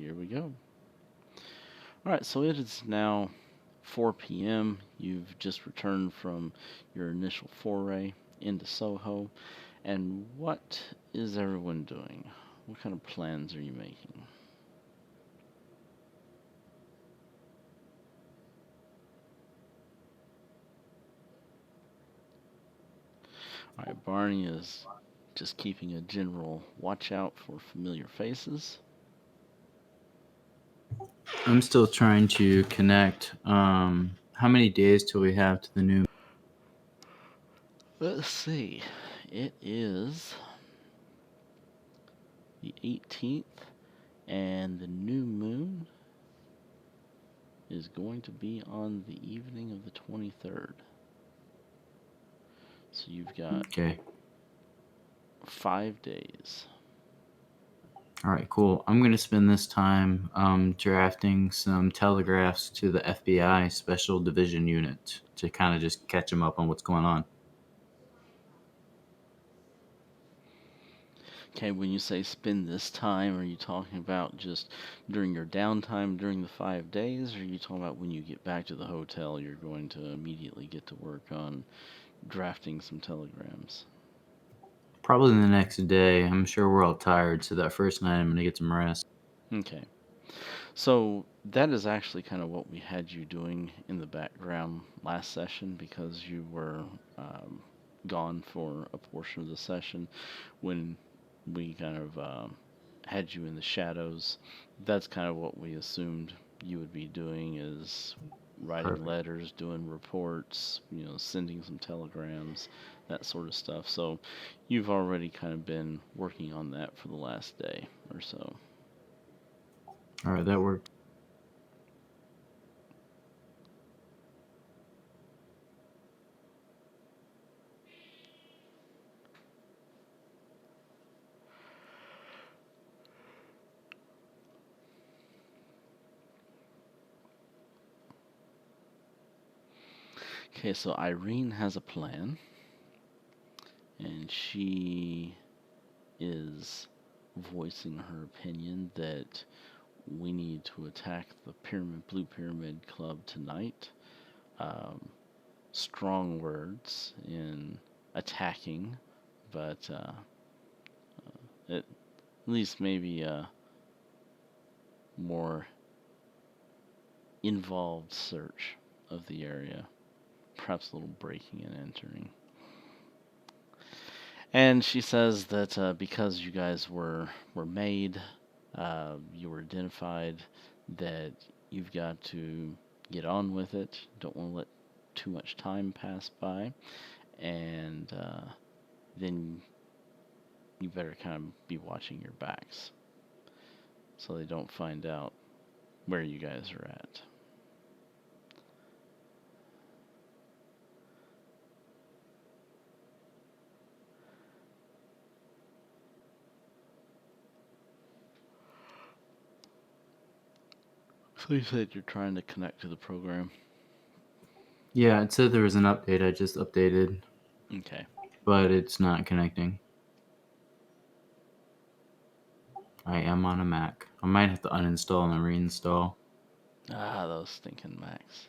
here we go. All right, so it is now 4 p.m. You've just returned from your initial foray into Soho. And what is everyone doing? What kind of plans are you making? All right, Barney is just keeping a general watch out for familiar faces. I'm still trying to connect. How many days till we have to the new? Let's see. It is the 18th, and the new moon is going to be on the evening of the 23rd. So you've got Okay. 5 days. All right, cool. I'm gonna spend this time drafting some telegraphs to the FBI Special Division Unit to kind of just catch them up on what's going on. Okay, when you say spend this time, are you talking about just during your downtime during the 5 days, or are you talking about when you get back to the hotel, you're going to immediately get to work on drafting some telegrams? Probably the next day. I'm sure we're all tired, so that first night I'm gonna get some rest. Okay. So that is actually kind of what we had you doing in the background last session because you were um, gone for a portion of the session when we kind of had you in the shadows. That's kind of what we assumed you would be doing is writing Perfect. letters, doing reports, sending some telegrams, that sort of stuff. So you've already kind of been working on that for the last day or so. All right, that worked. Okay, so Irene has a plan, and she is voicing her opinion that we need to attack the Blue Pyramid Club tonight. Um, Strong words in attacking, but at least maybe a more involved search of the area, perhaps a little breaking and entering. And she says that because you guys were made, you were identified, that you've got to get on with it. Don't want to let too much time pass by, and then you better kind of be watching your backs so they don't find out where you guys are at. So you said you're trying to connect to the program. Yeah, it said there was an update. I just updated, Okay. but it's not connecting. I am on a Mac. I might have to uninstall and reinstall. Ah, those stinking Macs.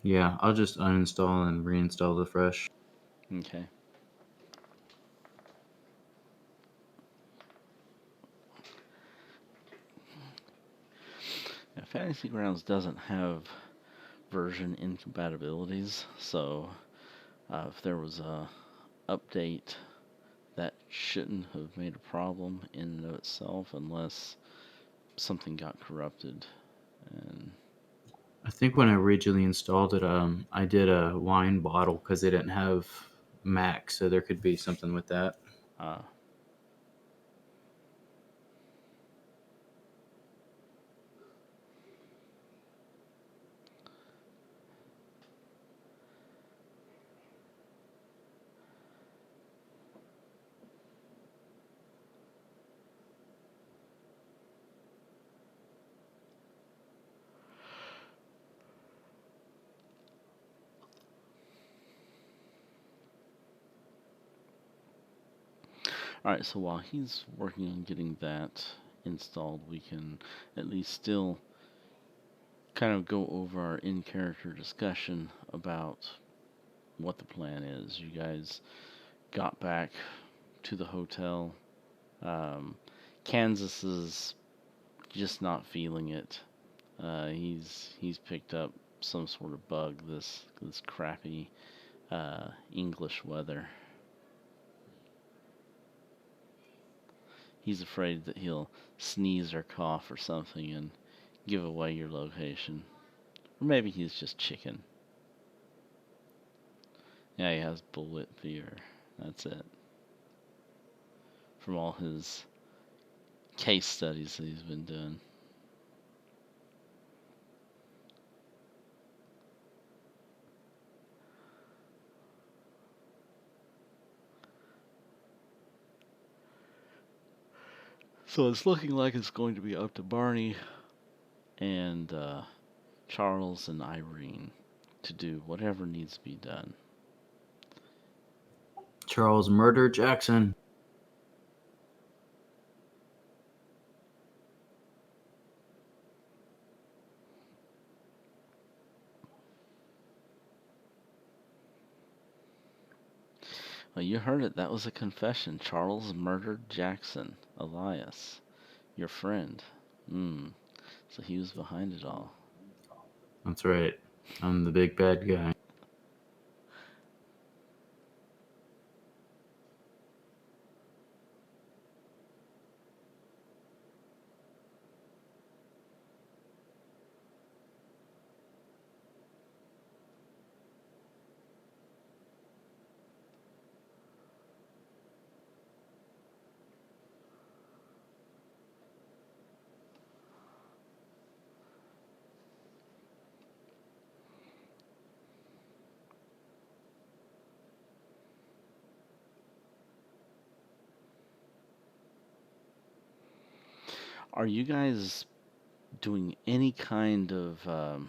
Yeah, I'll just uninstall and reinstall the fresh. Okay. Now, Fantasy Grounds doesn't have version incompatibilities, so if there was a update, that shouldn't have made a problem in and of itself unless something got corrupted. And I think when I originally installed it, I did a wine bottle because they didn't have Mac, so there could be something with that. uh, All right, so while he's working on getting that installed, we can at least still kind of go over our in character discussion about what the plan is. You guys got back to the hotel. Um, Kansas is just not feeling it. He's picked up some sort of bug. This crappy English weather. He's afraid that he'll sneeze or cough or something and give away your location. Or maybe he's just chicken. Yeah, he has bullet fever. That's it. From all his case studies that he's been doing. So it's looking like it's going to be up to Barney and Charles and Irene to do whatever needs to be done. Charles murder Jackson. Well, you heard it. That was a confession. Charles murdered Jackson, Elias, your friend. So he was behind it all. That's right. I'm the big bad guy. Are you guys doing any kind of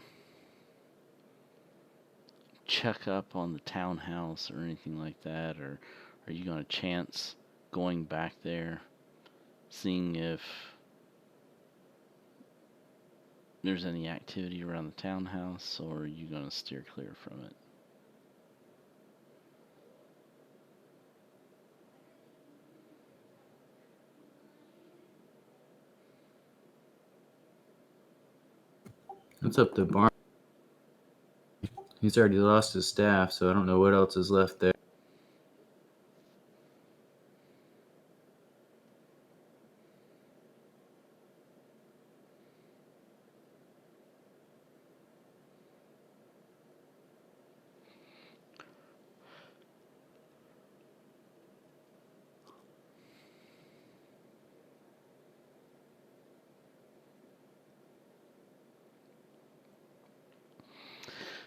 check up on the townhouse or anything like that? Or are you going to chance going back there, seeing if there's any activity around the townhouse, or are you going to steer clear from it? It's up to Barney. He's already lost his staff, so I don't know what else is left there.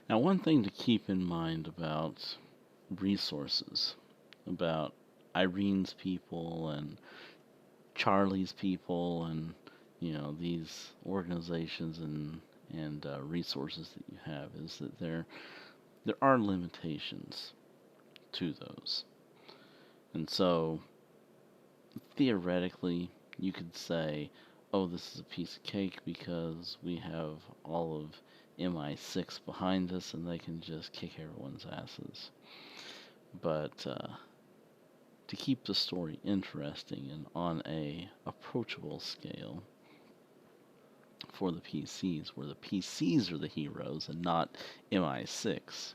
Now, one thing to keep in mind about resources, about Irene's people and Charlie's people, and these organizations and resources that you have, is that there are limitations to those, and so theoretically you could say, oh, this is a piece of cake because we have all of MI6 behind us and they can just kick everyone's asses. But to keep the story interesting and on a approachable scale for the PCs, where the PCs are the heroes and not MI6,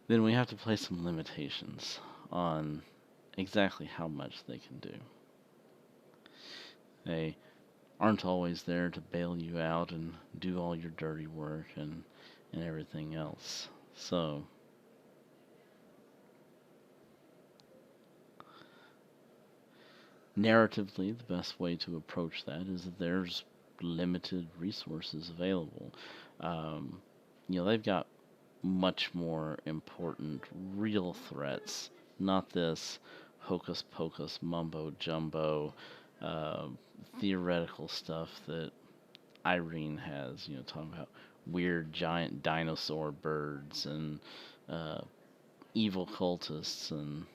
then we have to place some limitations on exactly how much they can do. They aren't always there to bail you out and do all your dirty work and everything else. So, narratively, the best way to approach that is that there's limited resources available. Um, they've got much more important real threats, not this hocus pocus mumbo jumbo uh, theoretical stuff that Irene has, talking about weird giant dinosaur birds and uh, evil cultists and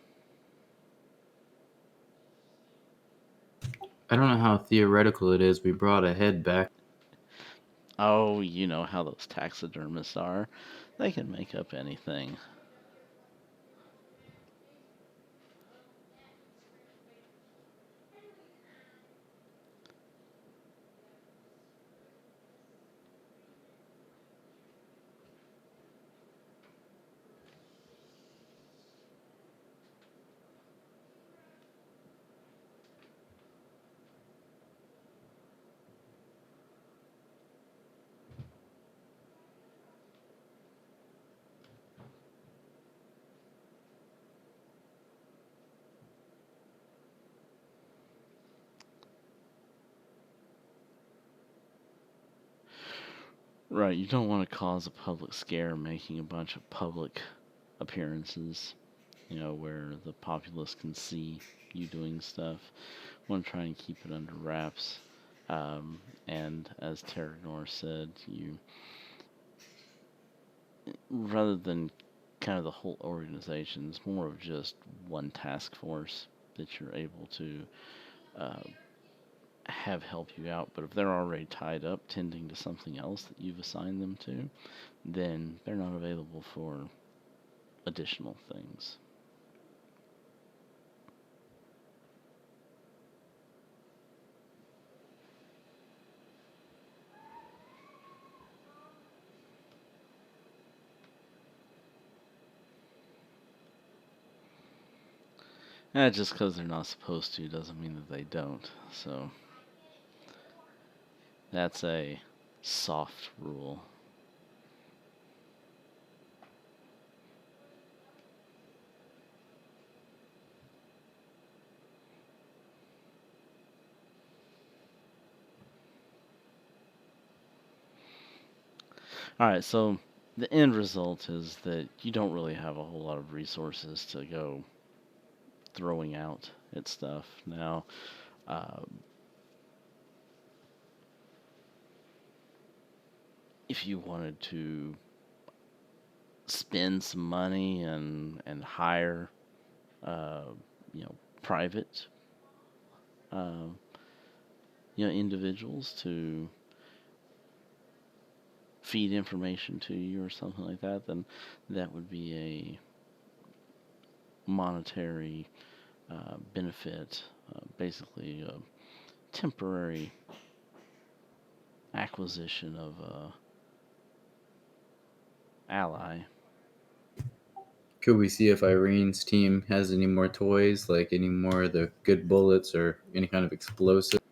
I don't know how theoretical it is. We brought a head back. Oh, you know how those taxidermists are. They can make up anything. Right, you don't want to cause a public scare making a bunch of public appearances, where the populace can see you doing stuff. You want to try and keep it under wraps. And as Terranor said, rather than kind of the whole organization, it's more of just one task force that you're able to uh, have help you out. But if they're already tied up tending to something else that you've assigned them to, then they're not available for additional things. And just because they're not supposed to doesn't mean that they don't. So that's a soft rule. Alright, so the end result is that you don't really have a whole lot of resources to go throwing out at stuff. Now, uh, if you wanted to spend some money and hire, uh, you know, private, uh, individuals to feed information to you or something like that, then that would be a monetary benefit, basically a temporary acquisition of a ally. Could we see if Irene's team has any more toys, like any more of the good bullets or any kind of explosive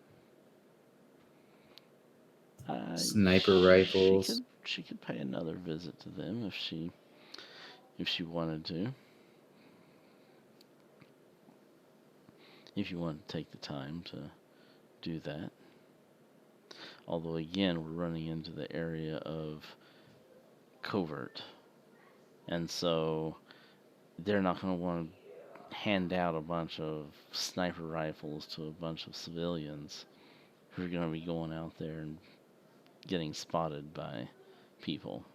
sniper She rifles? could pay another visit to them if she wanted to. If you want to take the time to do that. Although again, we're running into the area of covert, and so they're not going to want to hand out a bunch of sniper rifles to a bunch of civilians who are going to be going out there and getting spotted by people.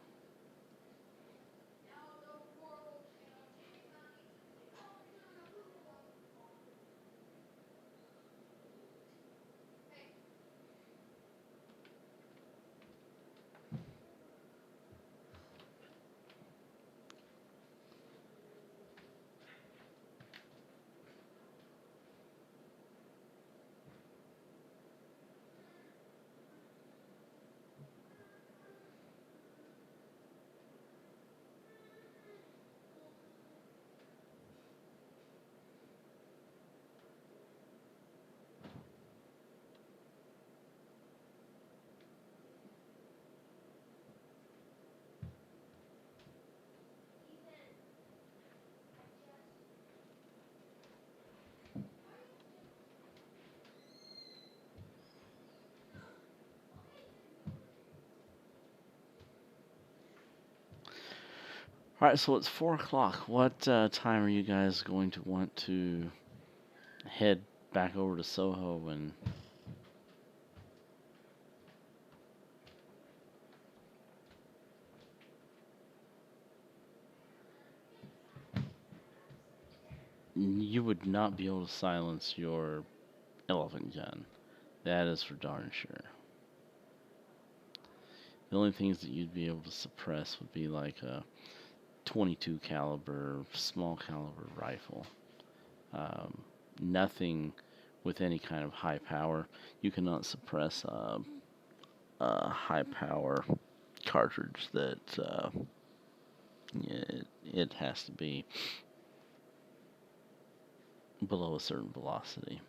All right, so it's 4 o'clock. What time are you guys going to want to head back over to Soho and you would not be able to silence your elephant gun. That is for darn sure. The only things that you'd be able to suppress would be like a 22 caliber, small caliber rifle. Um, Nothing with any kind of high power. You cannot suppress a high power cartridge that it has to be below a certain velocity.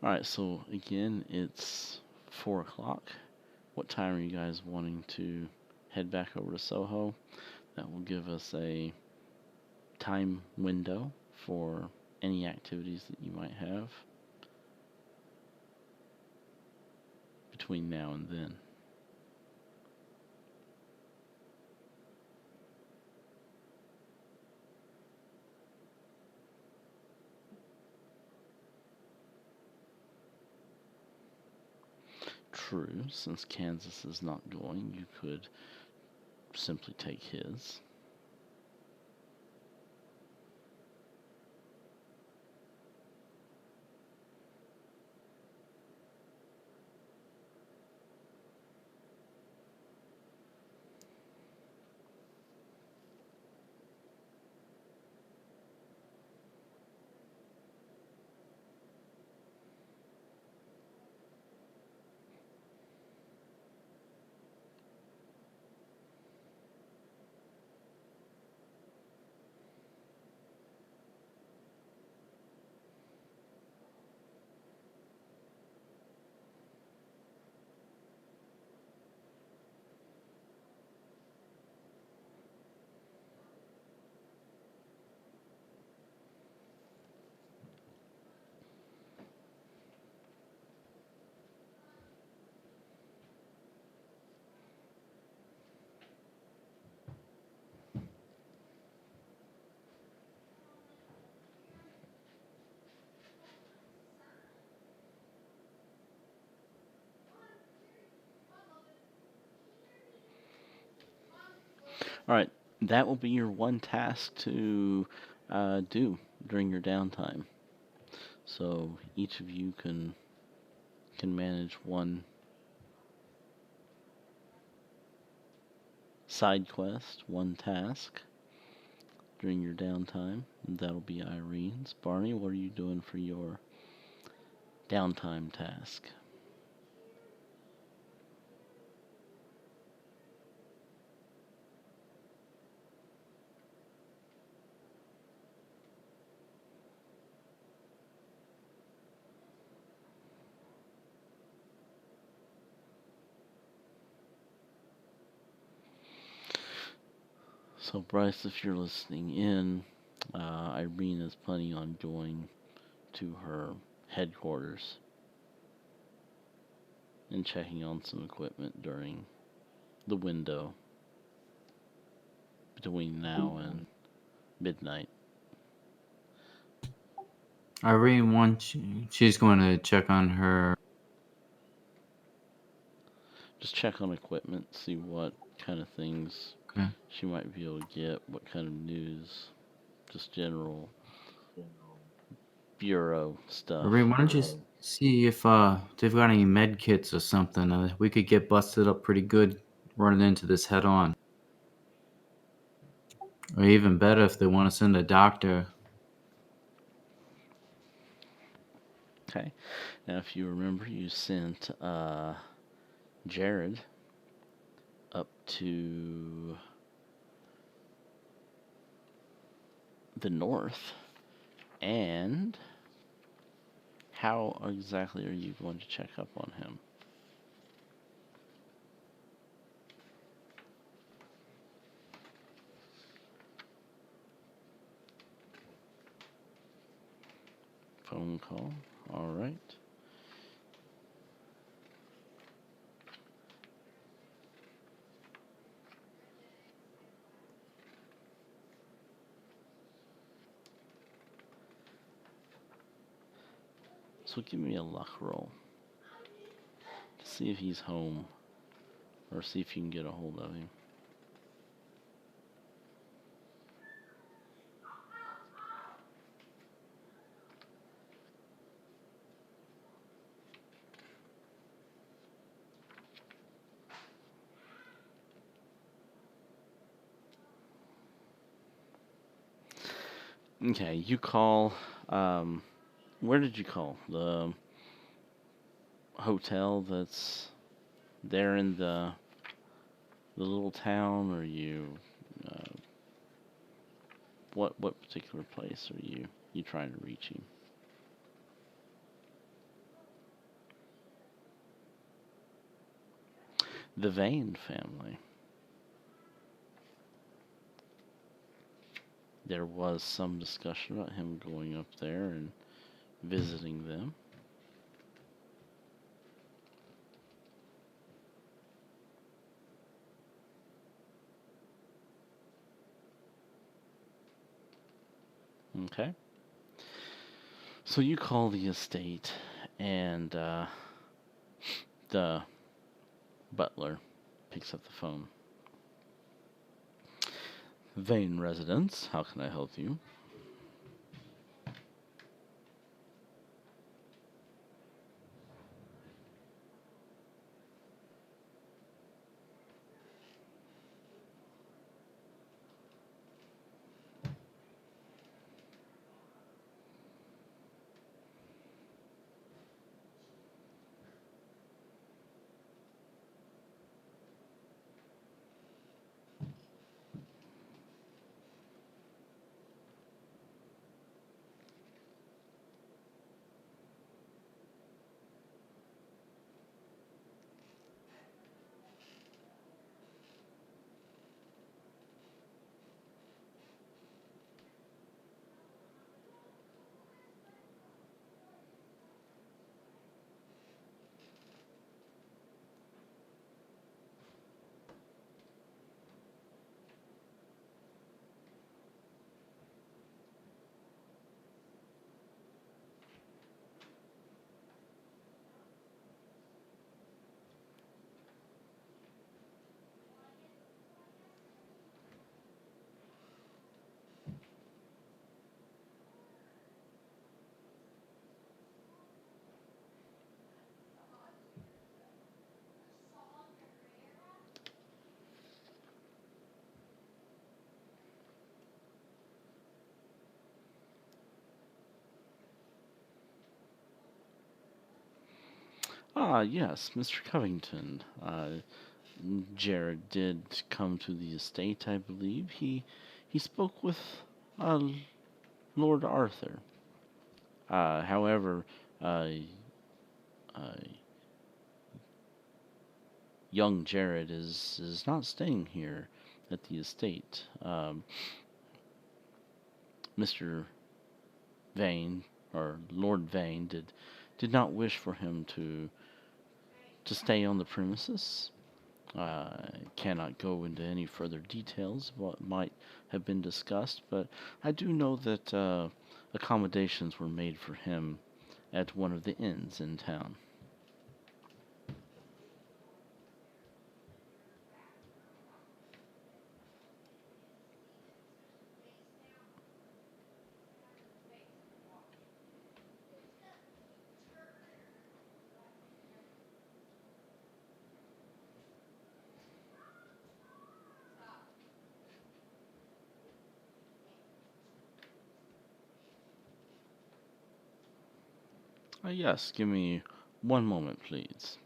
Alright, so again, it's 4 o'clock. What time are you guys wanting to head back over to Soho? That will give us a time window for any activities that you might have between now and then. True, since Kansas is not going, you could simply take his. Alright, that will be your one task to do during your downtime. So each of you can manage one side quest, one task during your downtime. And that'll be Irene's. Barney, what are you doing for your downtime task? So, Bryce, if you're listening in, Irene is planning on going to her headquarters and checking on some equipment during the window between now and midnight. Irene wants she's going to check on her. Just check on equipment, see what kind of things Okay. she might be able to get, what kind of news, just general bureau stuff. Irene, why don't you see if they've got any med kits or something? We could get busted up pretty good running into this head on. Or even better, if they want to send a doctor. Okay. Now, if you remember, you sent Jared up to the north, and how exactly are you going to check up on him? Phone call. All right. So give me a luck roll to see if he's home or see if you can get a hold of him. Okay, you call. Where did you call? The hotel that's there in the little town, or you? Uh, what particular place are you trying to reach him? The Vane family. There was some discussion about him going up there and visiting them. Okay. So you call the estate, and the butler picks up the phone. Vane residence, how can I help you? Ah, yes, Mr. Covington. Jared did come to the estate, I believe. He spoke with uh, Lord Arthur. However, uh, uh, young Jared is not staying here at the estate. Mr. Vane, or Lord Vane, did not wish for him to stay on the premises. I cannot go into any further details of what might have been discussed, but I do know that accommodations were made for him at one of the inns in town. Yes, give me one moment, please.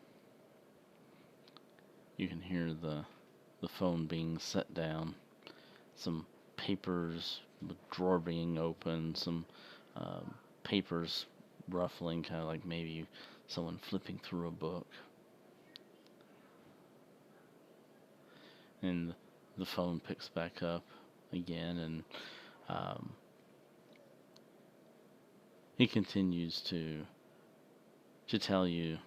You can hear the phone being set down, some papers, the drawer being opened, some papers ruffling, kind of like maybe someone flipping through a book. And the phone picks back up again, and um, he continues to tell you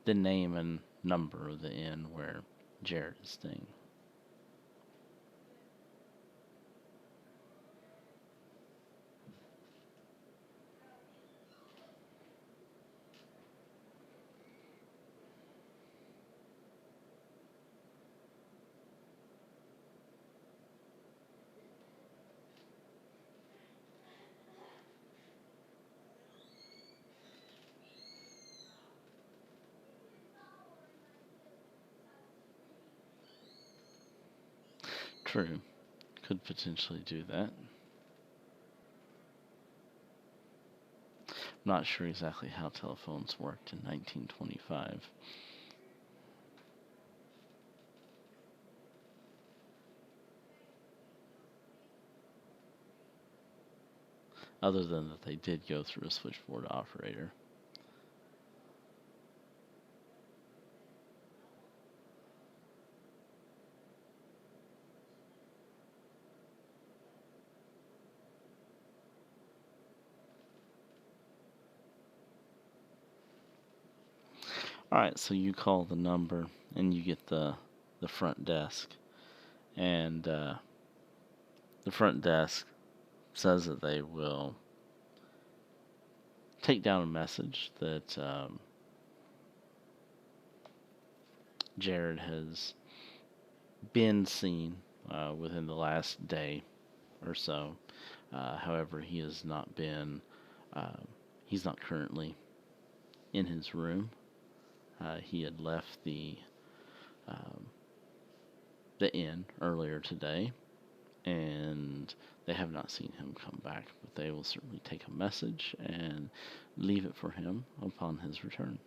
the name and number of the inn where Jared is staying. True. Could potentially do that. Not sure exactly how telephones worked in 1925. Other than that they did go through a switchboard operator. Alright, so you call the number and you get the front desk. And the front desk says that they will take down a message that Jared has been seen within the last day or so. However, he has not been, uh, he's not currently in his room. He had left um, the inn earlier today, and they have not seen him come back. But they will certainly take a message and leave it for him upon his return.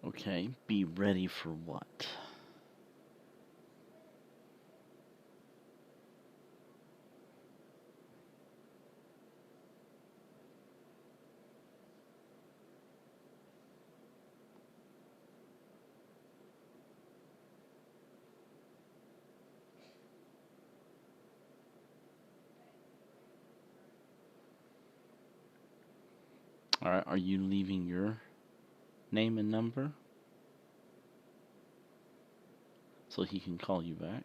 Okay, be ready for what? Alright, are you leaving your name and number so he can call you back?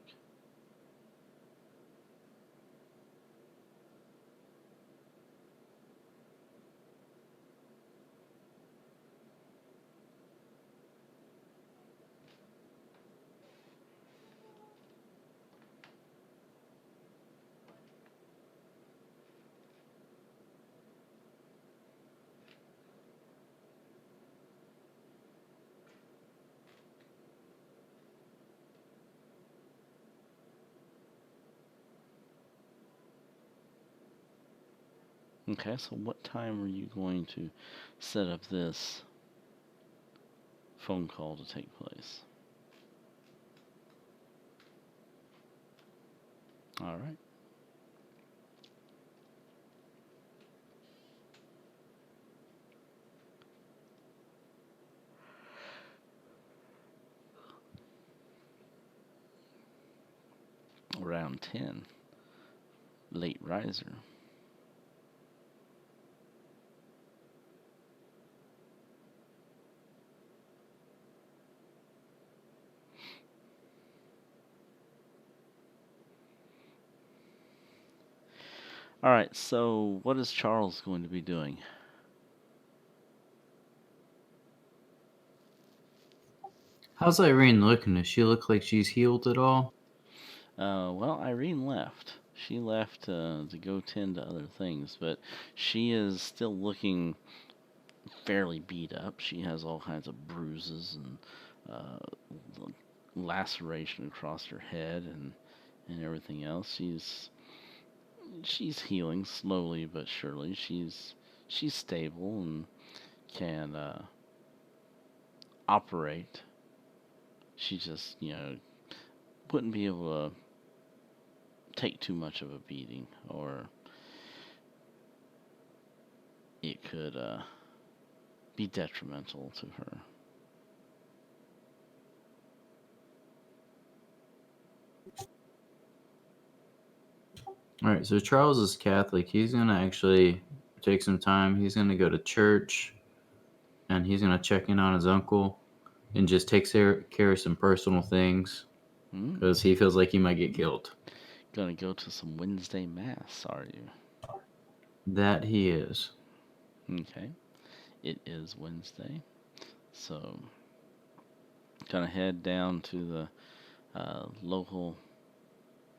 Okay, so what time are you going to set up this phone call to take place? Alright. Round 10. Late riser. Alright, so what is Charles going to be doing? How's Irene looking? Does she look like she's healed at all? Well, Irene left. She left to go tend to other things, but she is still looking fairly beat up. She has all kinds of bruises and laceration across her head and everything else. She's healing slowly but surely. She's stable and can operate. She just wouldn't be able to take too much of a beating, or it could be detrimental to her. All right, so Charles is Catholic. He's gonna actually take some time. He's gonna go to church, and he's gonna check in on his uncle, and just take care of some personal things Hmm. because he feels like he might get killed. Gonna go to some Wednesday mass, are you? That he is. Okay. It is Wednesday, so gonna head down to the local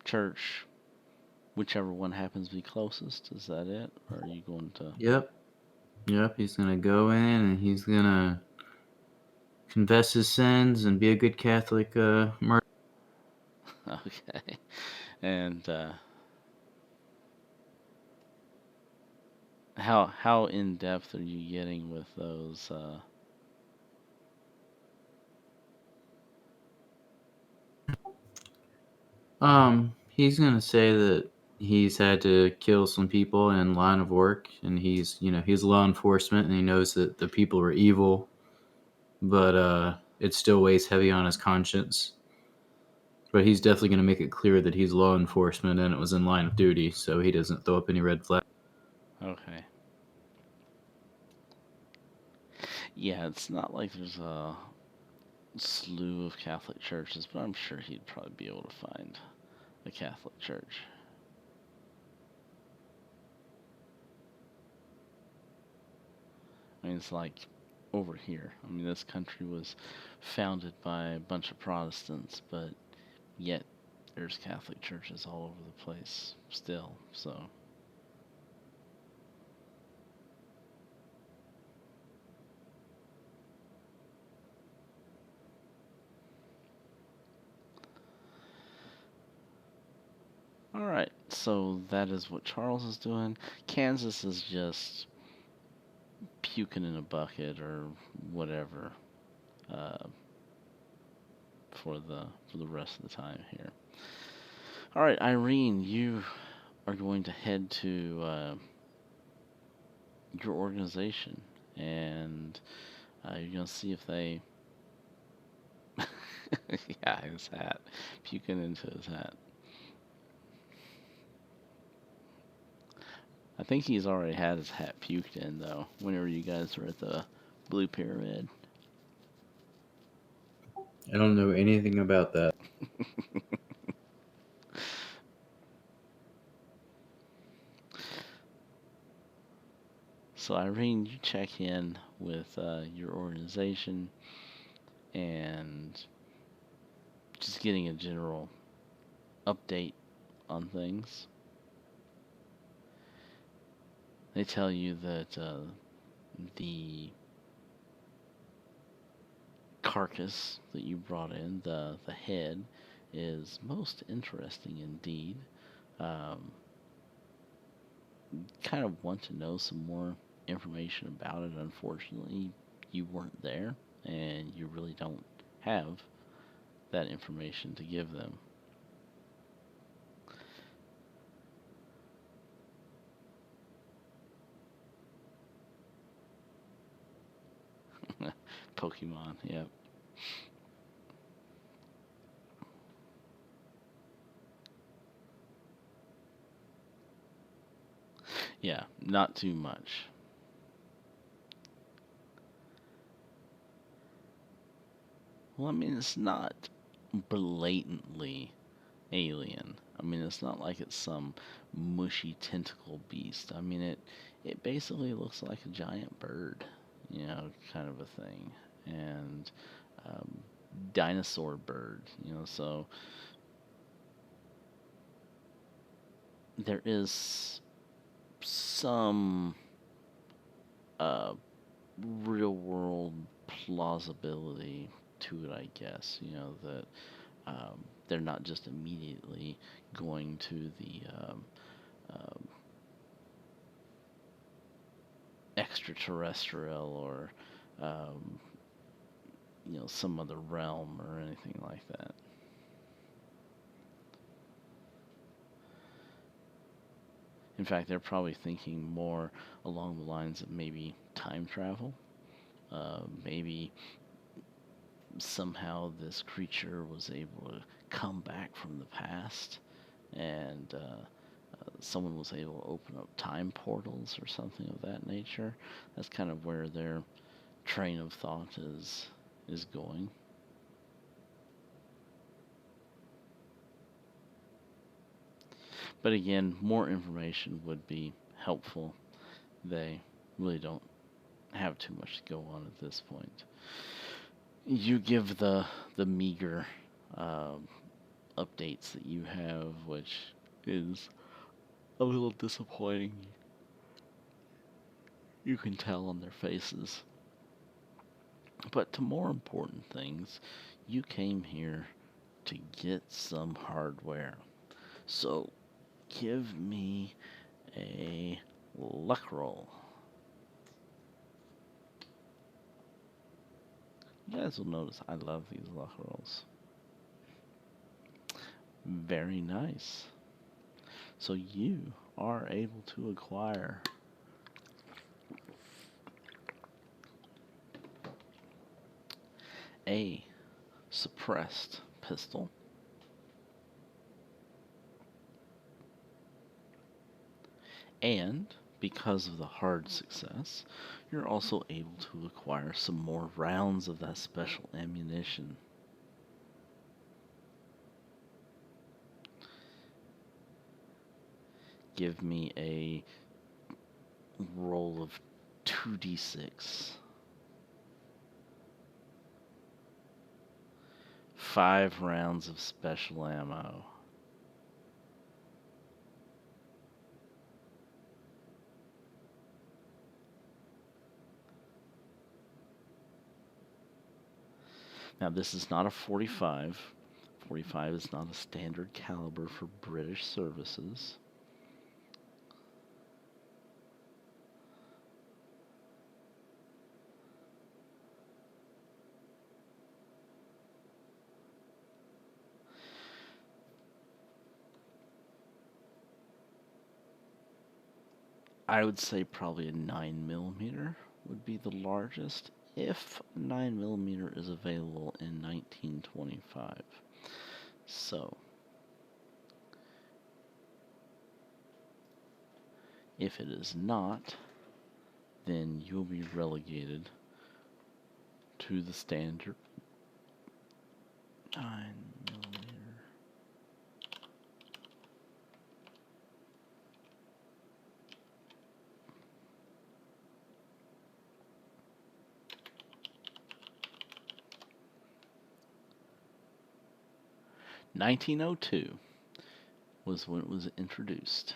church, whichever one happens to be closest. Is that it? Or are you going to? Yep. Yep. He's gonna go in and he's gonna confess his sins and be a good Catholic murderer. Okay. And how in depth are you getting with those? He's gonna say that he's had to kill some people in line of work, and he's law enforcement, and he knows that the people are evil, but it still weighs heavy on his conscience. But he's definitely gonna make it clear that he's law enforcement and it was in line of duty, so he doesn't throw up any red flags. Okay. Yeah, it's not like there's a slew of Catholic churches, but I'm sure he'd probably be able to find a Catholic church. I mean, it's like over here. I mean, this country was founded by a bunch of Protestants, but yet there's Catholic churches all over the place still. So, all right. So that is what Charles is doing. Kansas is just puking in a bucket or whatever uh, for the rest of the time here. All right, Irene, you are going to head to your organization, and you're going to see if they. Yeah, his hat. Puking into his hat. I think he's already had his hat puked in, though, whenever you guys were at the Blue Pyramid. I don't know anything about that. So, Irene, you check in with your organization and just getting a general update on things. They tell you that the carcass that you brought in, the head, is most interesting indeed. Um, kind of want to know some more information about it. Unfortunately, you weren't there, and you really don't have that information to give them. Pokemon, yep. Yeah, not too much. Well, I mean, it's not blatantly alien. I mean, it's not like it's some mushy tentacle beast. I mean, it basically looks like a giant bird, kind of a thing, and um, dinosaur bird. So there is some uh, real world plausibility to it, I guess. That they're not just immediately going to the um, extraterrestrial or um, some other realm or anything like that. In fact, they're probably thinking more along the lines of maybe time travel. Maybe somehow this creature was able to come back from the past, and someone was able to open up time portals or something of that nature. That's kind of where their train of thought is going. But again, more information would be helpful. They really don't have too much to go on at this point. You give the meager um, updates that you have, which is a little disappointing. You can tell on their faces. But to more important things, you came here to get some hardware. So give me a luck roll. You guys will notice I love these luck rolls. Very nice. So you are able to acquire a suppressed pistol, and because of the hard success, you're also able to acquire some more rounds of that special ammunition. Give me a roll of 2d6. 5 rounds of special ammo. Now, this is not a 45. 45 is not a standard caliber for British services. I would say probably a 9mm would be the largest, if a 9mm is available in 1925. So, if it is not, then you'll be relegated to the standard 9mm. (1902) was when it was introduced.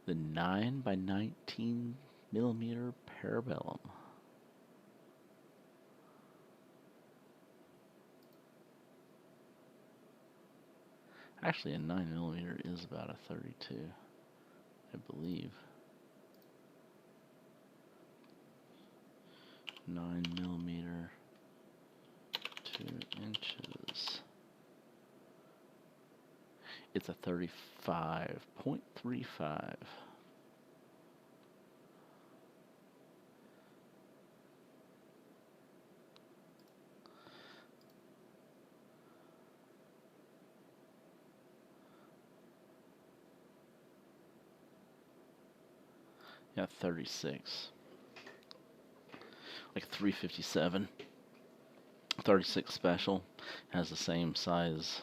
The 9x19mm Parabellum. Actually, a 9mm is about a 32, I believe. 9mm, 2 inches. It's a 35.35. Yeah, 36. Like 357. 36 special has the same size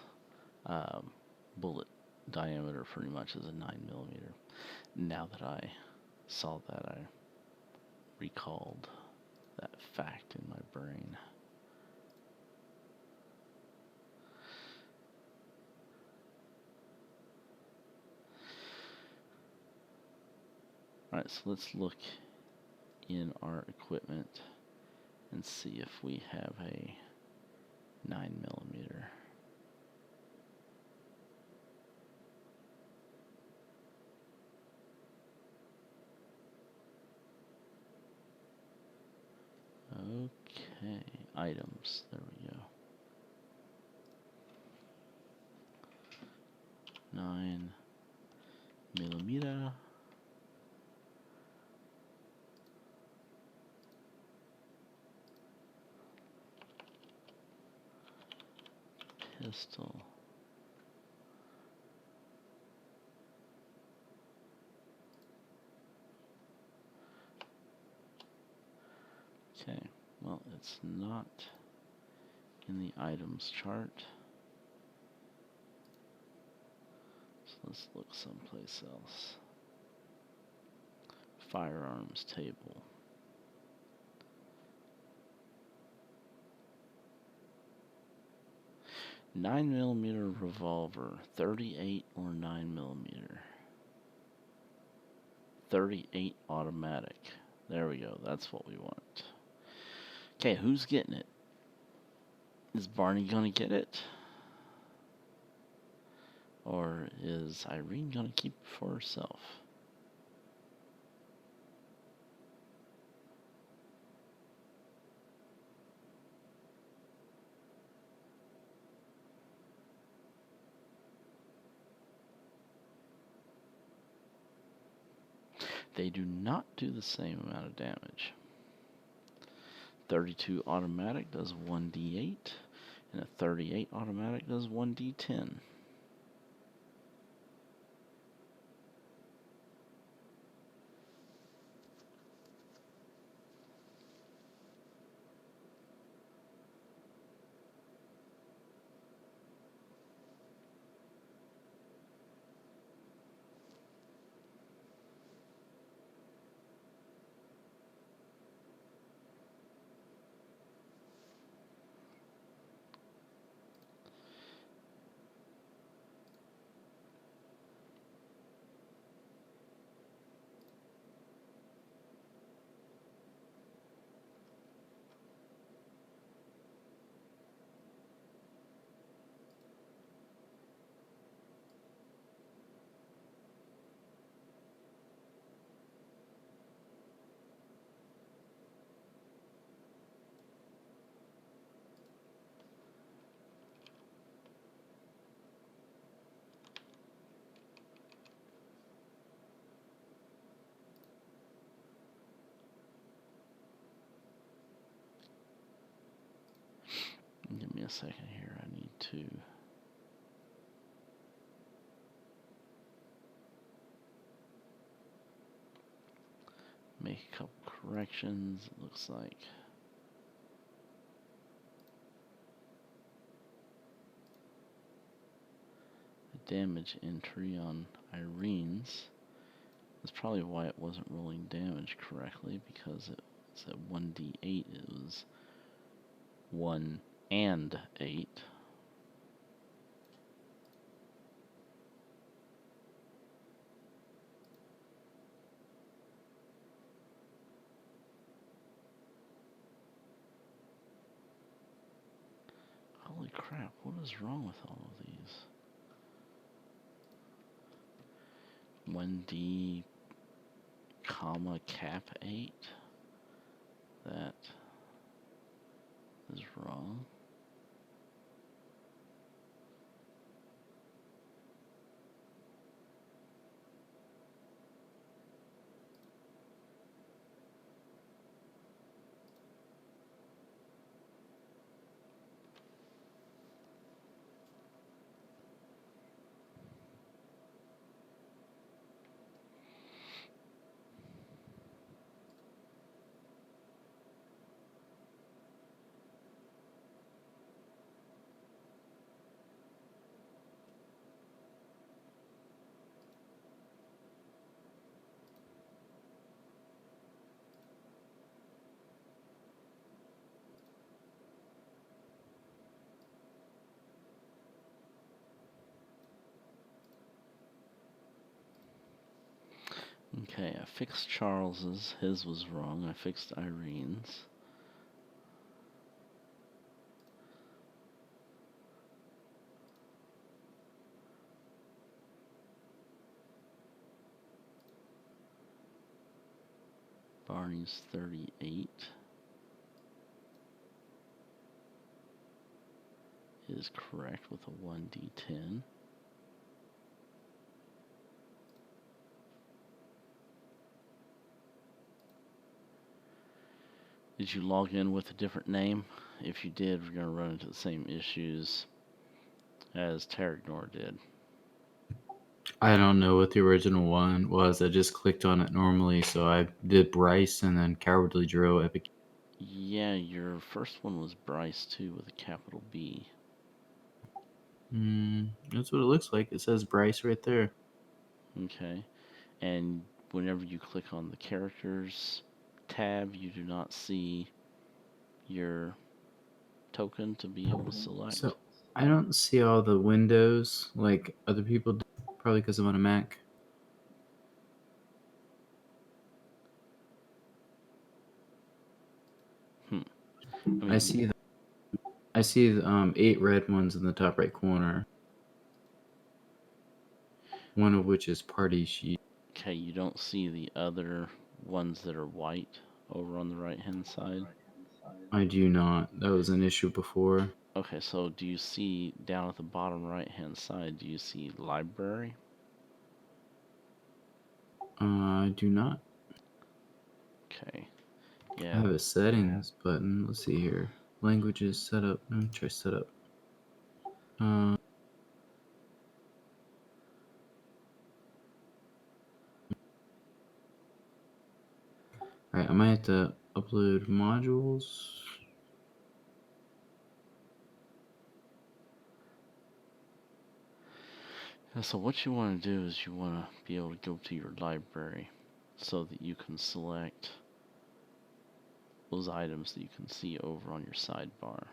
bullet diameter pretty much as a 9mm. Now that I saw that, I recalled that fact in my brain. Alright, so let's look in our equipment and see if we have a 9mm. Okay, items. There we go. 9mm. Pistol. Okay, well, it's not in the items chart. So let's look someplace else. Firearms table. Nine millimeter revolver, 38 or 9mm. 38 automatic. There we go. That's what we want. Okay, who's getting it? Is Barney gonna get it? Or is Irene gonna keep it for herself? They do not do the same amount of damage. 32 automatic does 1d8, and a 38 automatic does 1d10. Give me a second here. I need to make a couple corrections. It looks like the damage entry on Irene's. That's probably why it wasn't rolling damage correctly, because it said 1d8. It was 1 and 8. Holy crap, what is wrong with all of these? 1d, comma, cap 8? That is wrong. Okay, I fixed Charles's. His was wrong. I fixed Irene's. Barney's 38 is correct with a 1d10. Did you log in with a different name? If you did, we're going to run into the same issues as Terragnor did. I don't know what the original one was. I just clicked on it normally, so I did Bryce and then Cowardly Drill Epic. Yeah, your first one was Bryce too with a capital B. That's what it looks like. It says Bryce right there. Okay. And whenever you click on the characters tab, you do not see your token to be able to select. So I don't see all the windows like other people do, probably because I'm on a Mac. I mean, I see the 8 red ones in the top right corner. One of which is party sheet. okay, you don't see the other ones that are white over on the right hand side. I do not. That was an issue before. Okay, so do you see down at the bottom right hand side, do you see library? I do not. Okay. I Yeah. have a settings button. Let's see here. Languages setup. Let me try setup. All right, I might have to upload modules. So what you want to do is you want to be able to go to your library so that you can select those items that you can see over on your sidebar.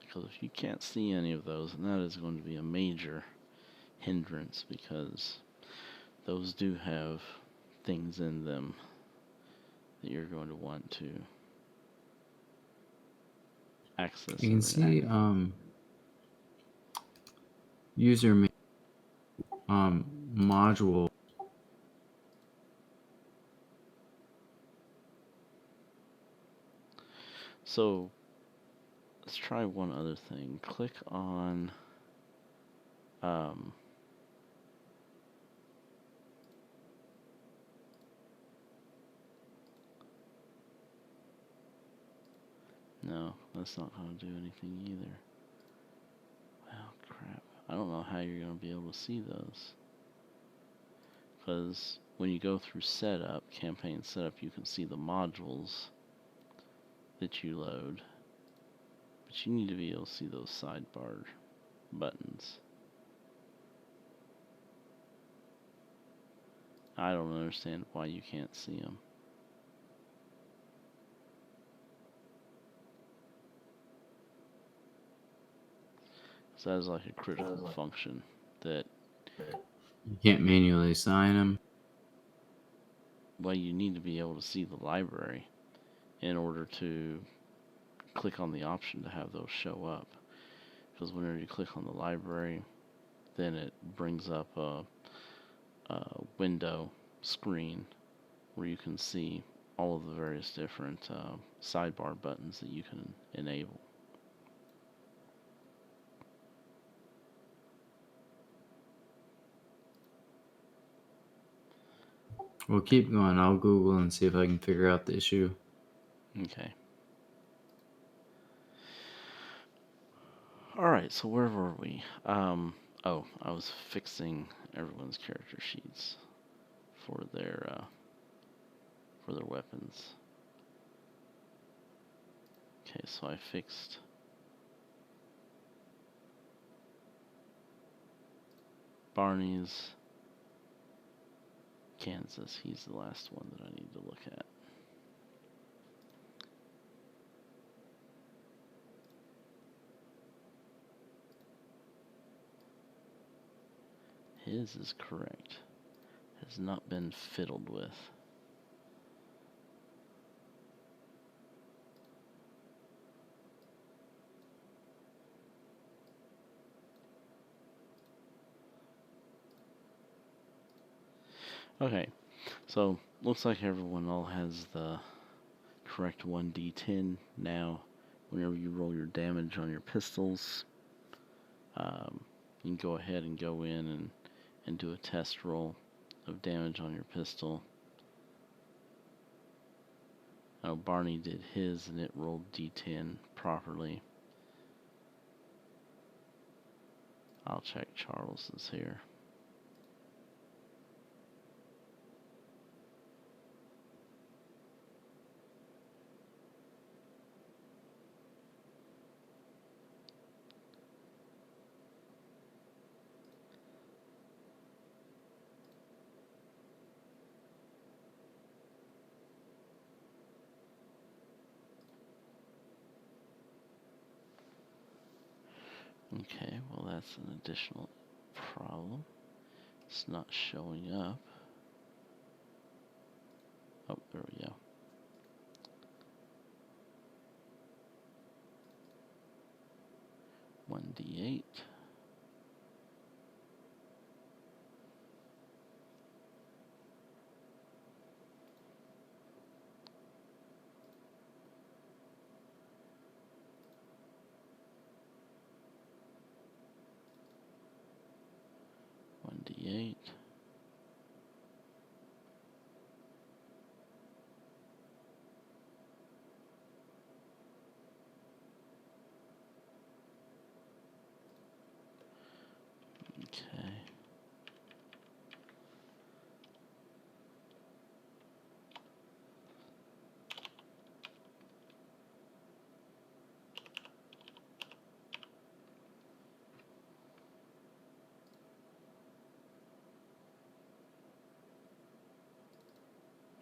Because if you can't see any of those, then that is going to be a major hindrance, because those do have things in them that you're going to want to access. You can see user module. So let's try one other thing. Click on no, that's not going to do anything either. Well, crap. I don't know how you're going to be able to see those. Because when you go through setup, campaign setup, you can see the modules that you load. But you need to be able to see those sidebar buttons. I don't understand why you can't see them. So that is like a critical function that, You can't manually assign them. well, you need to be able to see the library in order to click on the option to have those show up. Because whenever you click on the library, then it brings up a window screen where you can see all of the various different sidebar buttons that you can enable. Well, keep going. I'll Google and see if I can figure out the issue. Okay. Alright, so where were we? Oh, I was fixing everyone's character sheets for their weapons. Okay, so I fixed Barney's. Kansas. He's the last one that I need to look at. His is correct. Has not been fiddled with. Okay, so looks like everyone all has the correct 1d10 now. Whenever you roll your damage on your pistols, you can go ahead and go in and do a test roll of damage on your pistol. I know Barney did his and it rolled d10 properly. I'll check Charles's here. Okay, well that's an additional problem. It's not showing up. Oh, there we go. One d8. One d8. Okay.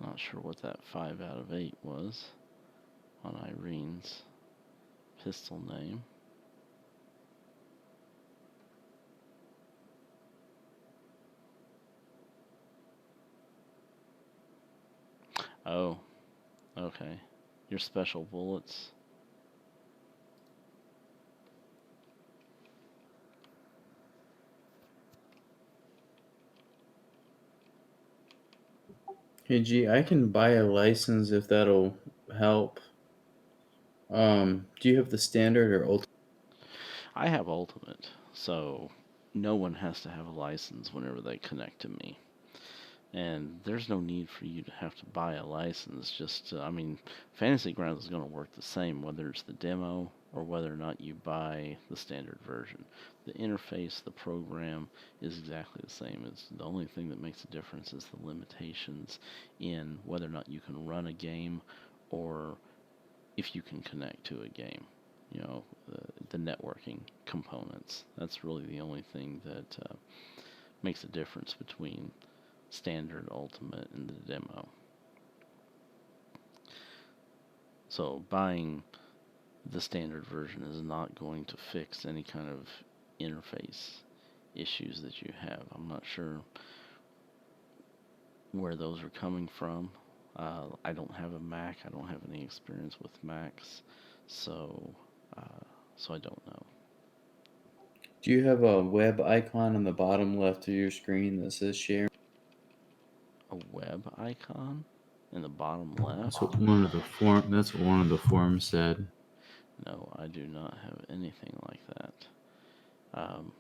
Not sure what that 5 out of 8 was on Irene's pistol name. Oh, okay. Your special bullets. Hey G, I can buy a license if that'll help. Do you have the standard or ultimate? I have ultimate, so no one has to have a license whenever they connect to me. And there's no need for you to have to buy a license. I mean, Fantasy Grounds is going to work the same whether it's the demo or whether or not you buy the standard version. The interface, the program is exactly the same. It's the only thing that makes a difference is the limitations in whether or not you can run a game or if you can connect to a game. You know, the networking components. That's really the only thing that makes a difference between standard, ultimate, and the demo. So buying the standard version is not going to fix any kind of interface issues that you have. I'm not sure where those are coming from. I don't have a Mac. I don't have any experience with Macs, so I don't know. Do you have a web icon on the bottom left of your screen that says share? A web icon in the bottom That's left? what one of the form. That's what one of the forms said. No, I do not have anything like that. Um,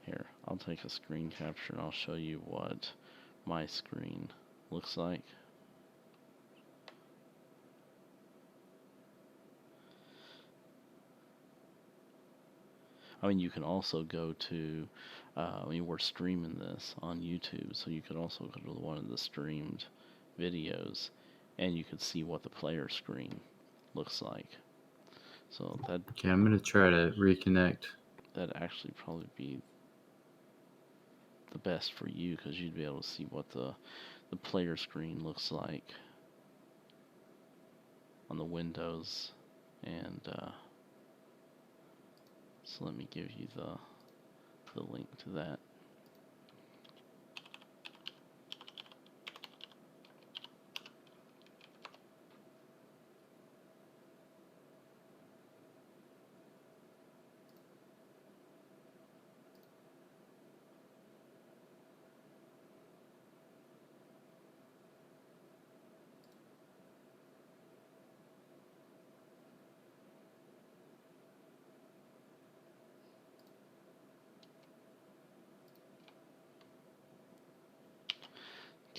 Here, I'll take a screen capture and I'll show you what my screen looks like. I mean, you can also go to, we're streaming this on YouTube, so you could also go to one of the streamed videos and you could see what the player screen looks like. So Okay, I'm gonna try to reconnect. that'd actually probably be the best for you because you'd be able to see what the player screen looks like on the windows. And so let me give you the link to that.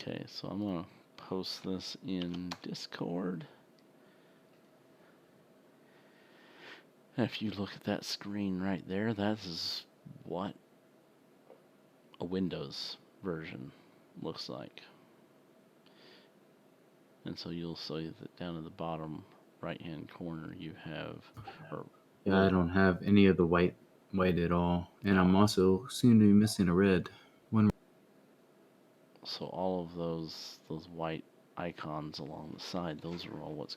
Okay, so I'm going to post this in Discord. If you look at that screen right there, that is what a Windows version looks like. And so you'll see that down in the bottom right hand corner you have, or Yeah, I really, don't have any of the white at all, and I'm also soon to be missing a red one. so all of those white icons along the side, those are all what's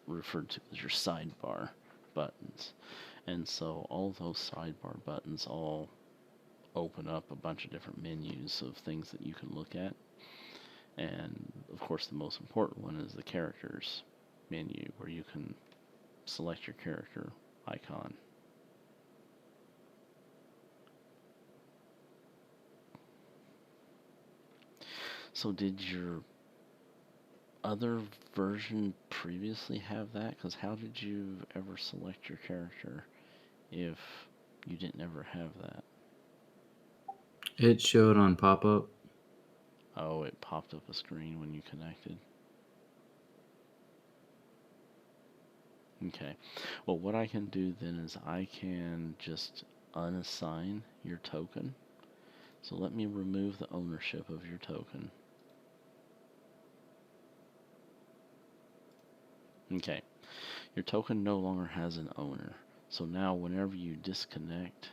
referred to as your sidebar buttons. And so all those sidebar buttons all open up a bunch of different menus of things that you can look at. And of course, the most important one is the characters menu, where you can select your character icon. So did your other version previously have that? Because how did you ever select your character if you didn't ever have that? It showed on pop up. Oh, it popped up a screen when you connected. Okay. Well, what I can do then is I can just unassign your token. So let me remove the ownership of your token. Okay. Your token no longer has an owner. So now whenever you disconnect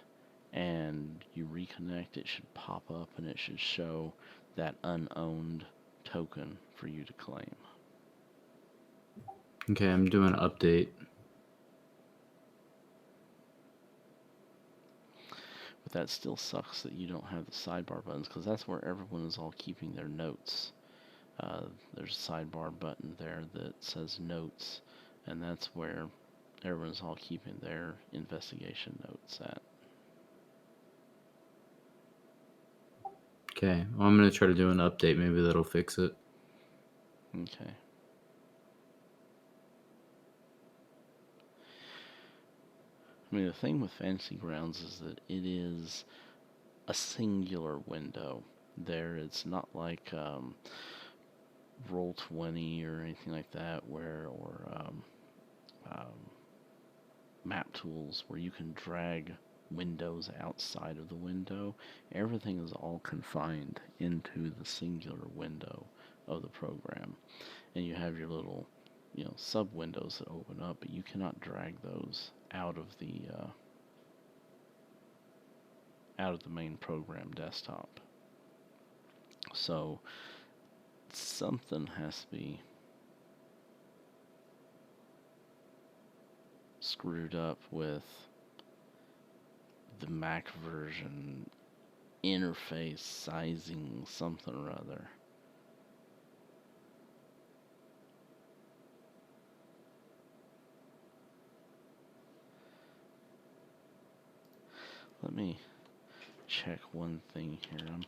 and you reconnect, it should pop up and it should show that unowned token for you to claim. Okay, I'm doing an update. But that still sucks that you don't have the sidebar buttons, because that's where everyone is all keeping their notes. There's a sidebar button there that says notes, and that's where everyone's all keeping their investigation notes at. Okay, well, I'm gonna try to do an update. Maybe that'll fix it. Okay. I mean, the thing with Fantasy Grounds is that it is a singular window. There, it's not like Roll20 or anything like that, um, map tools where you can drag windows outside of the window. Everything is all confined into the singular window of the program, and you have your little, sub windows that open up, but you cannot drag those out of the main program desktop. So something has to be screwed up with the Mac version interface sizing something or other. Let me check one thing here. I'm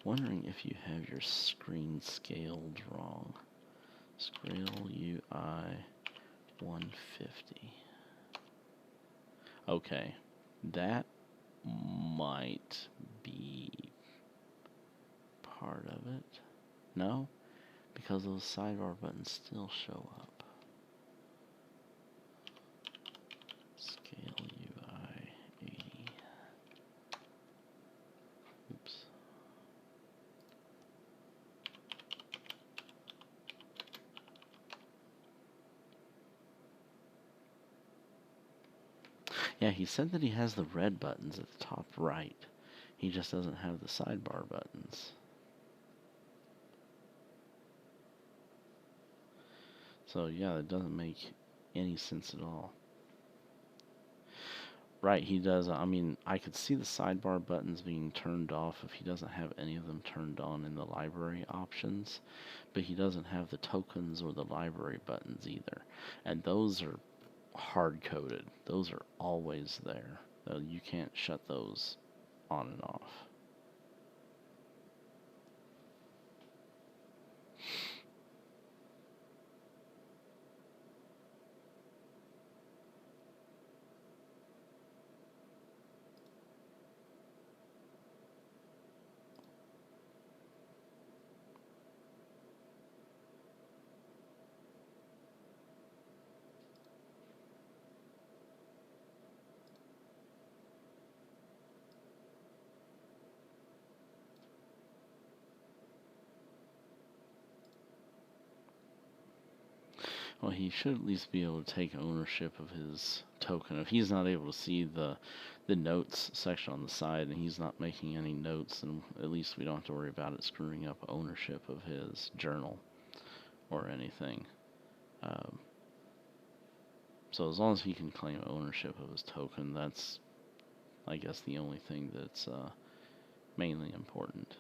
wondering if you have your screen scaled wrong. Scale UI 150. Okay, that might be part of it. No? Because those sidebar buttons still show up. Scale UI 80. Oops. Yeah, he said that he has the red buttons at the top right. He just doesn't have the sidebar buttons. So yeah, that doesn't make any sense at all. Right, he does. I mean, I could see the sidebar buttons being turned off if he doesn't have any of them turned on in the library options, but he doesn't have the tokens or the library buttons either. And those are hard coded. Those are always there. You can't shut those on and off. Well, he should at least be able to take ownership of his token. If he's not able to see the notes section on the side and he's not making any notes, then at least we don't have to worry about it screwing up ownership of his journal or anything. Um, so as long as he can claim ownership of his token, that's, I guess, the only thing that's mainly important.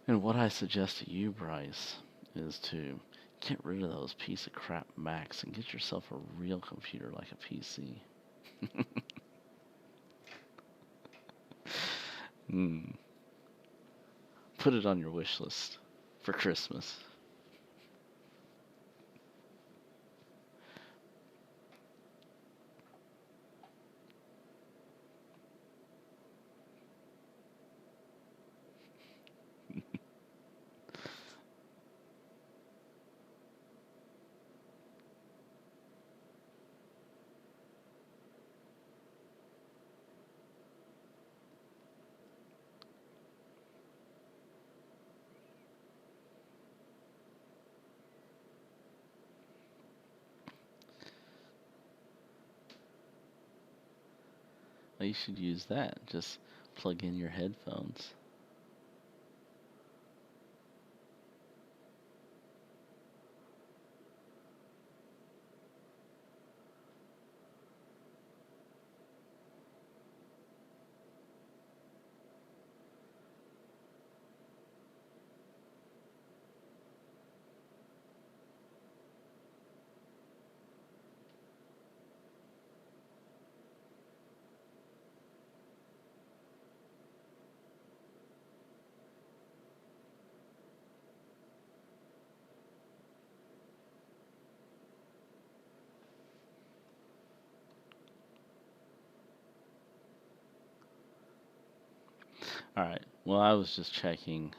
And what I suggest to you, Bryce, is to get rid of those piece of crap Macs and get yourself a real computer like a PC. Put it on your wish list for Christmas. Well, you should use that. Just plug in your headphones. Alright, well, I was just checking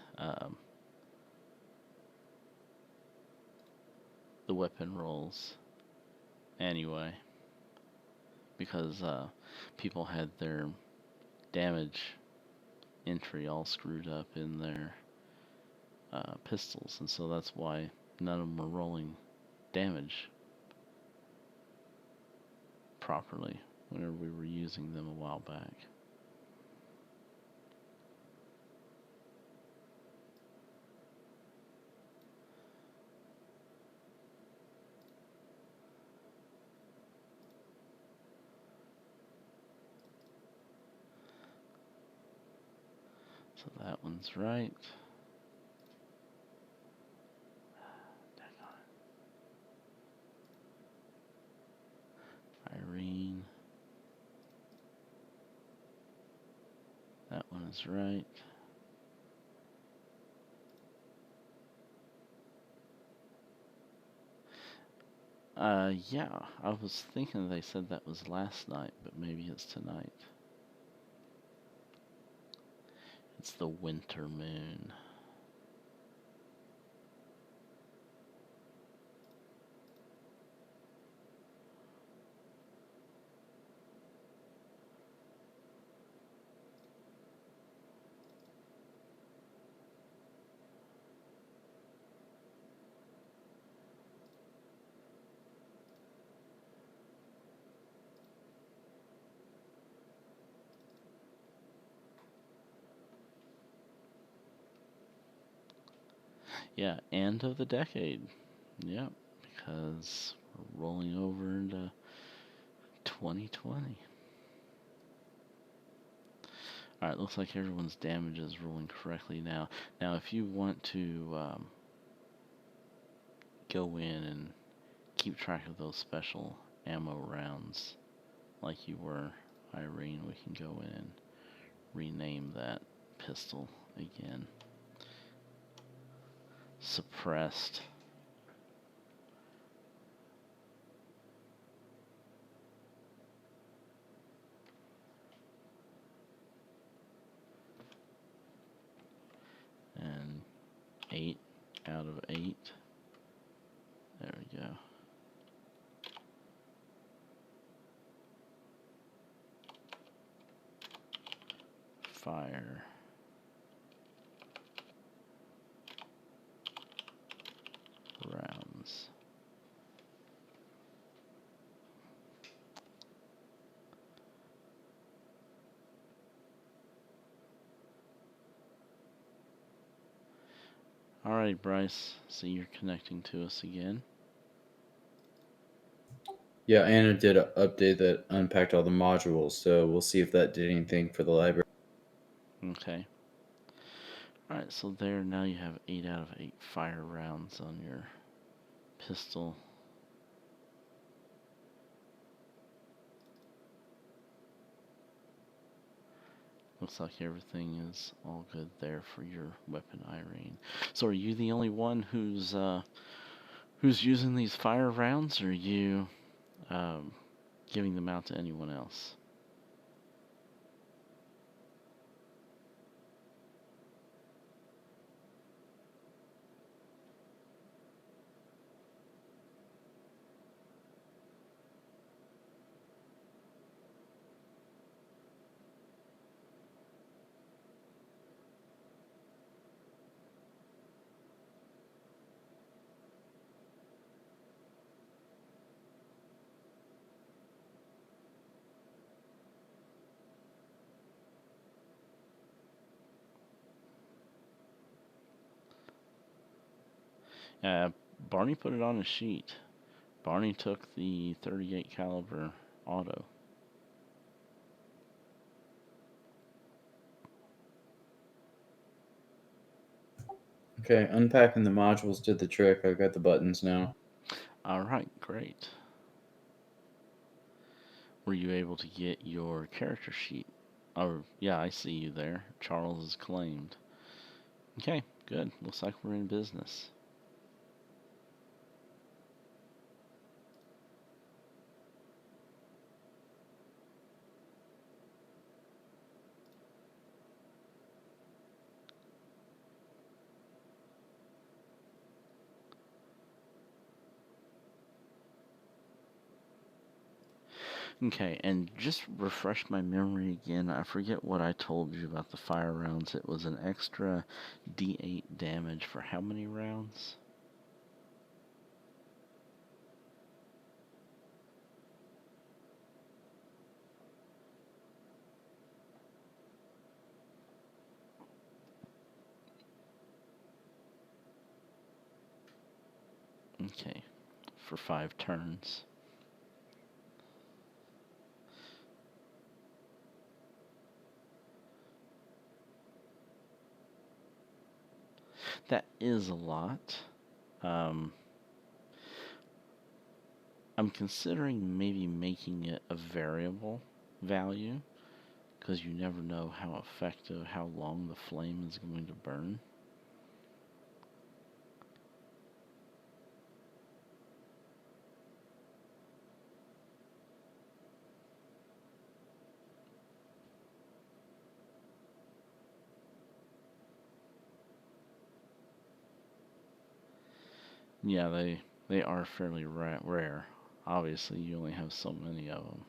the weapon rolls anyway, because people had their damage entry all screwed up in their pistols, and so that's why none of them were rolling damage properly whenever we were using them a while back. So that one's right. Irene. That one is right. Yeah, I was thinking they said that was last night, but maybe it's tonight. It's the winter moon. Yeah, end of the decade. Yep, because we're rolling over into 2020. Alright, looks like everyone's damage is rolling correctly now. Now, if you want to go in and keep track of those special ammo rounds like you were, Irene, we can go in and rename that pistol again. Suppressed. And 8 out of 8. There we go. Fire. Rounds. Alright, Bryce. So you're connecting to us again. Yeah, Anna did an update that unpacked all the modules, so we'll see if that did anything for the library. Okay. Alright, so there now you have 8 out of 8 fire rounds on your pistol. Looks like everything is all good there for your weapon, Irene. So are you the only one who's using these fire rounds, or are you giving them out to anyone else? Barney put it on a sheet. Barney took the 38 caliber auto. Okay, unpacking the modules did the trick. I've got the buttons now. Alright, great. Were you able to get your character sheet? Oh, yeah, I see you there. Charles is claimed. Okay, good. Looks like we're in business. Okay, and just refresh my memory again. I forget what I told you about the fire rounds. It was an extra D8 damage for how many rounds? Okay, for 5 turns. That is a lot. Um, I'm considering maybe making it a variable value, because you never know how effective, how long the flame is going to burn. Yeah, they are fairly rare. Obviously, you only have so many of them.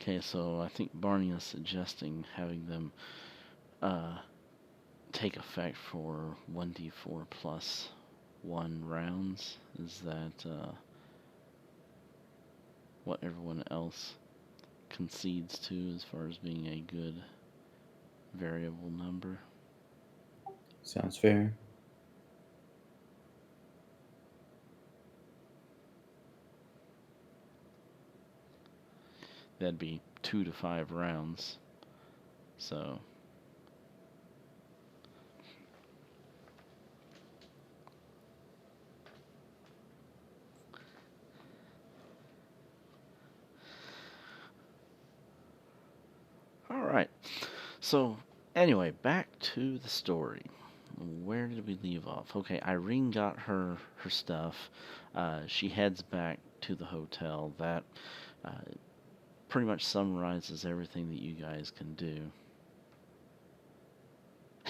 Okay, so I think Barney is suggesting having them uh, take effect for 1d4 plus 1 rounds. Is that what everyone else concedes to as far as being a good variable number? Sounds fair. That'd be 2 to 5 rounds. So, all right. So, anyway, back to the story. Where did we leave off? Okay, Irene got her stuff. She heads back to the hotel. That uh, pretty much summarizes everything that you guys can do.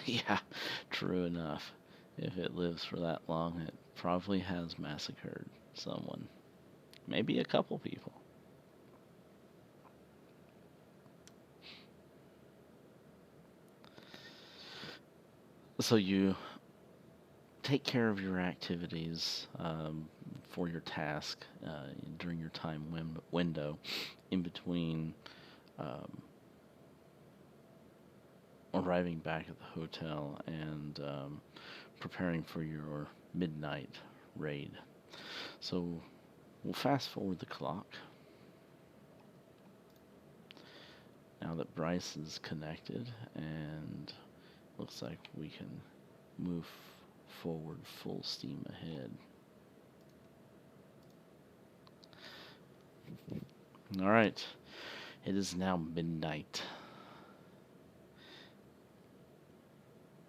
Yeah, true enough. If it lives for that long, it probably has massacred someone. Maybe a couple people. So you take care of your activities for your task during your time window in between um, arriving back at the hotel and preparing for your midnight raid. So we'll fast forward the clock. Now that Bryce is connected, and looks like we can move forward full steam ahead. All right, it is now midnight.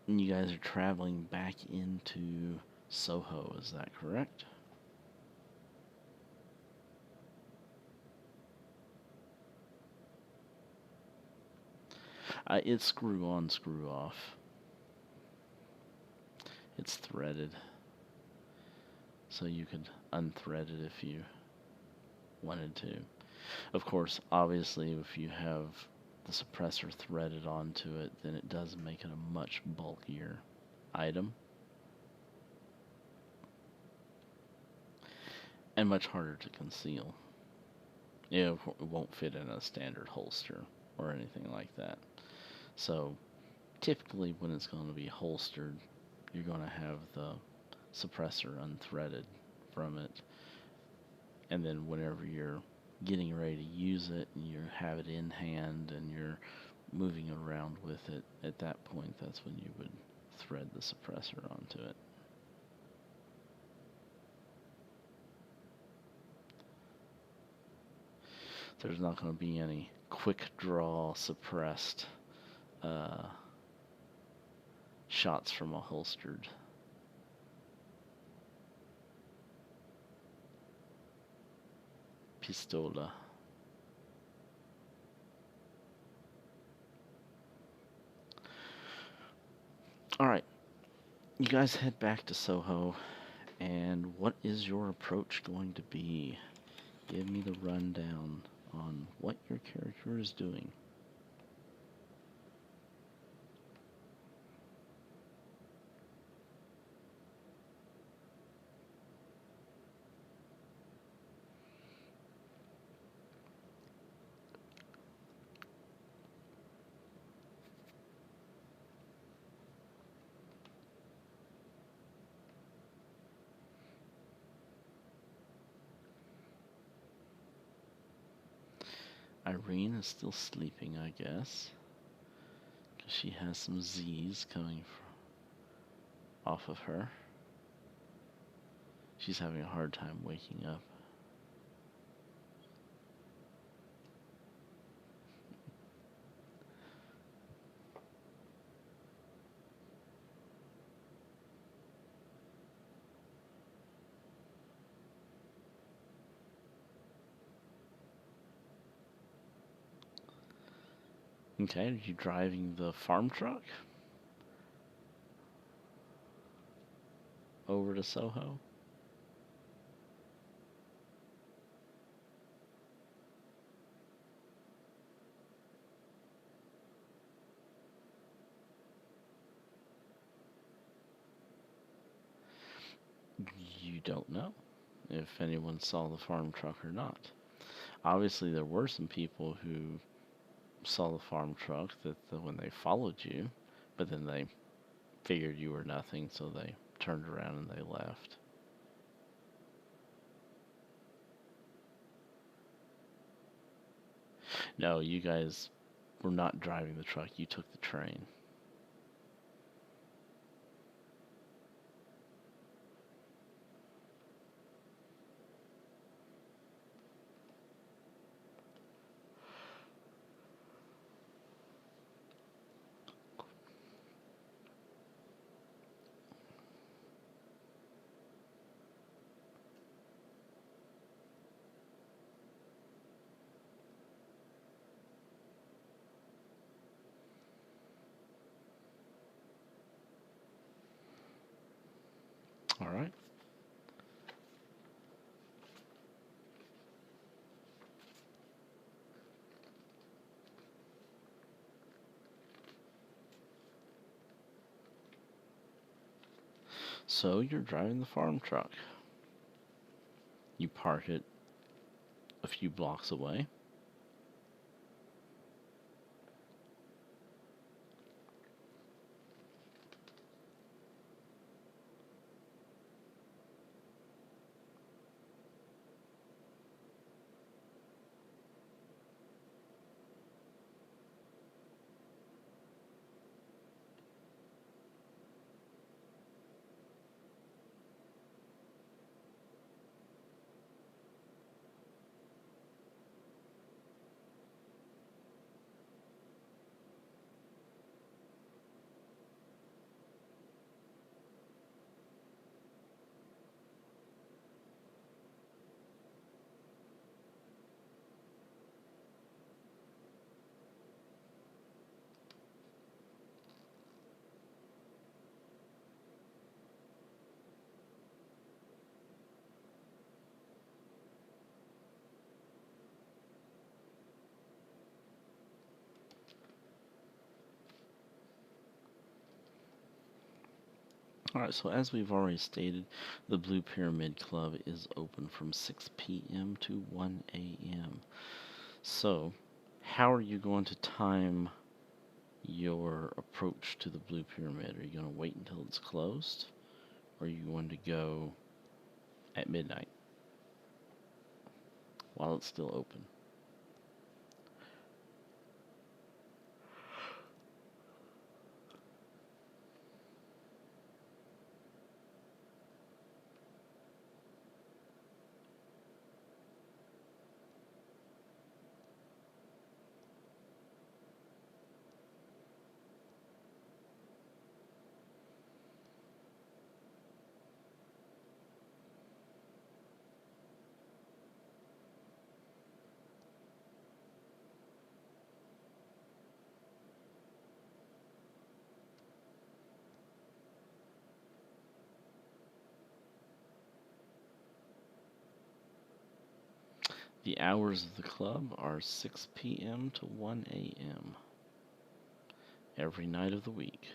And you guys are traveling back into Soho, is that correct? It's screw on, screw off. It's threaded, so you could unthread it if you wanted to. Of course, obviously, if you have the suppressor threaded onto it, then it does make it a much bulkier item and much harder to conceal. It won't fit in a standard holster or anything like that. So typically when it's going to be holstered, you're going to have the suppressor unthreaded from it. And then whenever you're getting ready to use it and you have it in hand and you're moving around with it, at that point, that's when you would thread the suppressor onto it. There's not going to be any quick draw suppressed uh, shots from a holstered pistola. Alright, you guys head back to Soho, and what is your approach going to be? Give me the rundown on what your character is doing. Irene is still sleeping, I guess, because she has some Z's coming off of her. She's having a hard time waking up. Okay, are you driving the farm truck over to Soho? You don't know if anyone saw the farm truck or not. Obviously, there were some people who saw the farm truck when they followed you, but then they figured you were nothing, so they turned around and they left. No, you guys were not driving the truck. You took the train. All right. So you're driving the farm truck. You park it a few blocks away. All right, so as we've already stated, the Blue Pyramid Club is open from 6 p.m. to 1 a.m. So, how are you going to time your approach to the Blue Pyramid? Are you going to wait until it's closed? Or are you going to go at midnight while it's still open? The hours of the club are 6 p.m. to 1 a.m. every night of the week.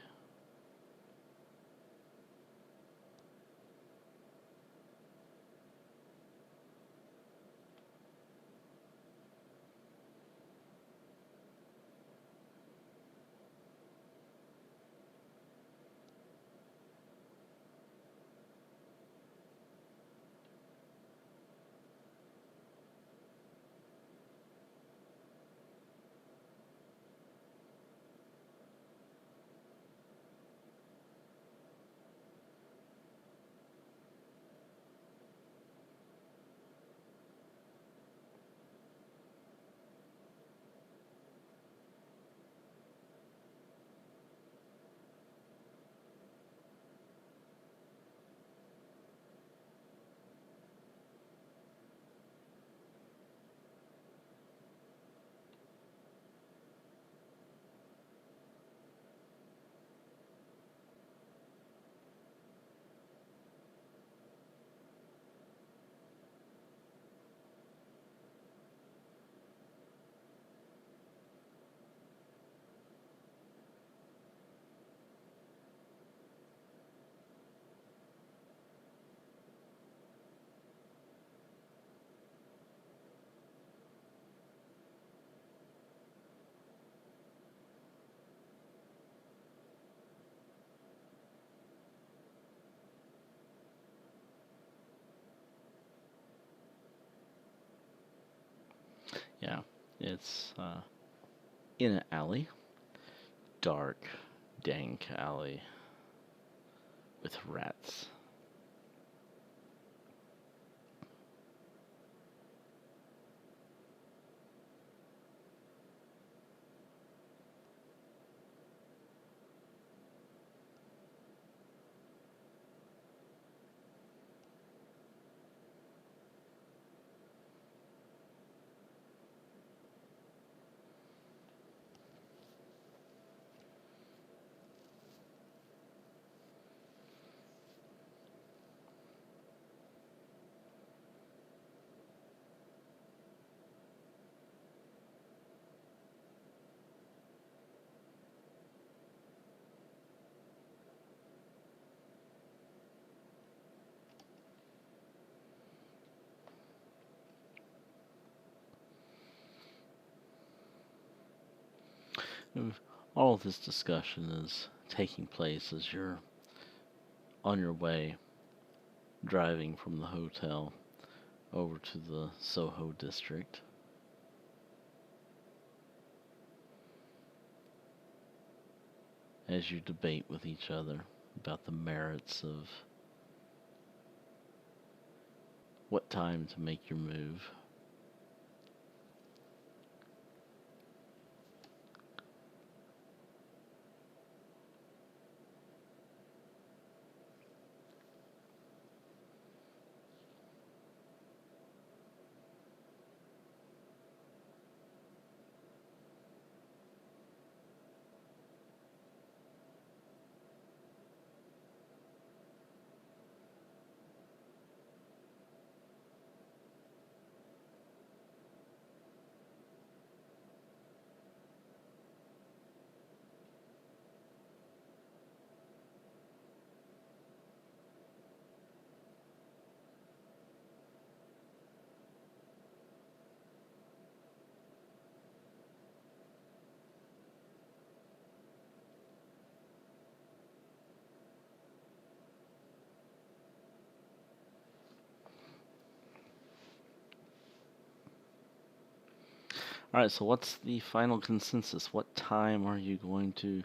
Yeah, it's in an alley, dark, dank alley with rats. All of this discussion is taking place as you're on your way driving from the hotel over to the Soho district. As you debate with each other about the merits of what time to make your move. All right, so what's the final consensus? What time are you going to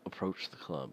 approach the club?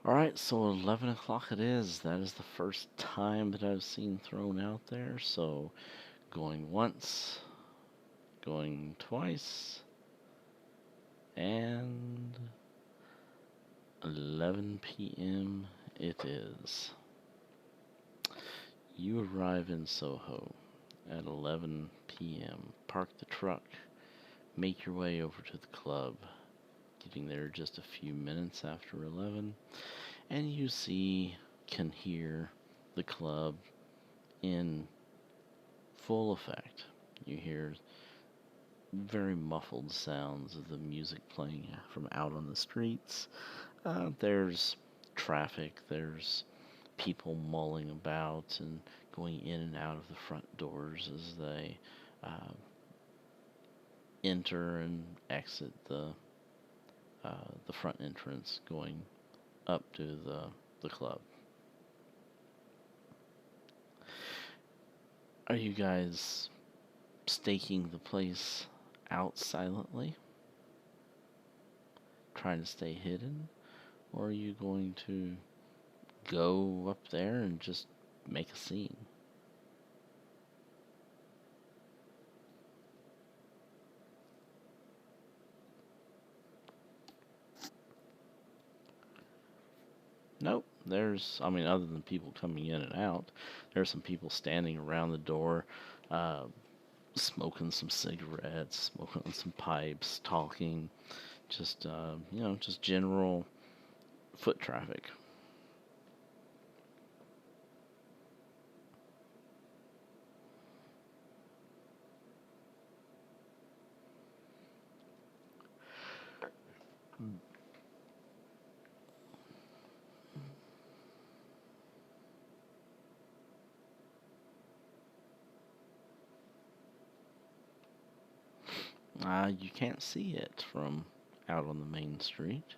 All right, so 11 o'clock it is. That is the first time that I've seen thrown out there. So going once, going twice, and 11 p.m. it is. You arrive in Soho at 11 p.m. Park the truck, make your way over to the club, getting there just a few minutes after 11, and you see, can hear the club in full effect. You hear very muffled sounds of the music playing from out on the streets. There's traffic, there's people mulling about and going in and out of the front doors as they uh, enter and exit the front entrance going up to the club. Are you guys staking the place out silently, trying to stay hidden, or are you going to go up there and just make a scene? Nope. I mean, other than people coming in and out, there's some people standing around the door, uh, smoking some cigarettes, smoking on some pipes, talking, just, just general foot traffic. You can't see it from out on the main street.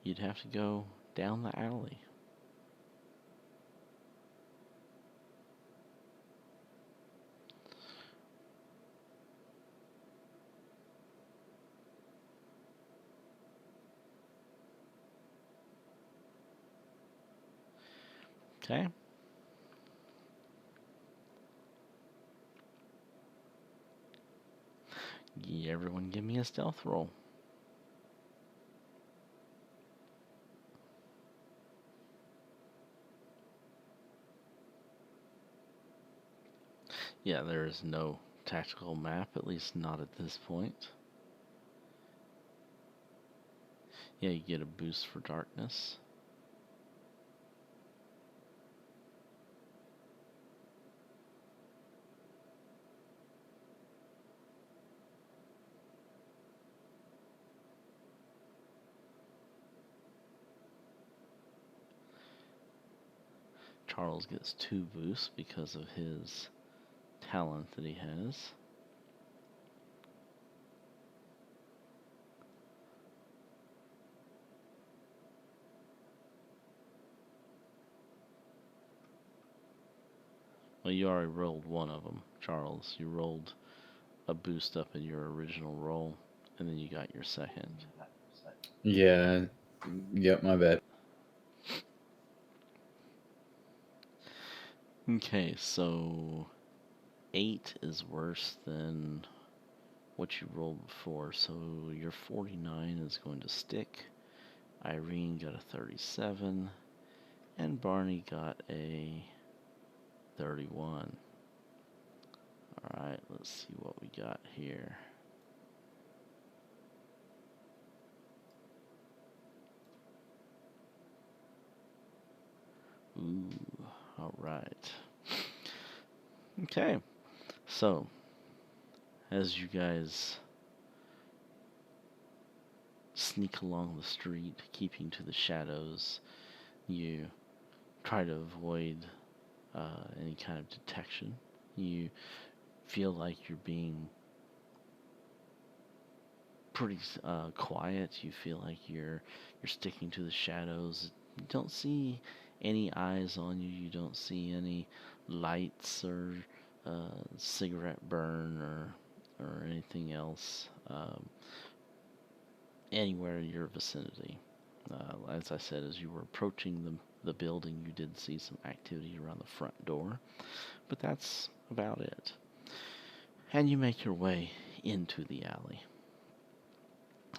You'd have to go down the alley. Okay? Everyone give me a stealth roll. Yeah, there is no tactical map, at least not at this point. Yeah, you get a boost for darkness. Charles gets 2 boosts because of his talent that he has. Well, you already rolled one of them, Charles. You rolled a boost up in your original roll, and then you got your second. Yeah. Yep, my bad. Okay, so 8 is worse than what you rolled before, so your 49 is going to stick. Irene got a 37, and Barney got a 31. Alright, let's see what we got here. Ooh, alright. Okay, so as you guys sneak along the street, keeping to the shadows, you try to avoid any kind of detection. You feel like you're being pretty quiet. You feel like you're sticking to the shadows. You don't see any eyes on you. You don't see any lights or cigarette burn or anything else anywhere in your vicinity. As I said, as you were approaching the building, you did see some activity around the front door, but that's about it. And you make your way into the alley.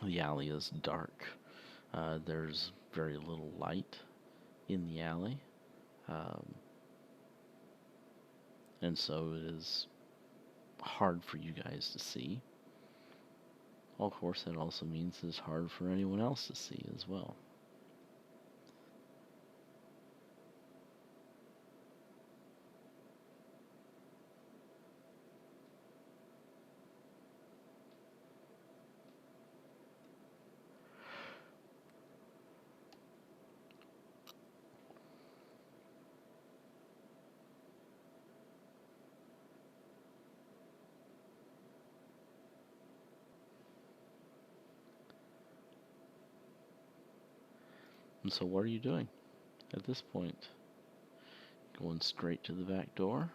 The alley is dark. There's very little light in the alley. Um, and so it is hard for you guys to see. Of course, that also means it's hard for anyone else to see as well. And so, what are you doing at this point? Going straight to the back door?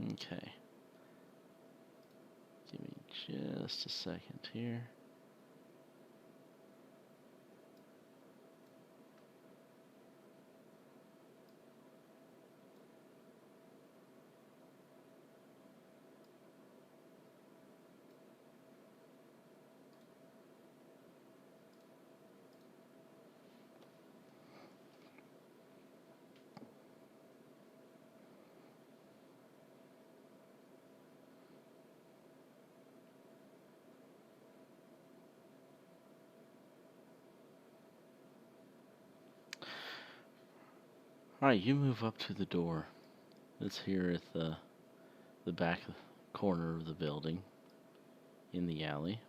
Okay. Give me just a second here. Alright, you move up to the door. It's here at the back corner of the building in the alley.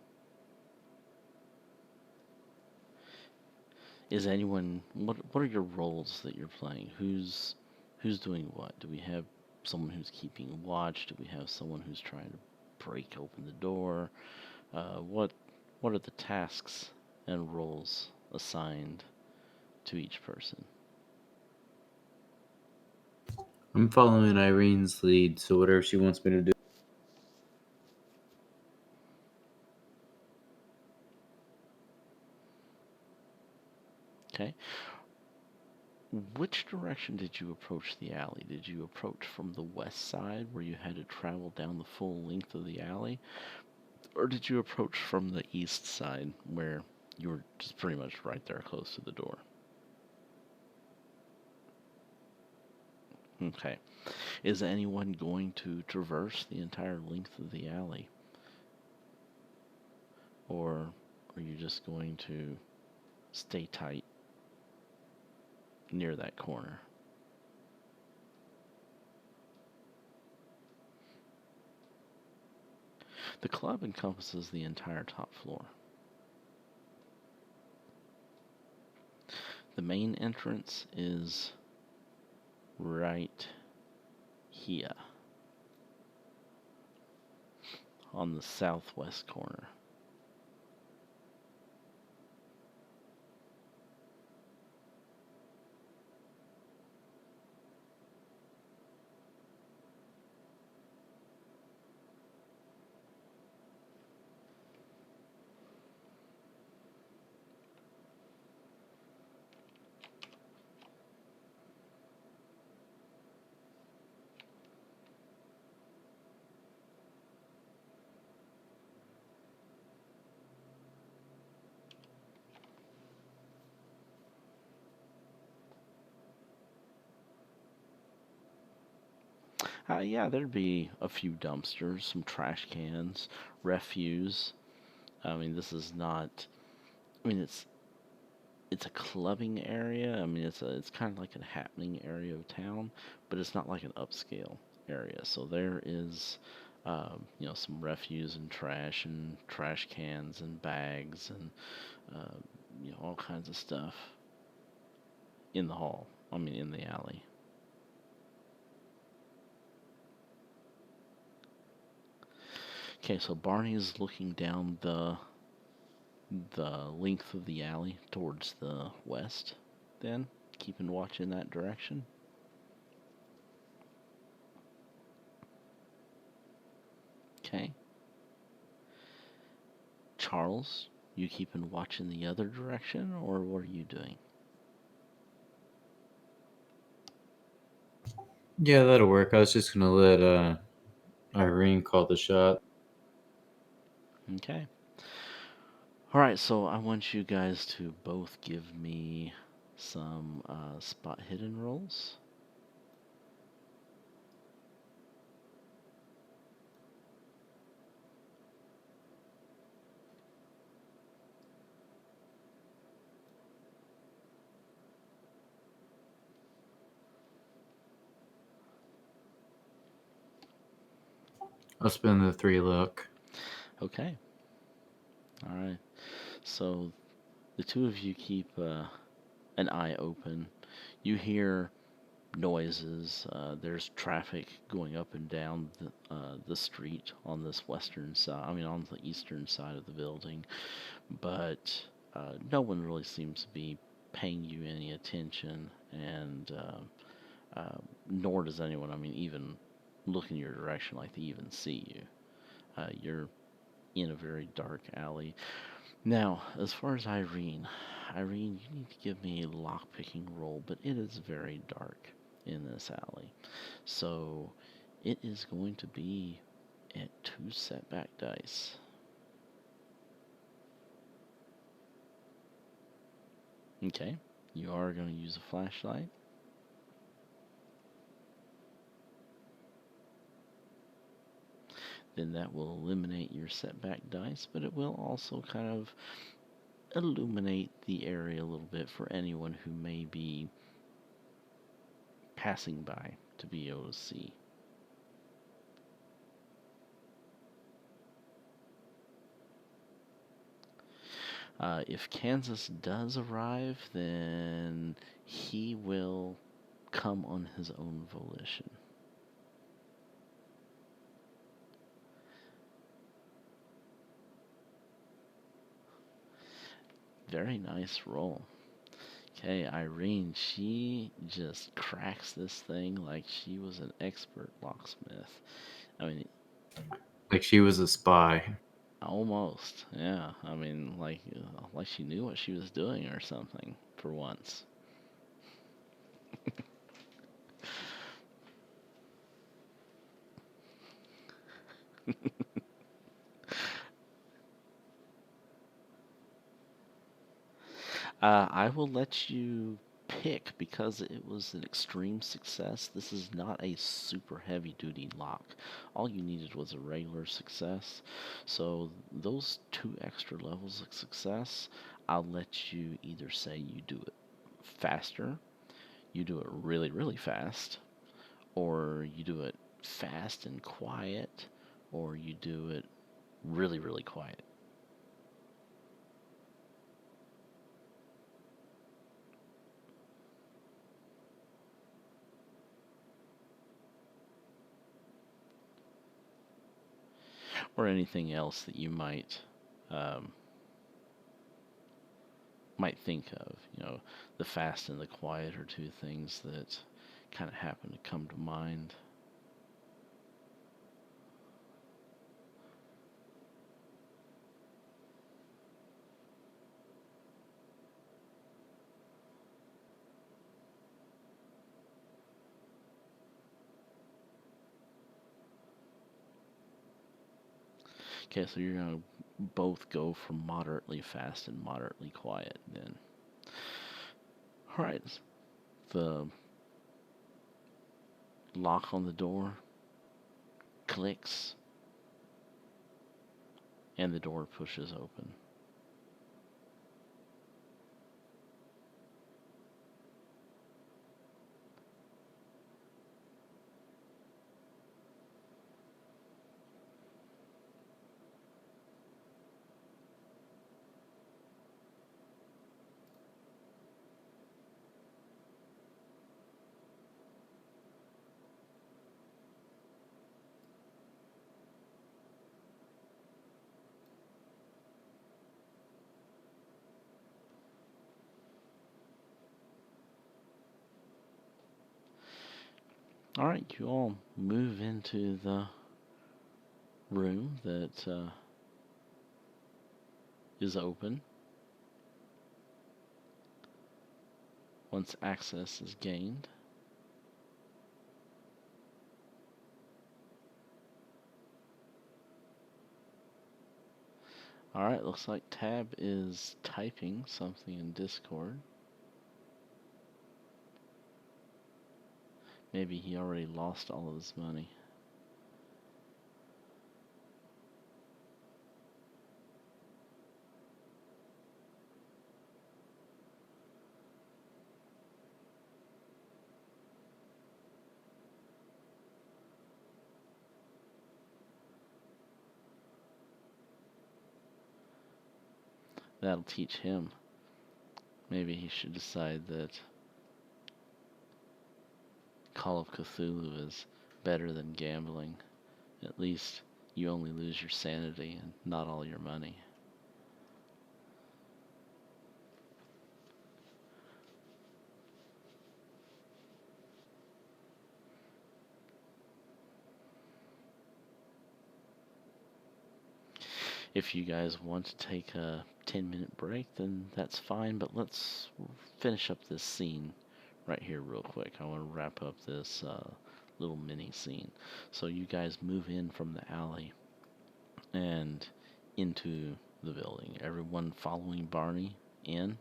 Is anyone what are your roles that you're playing? Who's doing what? Do we have someone who's keeping watch? Do we have someone who's trying to break open the door? What are the tasks and roles assigned to each person? I'm following Irene's lead, so whatever she wants me to do. Okay. Which direction did you approach the alley? Did you approach from the west side where you had to travel down the full length of the alley? Or did you approach from the east side where you were just pretty much right there close to the door? Okay. Is anyone going to traverse the entire length of the alley? Or are you just going to stay tight near that corner? The club encompasses the entire top floor. The main entrance is right here on the southwest corner. Yeah, there'd be a few dumpsters, some trash cans, refuse. I mean, this is not. I mean, it's a clubbing area. I mean, it's kind of like a happening area of town, but it's not like an upscale area. So there is, some refuse and trash cans and bags and all kinds of stuff in the hall. I mean, in the alley. Okay, so Barney is looking down the length of the alley towards the west. Then keeping watch in that direction. Okay. Charles, you keeping watch in the other direction, or what are you doing? Yeah, that'll work. I was just gonna let Irene called the shot. Okay. All right, so I want you guys to both give me some spot hidden rolls. I'll spend the 3 luck. Okay. All right. So the two of you keep an eye open. You hear noises. There's traffic going up and down the street on this western side. I mean, on the eastern side of the building, but no one really seems to be paying you any attention, and nor does anyone. I mean, even look in your direction like they even see you. You're in a very dark alley. Now, as far as Irene, you need to give me a lockpicking roll, but it is very dark in this alley. So it is going to be at 2 setback dice. Okay, you are going to use a flashlight. Then that will eliminate your setback dice, but it will also kind of illuminate the area a little bit for anyone who may be passing by to be able to see. If Kansas does arrive, then he will come on his own volition. Very nice roll. Okay, Irene, she just cracks this thing like she was an expert locksmith. I mean, Like she was a spy. almost, yeah. I mean, like she knew what she was doing or something for once. I will let you pick because it was an extreme success. This is not a super heavy duty lock. All you needed was a regular success. So, those 2 extra levels of success, I'll let you either say you do it faster, you do it really, really fast, or you do it fast and quiet, or you do it really, really quiet. Or anything else that you um, might think of. The fast and the quiet are two things that kind of happen to come to mind. Okay, so you're gonna both go from moderately fast and moderately quiet then. All right, the lock on the door clicks and the door pushes open. All right, you all move into the room that is open. Once access is gained, Alright, looks like Tab is typing something in Discord. Maybe he already lost all of his money. That'll teach him. Maybe he should decide that Call of Cthulhu is better than gambling. At least you only lose your sanity and not all your money. If you guys want to take a 10-minute break, then that's fine, but let's finish up this scene right here real quick. I want to wrap up this little mini scene. So you guys move in from the alley and into the building. Everyone following Barney in.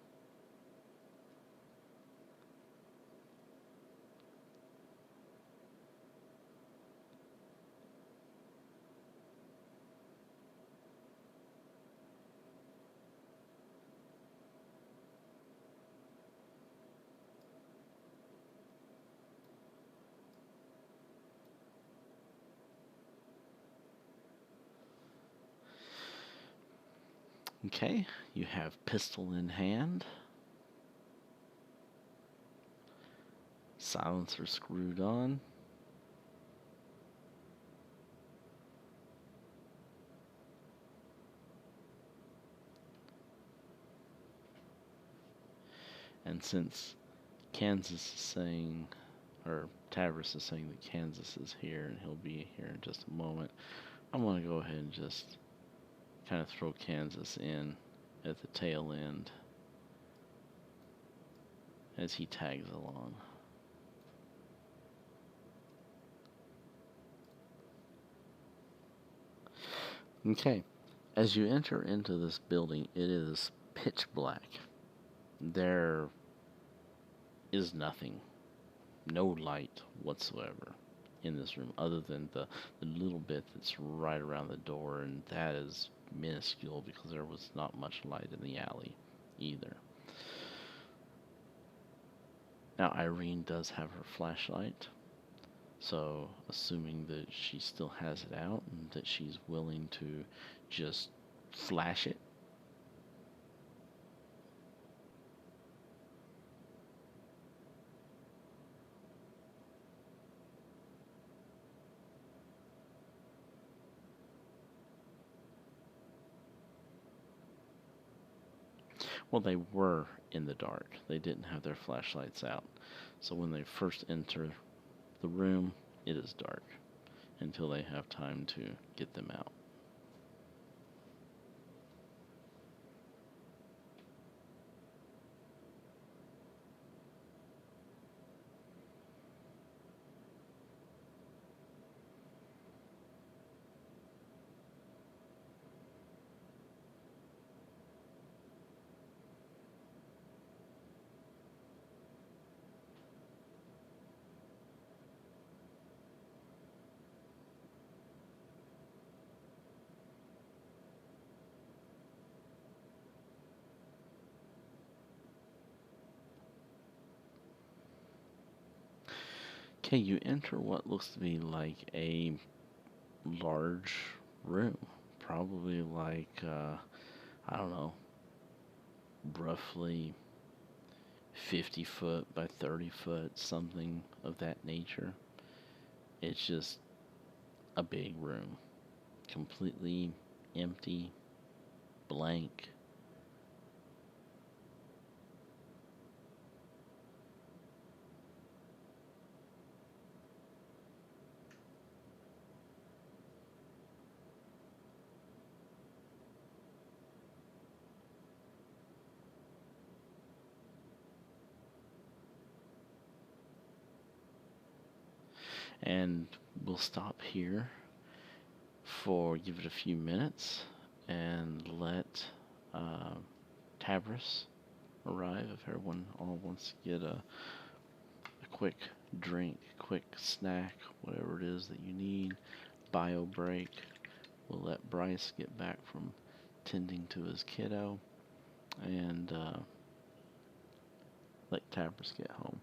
Okay, you have pistol in hand. Silencer screwed on. And since Kansas is saying, or Tavris is saying that Kansas is here and he'll be here in just a moment, I'm going to go ahead and just kind of throw Kansas in at the tail end as he tags along. Okay, as you enter into this building, it is pitch black. There is nothing, no light whatsoever in this room other than the little bit that's right around the door, and that is minuscule because there was not much light in the alley either. Now, Irene does have her flashlight, so assuming that she still has it out and that she's willing to just flash it. Well, they were in the dark. They didn't have their flashlights out. So when they first enter the room, it is dark until they have time to get them out. Okay, you enter what looks to be like a large room. Probably like, I don't know, roughly 50 foot by 30 foot, something of that nature. It's just a big room, completely empty, blank. And we'll stop here for give it a few minutes and let uh, Tabris arrive if everyone all wants to get a quick drink, quick snack, whatever it is that you need. Bio break. We'll let Bryce get back from tending to his kiddo and let Tabris get home.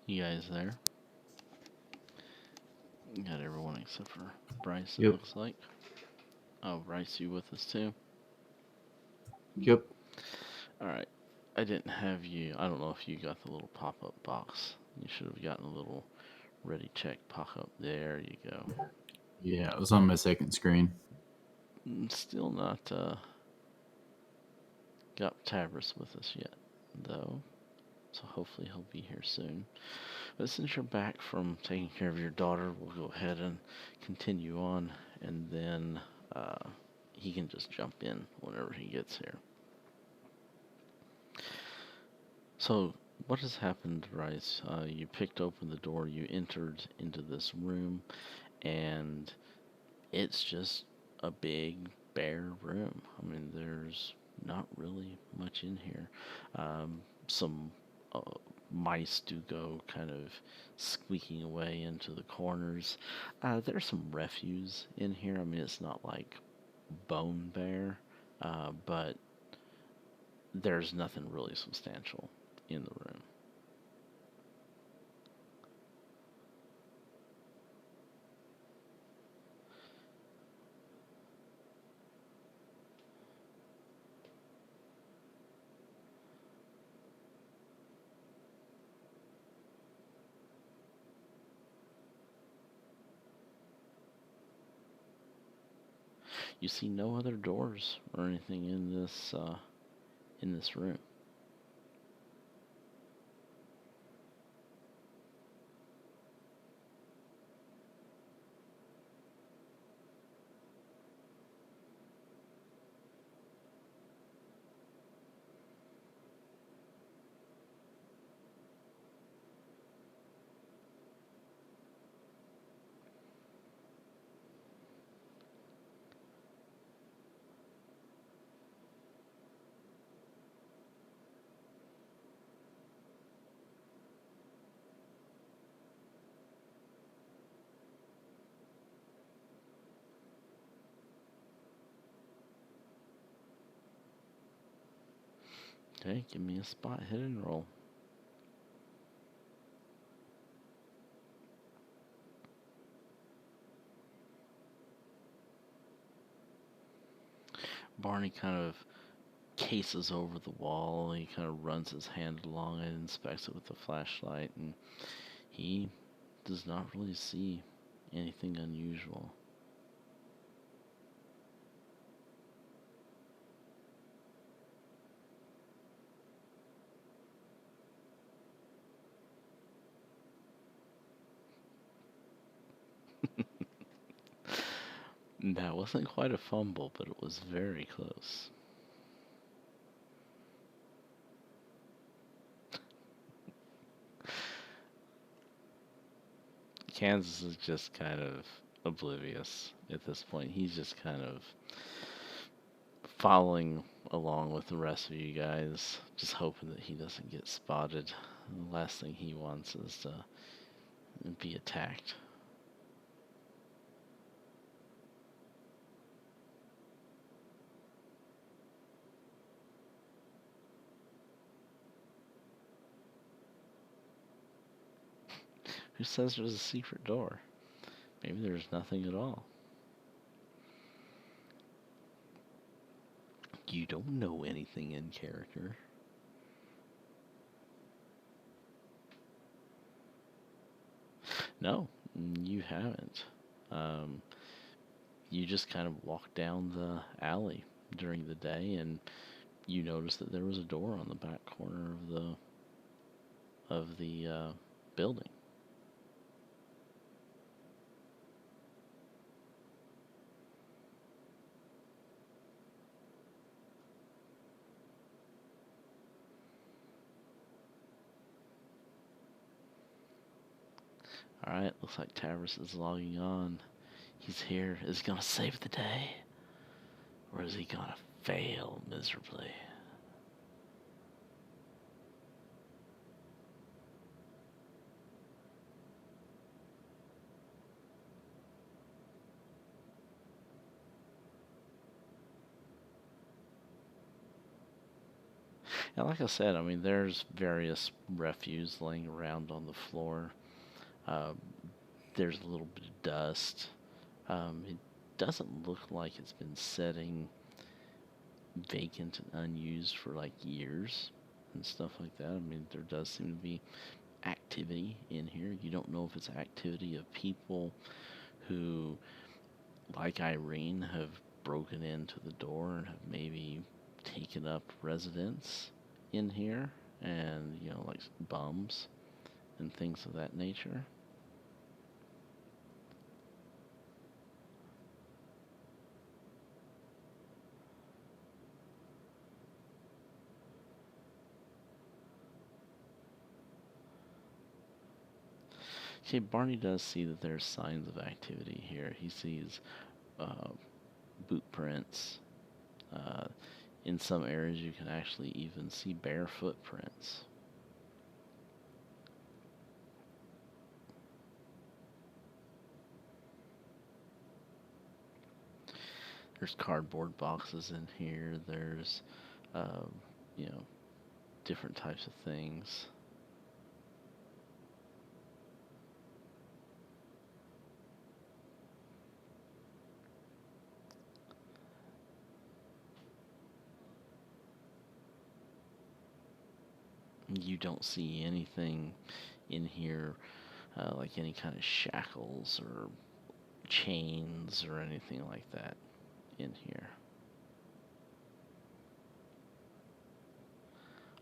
You guys there? Got everyone except for Bryce, it Yep. looks like. Oh, Bryce, you with us too? Yep. Alright. I didn't have you. I don't know if you got the little pop up box. You should have gotten a little ready check pop up. There you go. Yeah, it was on my second screen. Still not got Tavris with us yet, though. So hopefully he'll be here soon. But since you're back from taking care of your daughter, we'll go ahead and continue on, and then he can just jump in whenever he gets here. So, what has happened, Rice? You picked open the door, you entered into this room, and it's just a big, bare room. I mean, there's not really much in here. Some uh, mice do go kind of squeaking away into the corners. There's some refuse in here. I mean, it's not like bone bare, but there's nothing really substantial in the room. You see no other doors or anything in this room. Okay, give me a spot hidden roll. Barney kind of cases over the wall. He kind of runs his hand along it, inspects it with the flashlight, and he does not really see anything unusual. That wasn't quite a fumble, but it was very close. Kansas is just kind of oblivious at this point. He's just kind of following along with the rest of you guys, just hoping that he doesn't get spotted. The last thing he wants is to be attacked. Who says there's a secret door? Maybe there's nothing at all. You don't know anything in character. No, you haven't. Um, you just kind of walk down the alley during the day, and you notice that there was a door on the back corner of the building. All right, looks like Tavris is logging on. He's here. Is he gonna save the day, or is he gonna fail miserably? And like I said, I mean, there's various refuse laying around on the floor. Uh, there's a little bit of dust. It doesn't look like it's been setting vacant and unused for like years and stuff like that. I mean, there does seem to be activity in here. You don't know if it's activity of people who, like Irene, have broken into the door and have maybe taken up residence in here, and like bums and things of that nature. Okay, Barney does see that there's signs of activity here. He sees uh, boot prints. Uh, in some areas, you can actually even see bare footprints. There's cardboard boxes in here. There's, uh, you know, different types of things. You don't see anything in here like any kind of shackles or chains or anything like that in here.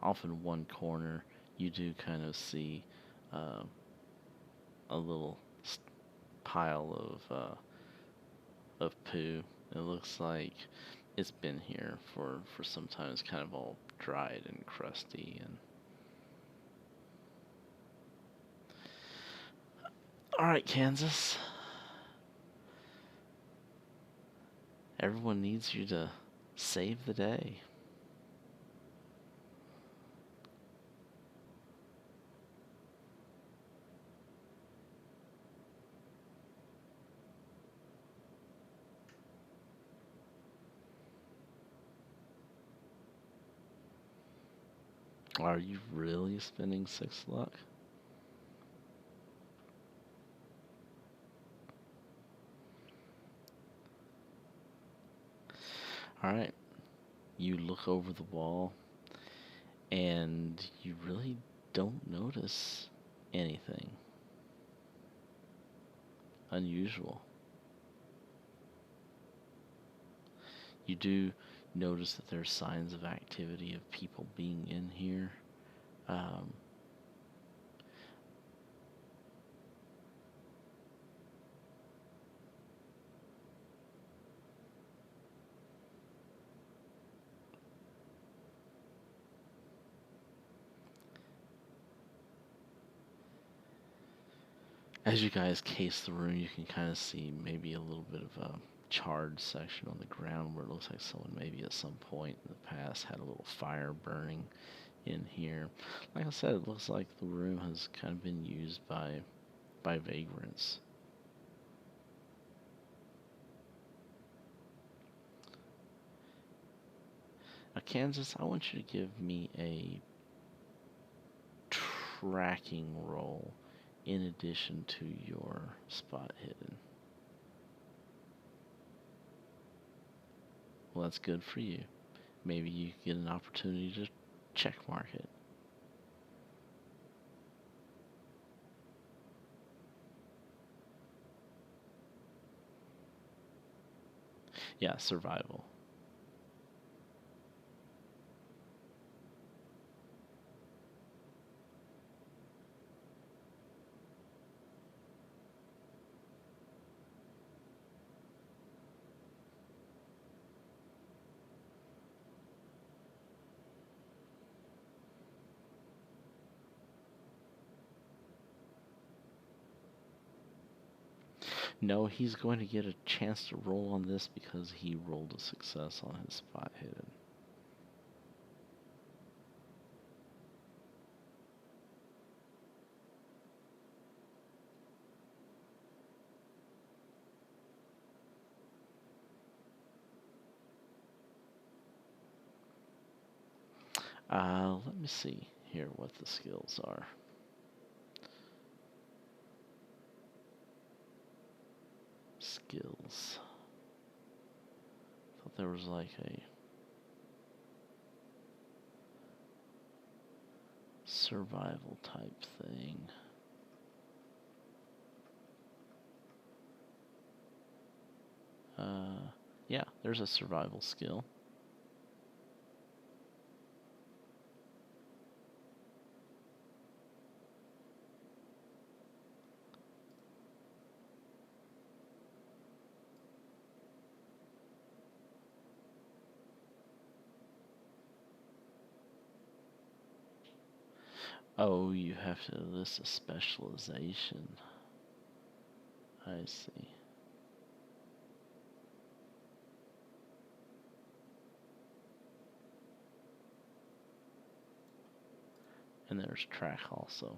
Off in one corner, you do kind of see uh, a little pile of poo. It looks like it's been here for some time. It's kind of all dried and crusty. And all right, Kansas. Everyone needs you to save the day. Are you really spending 6 luck? Alright, you look over the wall and you really don't notice anything unusual. You do notice that there's signs of activity of people being in here. Um, as you guys case the room, you can kind of see maybe a little bit of a charred section on the ground where it looks like someone maybe at some point in the past had a little fire burning in here. Like I said, it looks like the room has kind of been used by vagrants. Now, Kansas, I want you to give me a tracking roll in addition to your spot hidden. Well, that's good for you. Maybe you get an opportunity to check mark it. Yeah, survival. No, he's going to get a chance to roll on this because he rolled a success on his spot hidden. Let me see here what the skills are. Skills. Thought there was like a survival type thing. Yeah, there's a survival skill. Oh, you have to list a specialization. I see. And there's track also.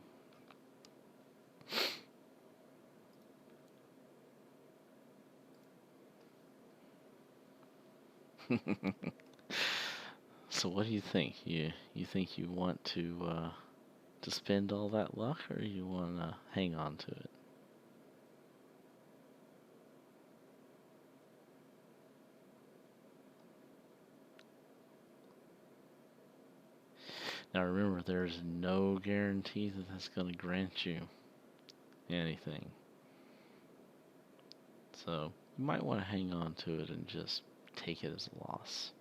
So what do you think? You think you want to spend all that luck, or you want to hang on to it? Now remember, there's no guarantee that that's going to grant you anything. So you might want to hang on to it and just take it as a loss.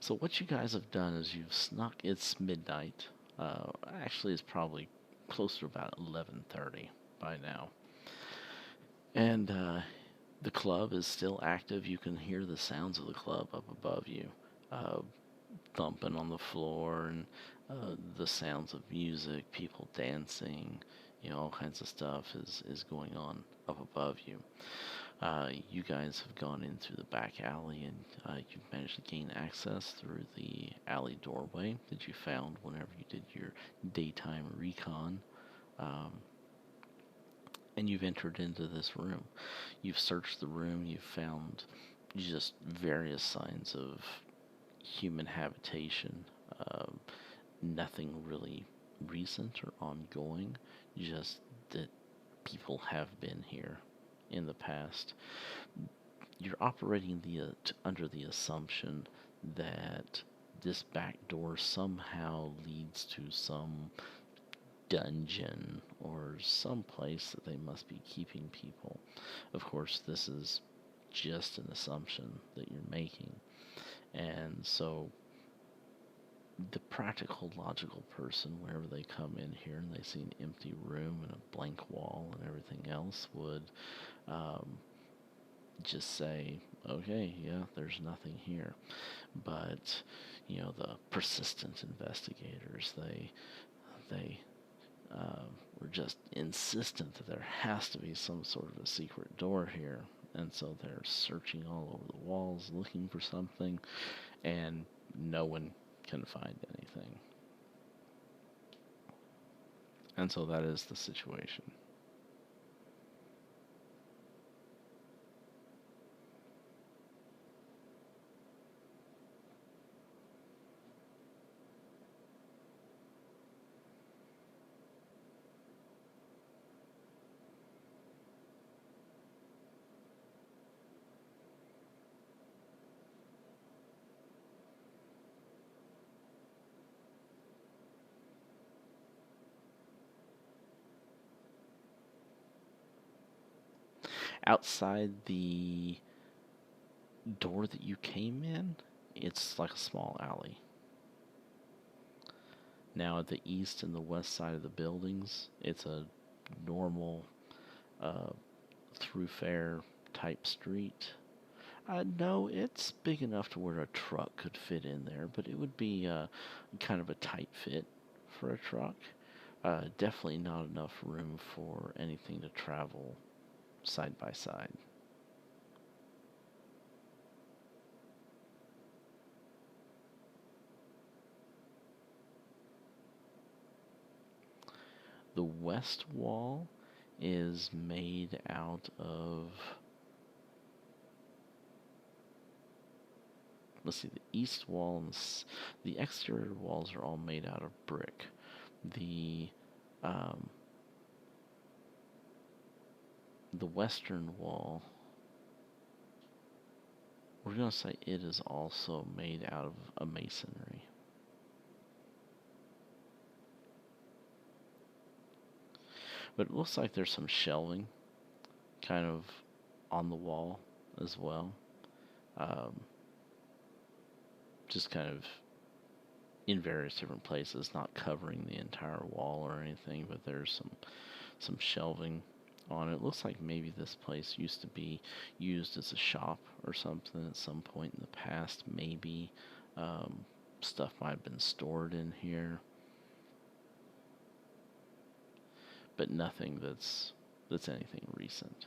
So what you guys have done is you've snuck. It's midnight. Actually, it's probably close to about 11:30 by now, and the club is still active. You can hear the sounds of the club up above you, uh, thumping on the floor, and the sounds of music, people dancing. All kinds of stuff is going on up above you. You guys have gone in through the back alley, and you've managed to gain access through the alley doorway that you found whenever you did your daytime recon. Um, and you've entered into this room. You've searched the room, you've found just various signs of human habitation. Nothing really recent or ongoing, just that people have been here in the past. You're operating under the assumption that this back door somehow leads to some dungeon or some place that they must be keeping people. Of course, this is just an assumption that you're making. And so the practical, logical person, whenever they come in here and they see an empty room and a blank wall and everything else, would um, just say, okay, yeah, there's nothing here. But, the persistent investigators, they were just insistent that there has to be some sort of a secret door here. And so they're searching all over the walls looking for something, and no one can find anything. And so that is the situation. Outside the door that you came in, it's like a small alley. Now, at the east and the west side of the buildings, it's a normal uh, thoroughfare type street. No, it's big enough to where a truck could fit in there, but it would be kind of a tight fit for a truck. Definitely not enough room for anything to travel side by side. The west wall is made out of, let's see, the east wall and the exterior walls are all made out of brick. The um, the western wall, we're gonna say it is also made out of a masonry. But it looks like there's some shelving kind of on the wall as well. Um, just kind of in various different places, not covering the entire wall or anything, but there's some shelving on it. It looks like maybe this place used to be used as a shop or something at some point in the past. Maybe stuff might have been stored in here, but nothing that's anything recent.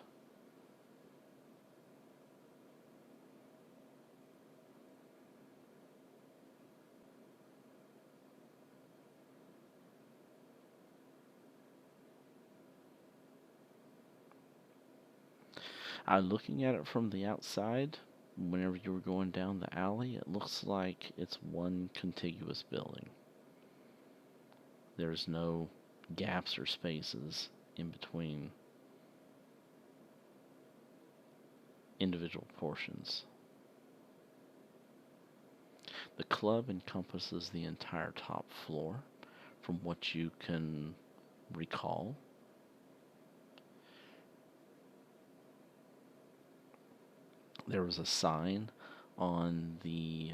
Looking at it from the outside, whenever you were going down the alley, it looks like it's one contiguous building. There's no gaps or spaces in between individual portions. The club encompasses the entire top floor, from what you can recall. There was a sign on the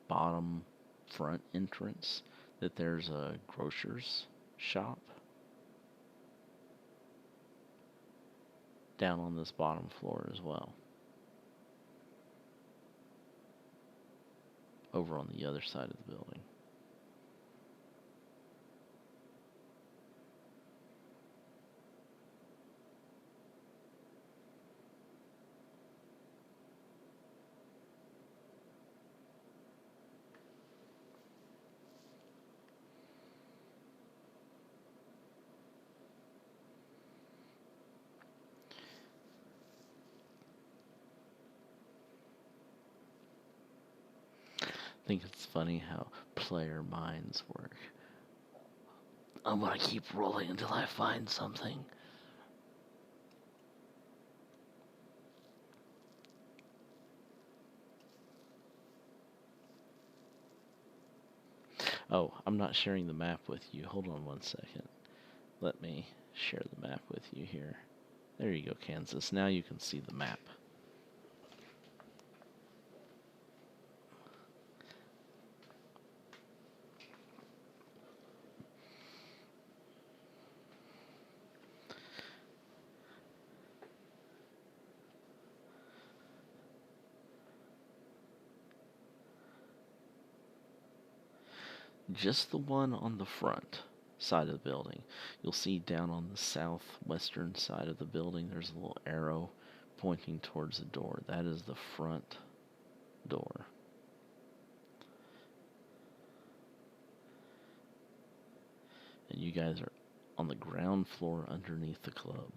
bottom front entrance that there's a grocer's shop down on this bottom floor as well, over on the other side of the building. I think it's funny how player minds work. I'm gonna keep rolling until I find something. Oh, I'm not sharing the map with you. Hold on one second. Let me share the map with you here. There you go, Kansas. Now you can see the map. Just the one on the front side of the building. You'll see down on the southwestern side of the building, there's a little arrow pointing towards the door. That is the front door. And you guys are on the ground floor underneath the club.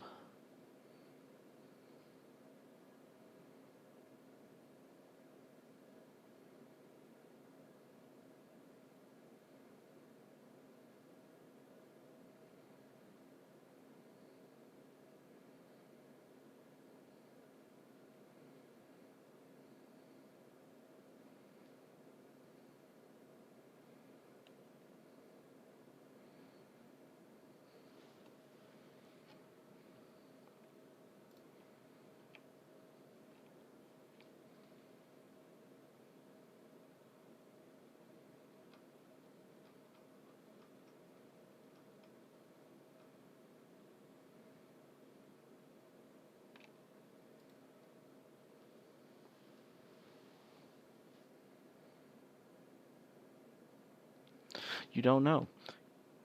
You don't know.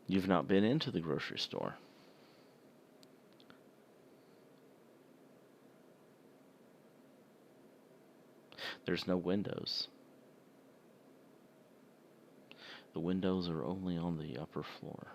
You've not been into the grocery store. There's no windows. The windows are only on the upper floor.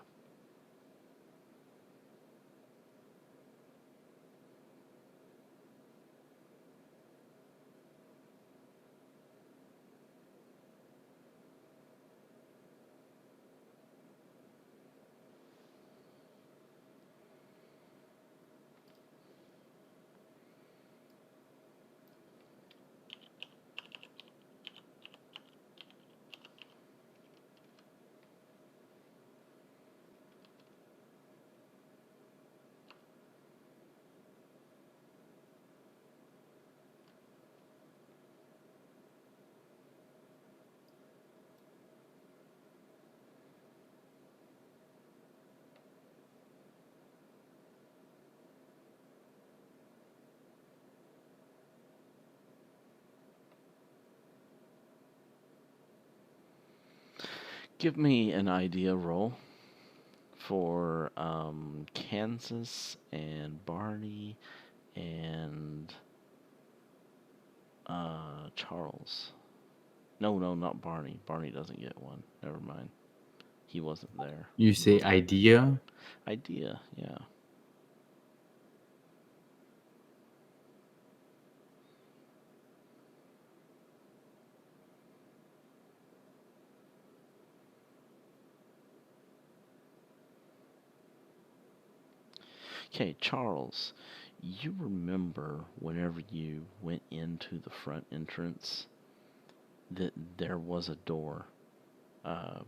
Give me an idea roll for Kansas and Barney and Charles. No, no, not Barney. Barney doesn't get one. Never mind. He wasn't there. You say idea? Idea, yeah. Okay, Charles, you remember whenever you went into the front entrance that there was a door. Uh,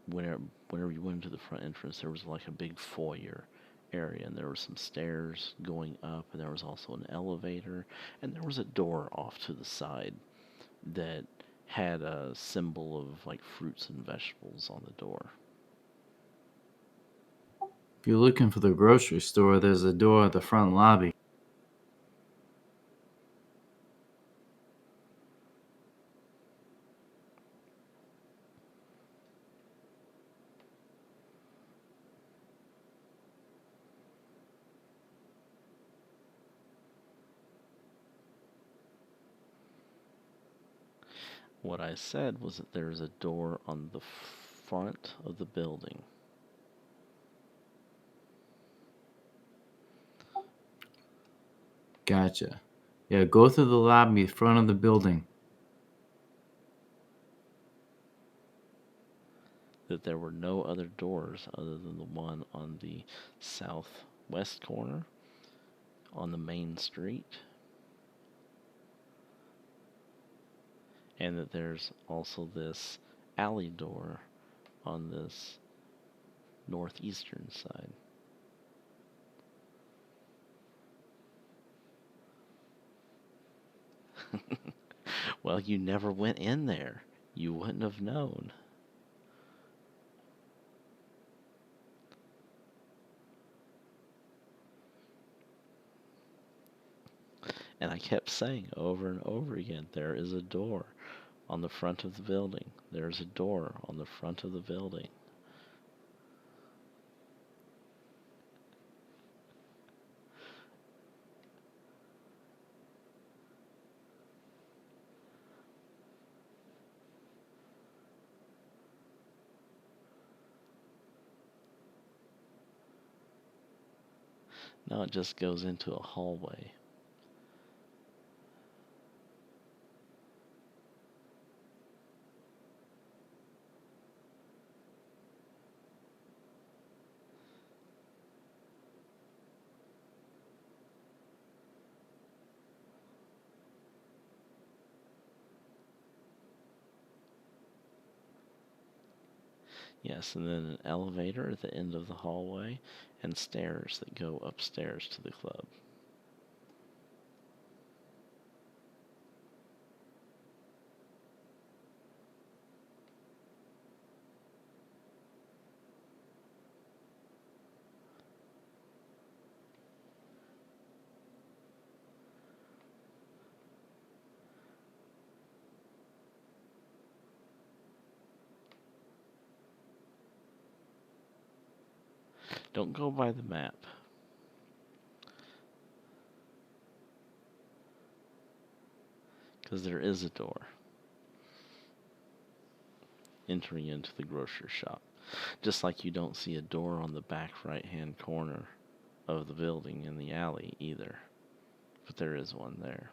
whenever you went into the front entrance, there was like a big foyer area, and there were some stairs going up, and there was also an elevator, and there was a door off to the side that had a symbol of like fruits and vegetables on the door. If you're looking for the grocery store, there's a door at the front lobby. What I said was that there's a door on the front of the building. Gotcha. Yeah, go through the lobby, front of the building. That there were no other doors other than the one on the southwest corner on the main street, and that there's also this alley door on this northeastern side. Well, you never went in there. You wouldn't have known. And I kept saying over and over again, there is a door on the front of the building. There's a door on the front of the building. Now it just goes into a hallway. Yes, and then an elevator at the end of the hallway and stairs that go upstairs to the club. Don't go by the map, because there is a door entering into the grocery shop. Just like you don't see a door on the back right-hand corner of the building in the alley either. But there is one there.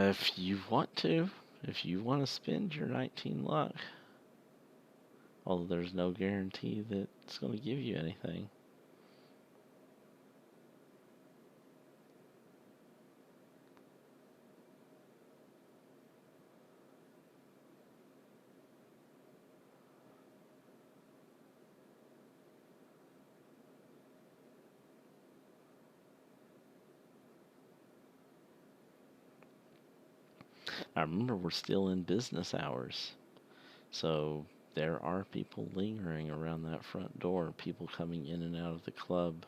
If you want to. If you want to spend your 19 luck. Although there's no guarantee that it's going to give you anything. I remember we're still in business hours. So there are people lingering around that front door, people coming in and out of the club.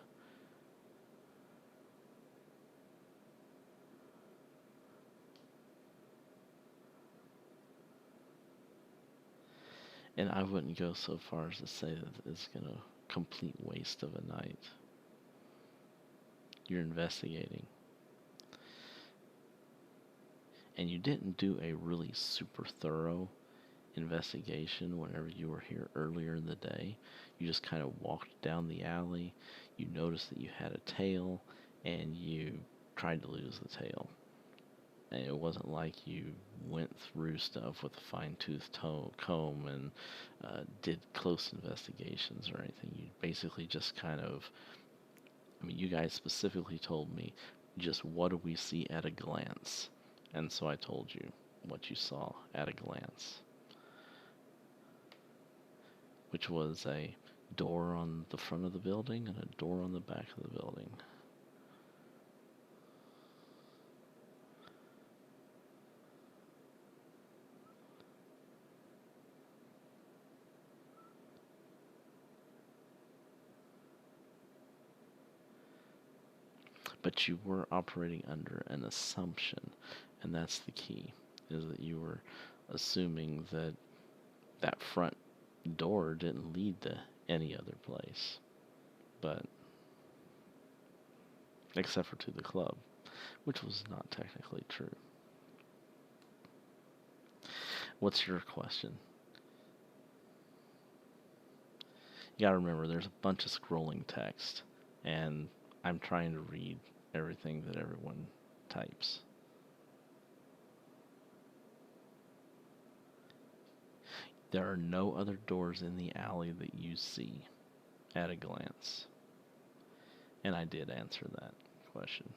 And I wouldn't go so far as to say that it's going to complete waste of a night. You're investigating. And you didn't do a really super thorough investigation whenever you were here earlier in the day. You just kind of walked down the alley, you noticed that you had a tail, and you tried to lose the tail. And it wasn't like you went through stuff with a fine-tooth comb and did close investigations or anything. You basically just kind of, I mean, you guys specifically told me just what do we see at a glance. And so I told you what you saw at a glance, which was a door on the front of the building and a door on the back of the building. But you were operating under an assumption, and that's the key, is that you were assuming that that front door didn't lead to any other place, but except for to the club, which was not technically true. What's your question? You gotta remember, there's a bunch of scrolling text, and I'm trying to read everything that everyone types. There are no other doors in the alley that you see at a glance. And I did answer that question.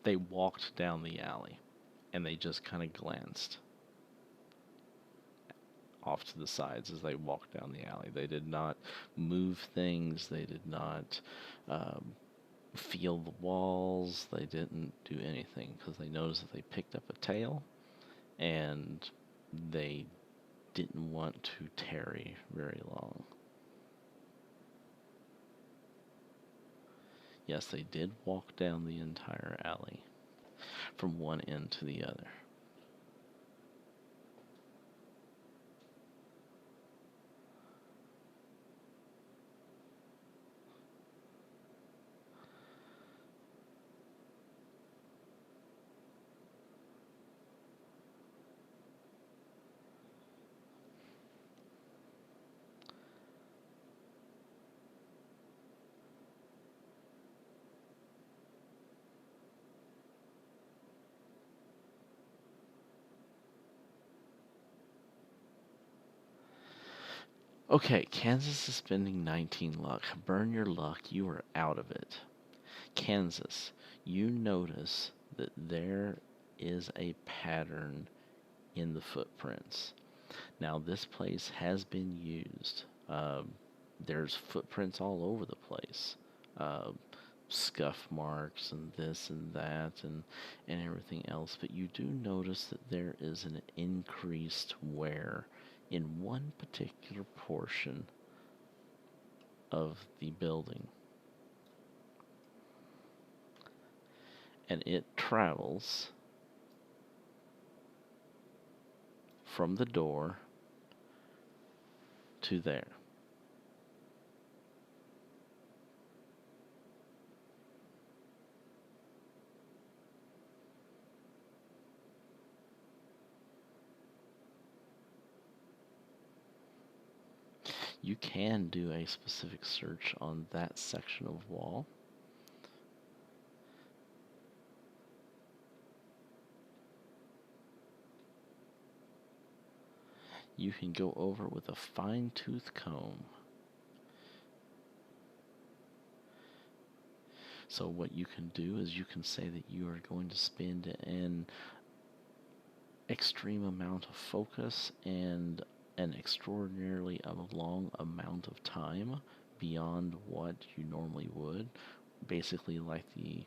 They walked down the alley, and they just kind of glanced off to the sides as they walked down the alley. They did not move things. They did not feel the walls. They didn't do anything because they noticed that they picked up a tail, and they didn't want to tarry very long. Yes, they did walk down the entire alley from one end to the other. Okay, Kansas is spending 19 luck. Burn your luck, you are out of it. Kansas, you notice that there is a pattern in the footprints. Now, this place has been used. There's footprints all over the place. Uh, Scuff marks and this and that and everything else. But you do notice that there is an increased wear in one particular portion of the building. And it travels from the door to there. You can do a specific search on that section of wall. you can go over with a fine-tooth comb. So what you can do is you can say that you are going to spend an extreme amount of focus and an extraordinarily long amount of time beyond what you normally would, basically like the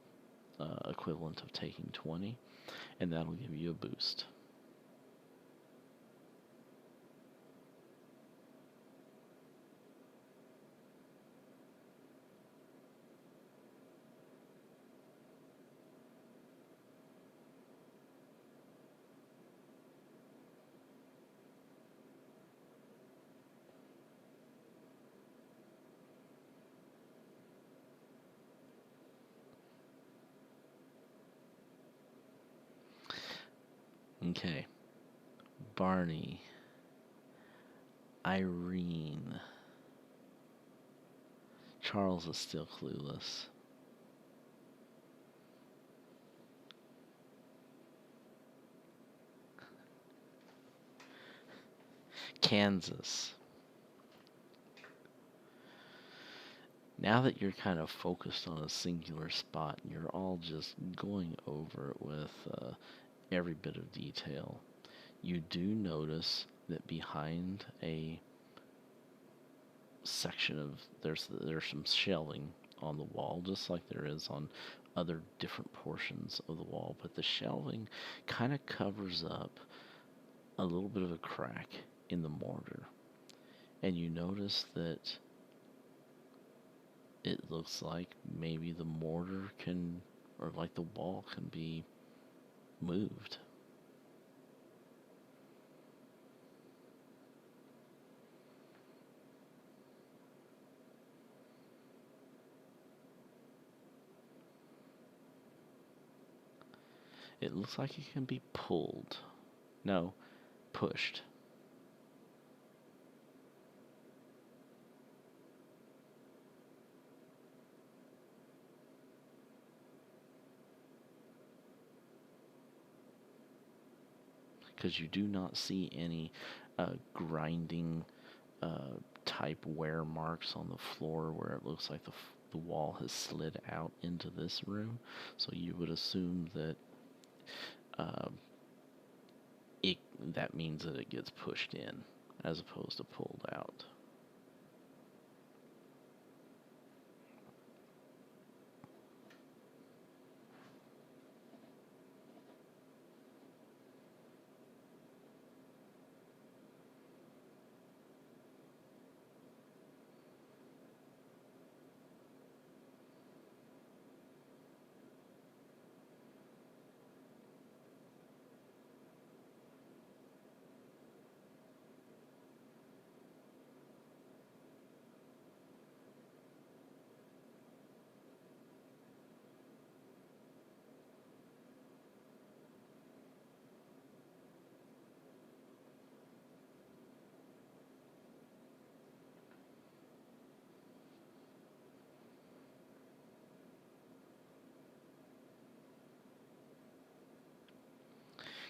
equivalent of taking 20, and that'll give you a boost. Okay. Barney. Irene. Charles is still clueless. Kansas. Now that you're kind of focused on a singular spot, you're all just going over it with every bit of detail. You do notice that behind a section of there's some shelving on the wall, just like there is on other different portions of the wall, but the shelving kind of covers up a little bit of a crack in the mortar, and you notice that it looks like maybe the mortar can, or like the wall can be moved. It looks like it can be pulled. No, pushed. Because you do not see any grinding type wear marks on the floor where it looks like the wall has slid out into this room. So you would assume that uh, it that means that it gets pushed in as opposed to pulled out.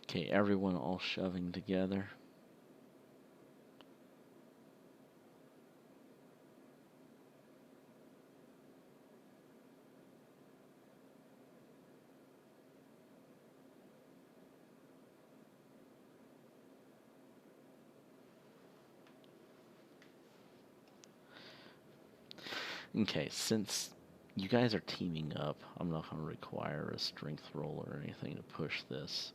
Okay, everyone all shoving together. Okay, since you guys are teaming up, I'm not going to require a strength roll or anything to push this.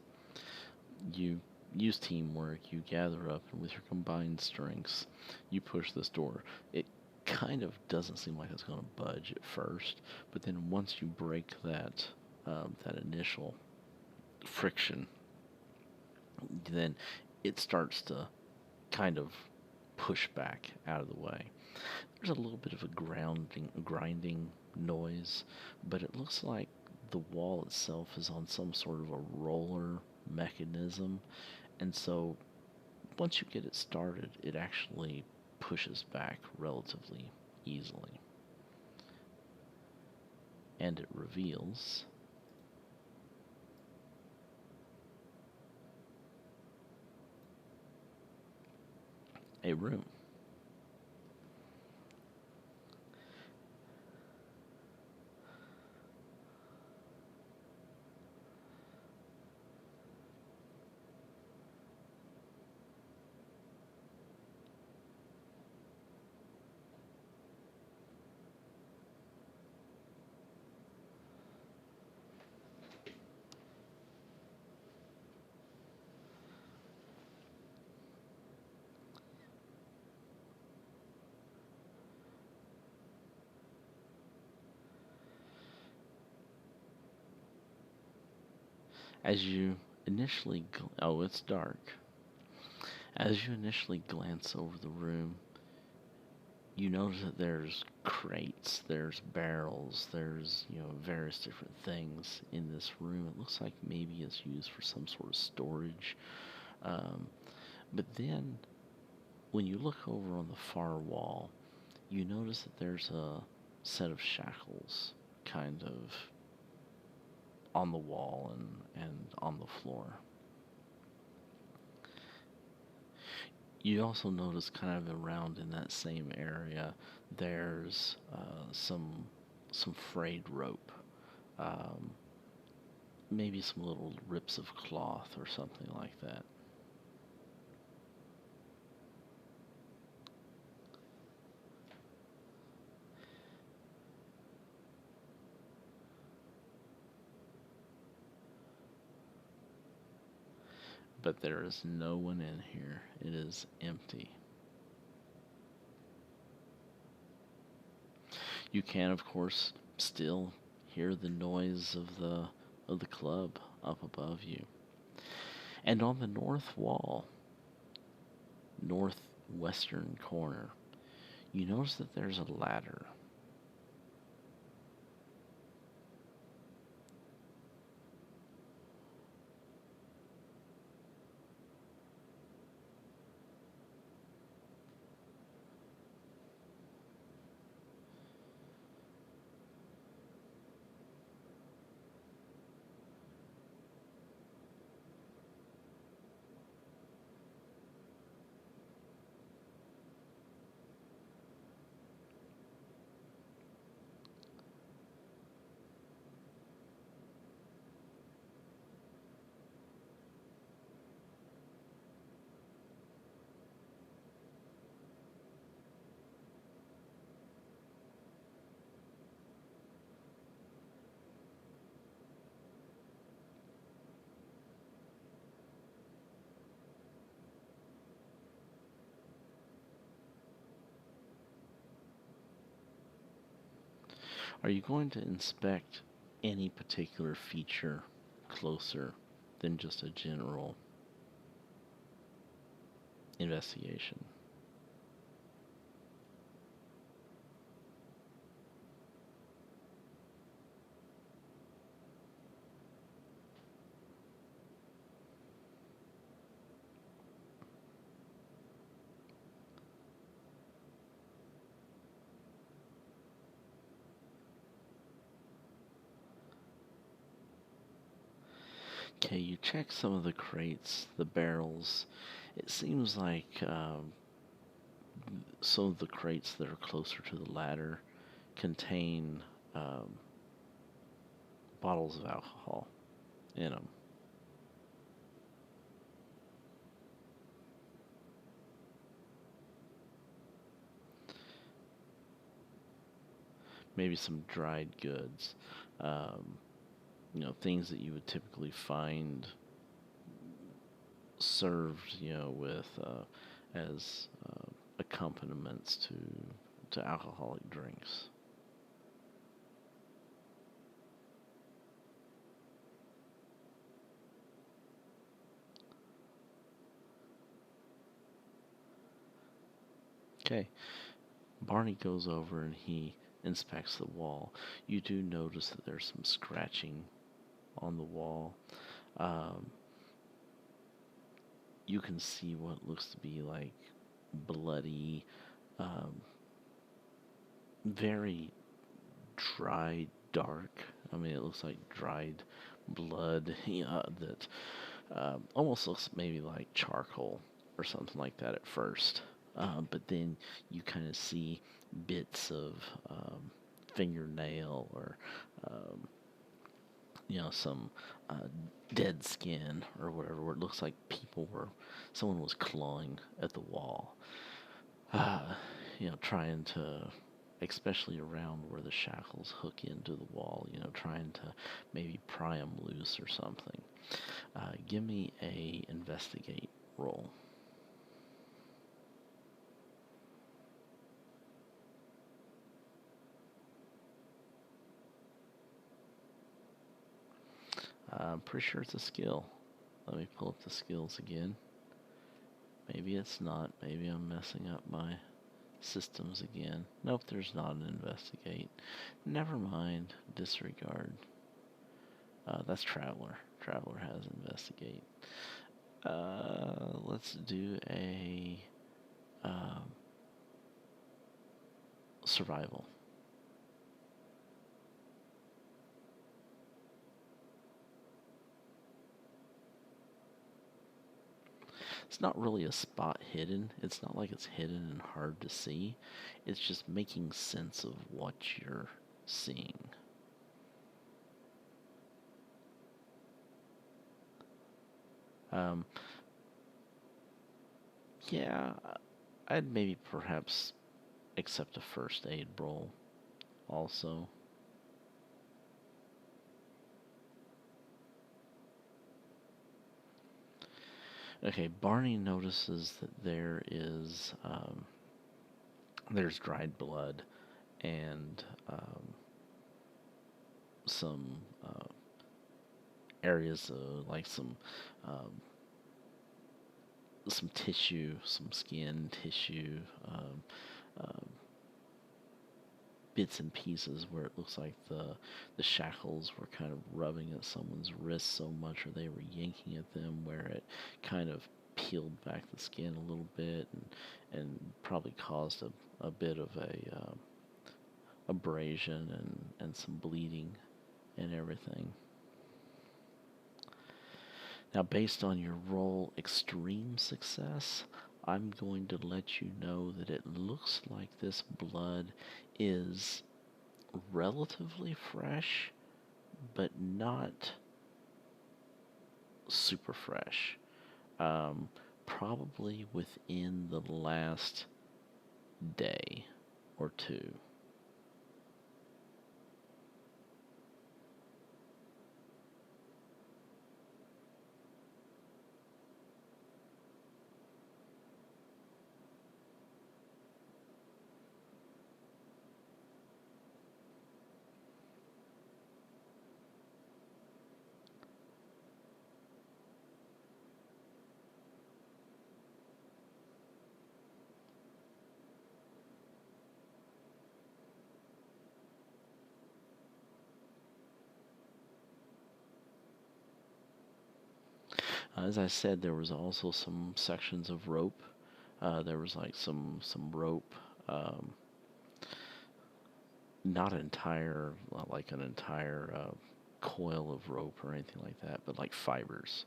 You use teamwork, you gather up, and with your combined strengths, you push this door. It kind of doesn't seem like it's going to budge at first, but then once you break that initial friction, then it starts to kind of push back out of the way. There's a little bit of a grinding noise, but it looks like the wall itself is on some sort of a roller mechanism, and so once you get it started, it actually pushes back relatively easily. And it reveals a room. As you oh, it's dark. As you initially glance over the room, you notice that there's crates, there's barrels, there's, various different things in this room. It looks like maybe it's used for some sort of storage. Um, but then, when you look over on the far wall, you notice that there's a set of shackles kind of on the wall and on the floor. You also notice kind of around in that same area, there's some frayed rope, um, maybe some little rips of cloth or something like that. But there is no one in here. It is empty. You can, of course, still hear the noise of the club up above you. And on the north wall, northwestern corner, you notice that there's a ladder. Are you going to inspect any particular feature closer than just a general investigation? Okay, you check some of the crates, the barrels. It seems like some of the crates that are closer to the ladder contain um, bottles of alcohol in them. Maybe some dried goods. Um, things that you would typically find served, with as accompaniments to alcoholic drinks. Okay, Barney goes over and he inspects the wall. You do notice that there's some scratching on the wall. Um, you can see what looks to be like bloody, um, very dried dark. I mean, it looks like dried blood, that almost looks maybe like charcoal or something like that at first. but then you kind of see bits of fingernail or um, some uh, dead skin or whatever, where it looks like someone was clawing at the wall, uh, trying to, especially around where the shackles hook into the wall, trying to maybe pry them loose or something. Give me a investigate roll. I'm pretty sure it's a skill. Let me pull up the skills again. Maybe it's not. Maybe I'm messing up my systems again. Nope, there's not an investigate. Never mind. Disregard. That's Traveler. Traveler has investigate. Let's do a um, survival. It's not really a spot hidden. It's not like it's hidden and hard to see. It's just making sense of what you're seeing. Um, yeah, I'd maybe perhaps accept a first aid roll also. Okay, Barney notices that there's dried blood and some areas like um, some tissue, some skin tissue, um, bits and pieces where it looks like the shackles were kind of rubbing at someone's wrist so much, or they were yanking at them, where it kind of peeled back the skin a little bit and probably caused a bit of a abrasion and some bleeding and everything. Now, based on your roll extreme success, I'm going to let you know that it looks like this blood is relatively fresh, but not super fresh. Um, Probably within the last day or two. As I said, there was also some sections of rope. There was like some rope, um, not like an entire coil of rope or anything like that, but like fibers.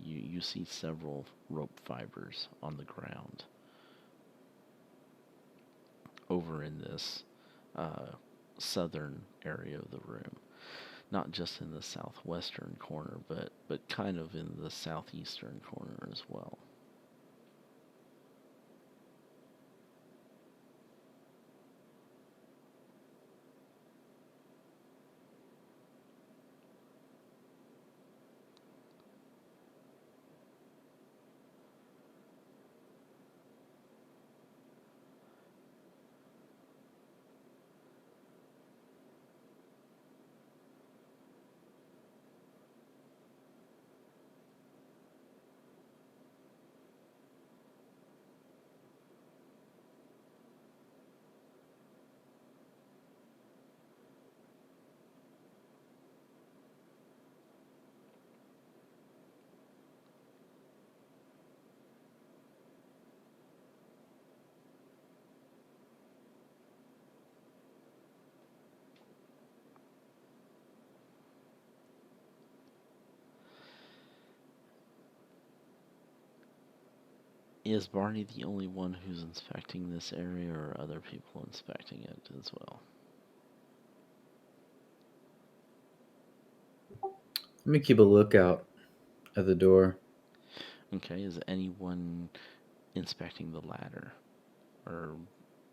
You see several rope fibers on the ground over in this uh, southern area of the room. Not just in the southwestern corner, but kind of in the southeastern corner as well. Is Barney the only one who's inspecting this area, or are other people inspecting it as well? Let me keep a lookout at the door. Okay, is anyone inspecting the ladder or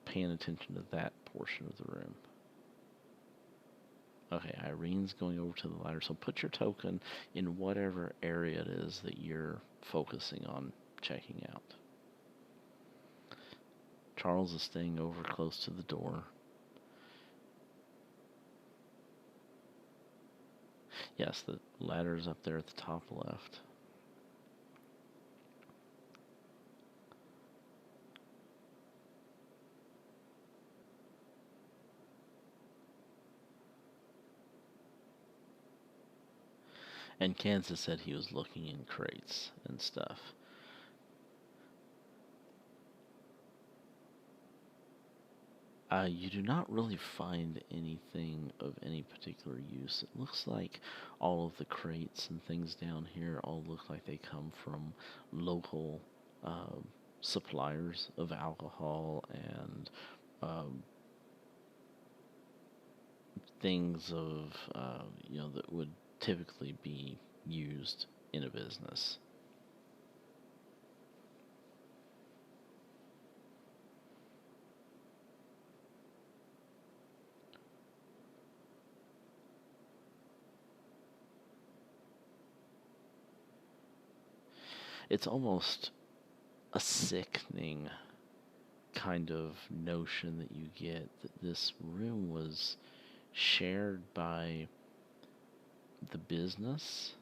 paying attention to that portion of the room? Okay, Irene's going over to the ladder, so put your token in whatever area it is that you're focusing on checking out. Charles is staying over close to the door. Yes, the ladder's up there at the top left. And Kansas said he was looking in crates and stuff. You do not really find anything of any particular use. It looks like all of the crates and things down here all look like they come from local uh, suppliers of alcohol and um, things of that would typically be used in a business. It's almost a sickening kind of notion that you get that this room was shared by the business,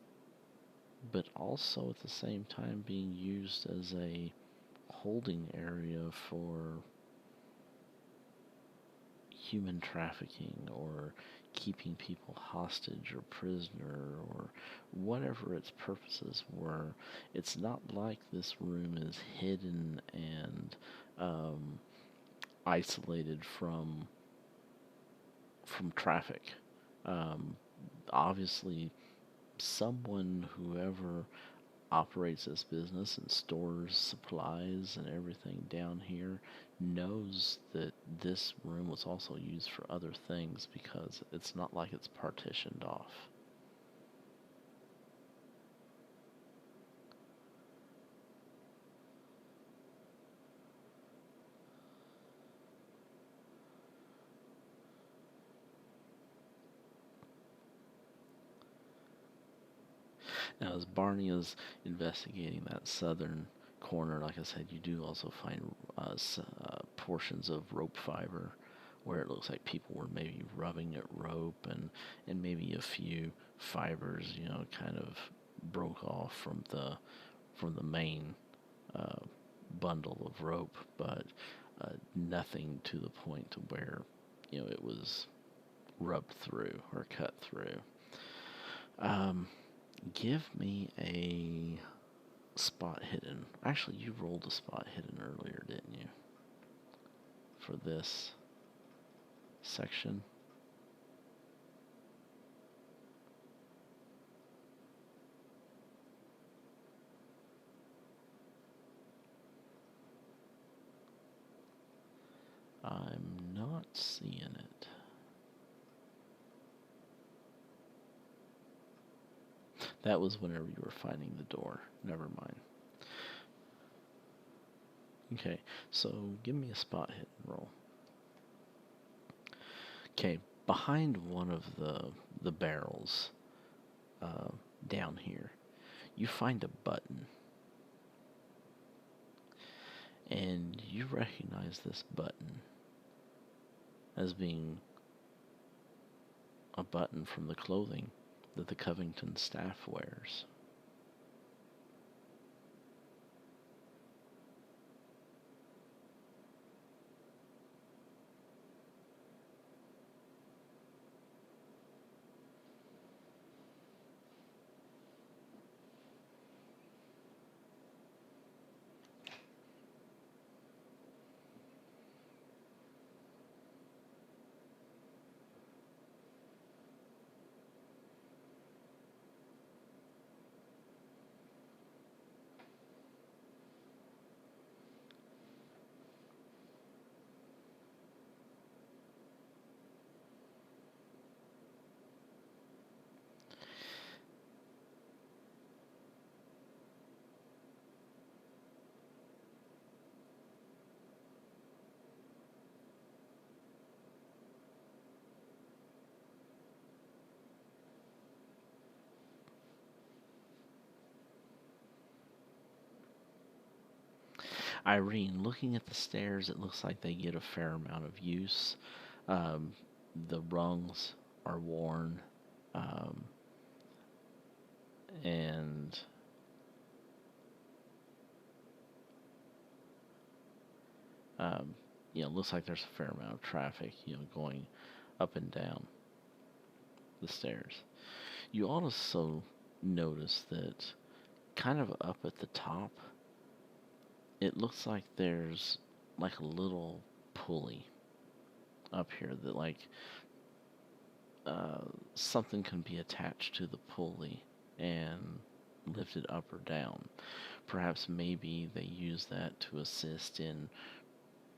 but also at the same time being used as a holding area for human trafficking or keeping people hostage or prisoner or whatever its purposes were. It's not like this room is hidden and isolated from traffic. Um, Obviously, someone, whoever operates this business and stores supplies and everything down here, knows that this room was also used for other things because it's not like it's partitioned off. Now, as Barney is investigating that southern corner, like I said, you do also find portions of rope fiber where it looks like people were maybe rubbing at rope, and maybe a few fibers, kind of broke off from the main uh, bundle of rope, but nothing to the point to where it was rubbed through or cut through. Um, Give me a spot hidden. Actually, you rolled a spot hidden earlier, didn't you? For this section. I'm not seeing it. That was whenever you were finding the door. Never mind. Okay, so give me a spot hidden roll. Okay, behind one of the barrels uh, down here, you find a button. And you recognize this button as being a button from the clothing that the Covington staff wears. Irene, looking at the stairs, it looks like they get a fair amount of use. Um, the rungs are worn, um, and um, it looks like there's a fair amount of traffic, going up and down the stairs. You also notice that kind of up at the top, it looks like there's like a little pulley up here that uh, something can be attached to the pulley and lifted up or down. Perhaps maybe they use that to assist in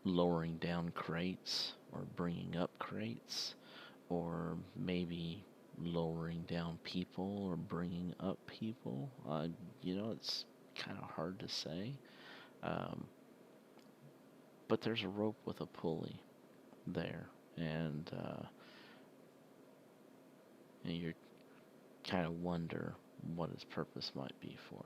lowering down crates or bringing up crates, or maybe lowering down people or bringing up people. It's kind of hard to say. Um, but there's a rope with a pulley there, and you kind of wonder what its purpose might be for.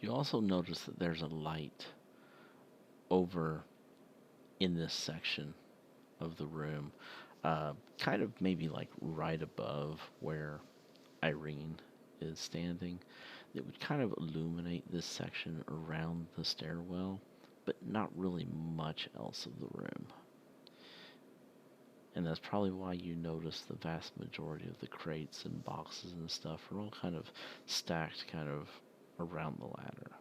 You also notice that there's a light over in this section of the room, kind of maybe like right above where Irene is standing, that would kind of illuminate this section around the stairwell, but not really much else of the room. And that's probably why you notice the vast majority of the crates and boxes and stuff are all kind of stacked kind of around the ladder.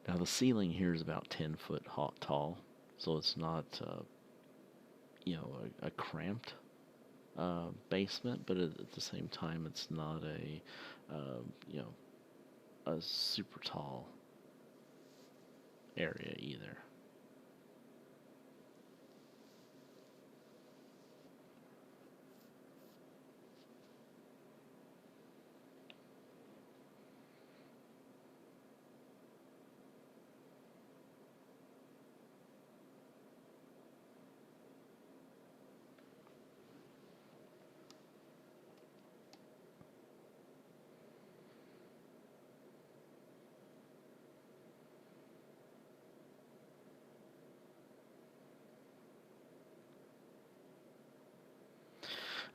Now the ceiling here is about 10 foot tall, so it's not, a cramped basement, but at the same time, it's not a super tall area either.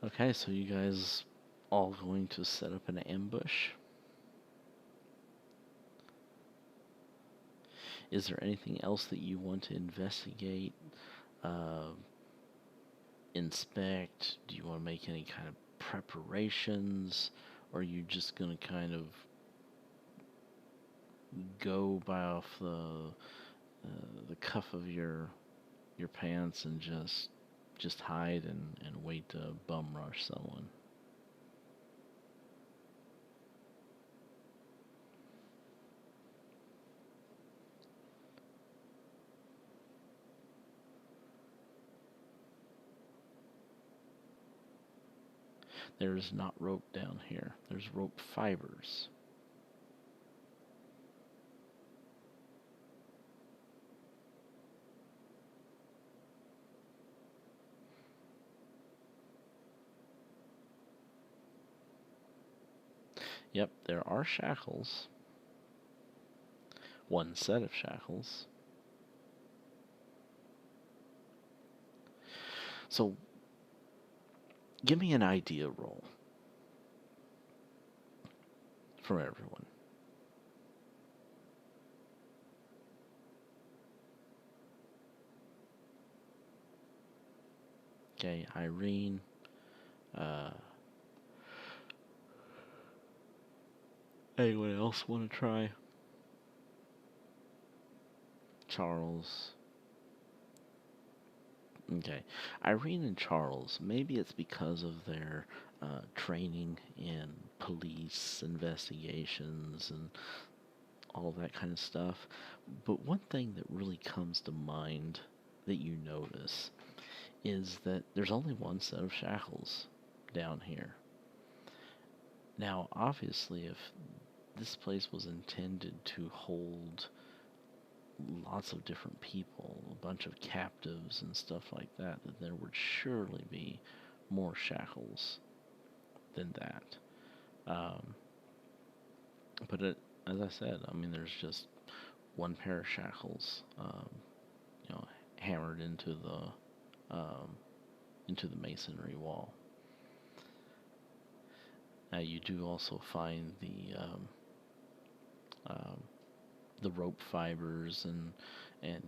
Okay, so you guys all going to set up an ambush? Is there anything else that you want to investigate, uh, inspect? Do you want to make any kind of preparations? Or are you just going to kind of go by off the cuff of your pants and just hide and wait to bum rush someone? There is not rope down here. There's rope fibers. Yep, there are shackles. One set of shackles. So, give me an idea roll from everyone. Okay, Irene. Uh, Anyone else want to try? Charles. Okay. Irene and Charles, maybe it's because of their training in police investigations and all that kind of stuff. But one thing that really comes to mind that you notice is that there's only one set of shackles down here. Now, obviously, if this place was intended to hold lots of different people, a bunch of captives and stuff like that, that there would surely be more shackles than that. Um, but as I said, I mean, there's just one pair of shackles, you know, hammered into the masonry wall. Now you do also find um, the rope fibers and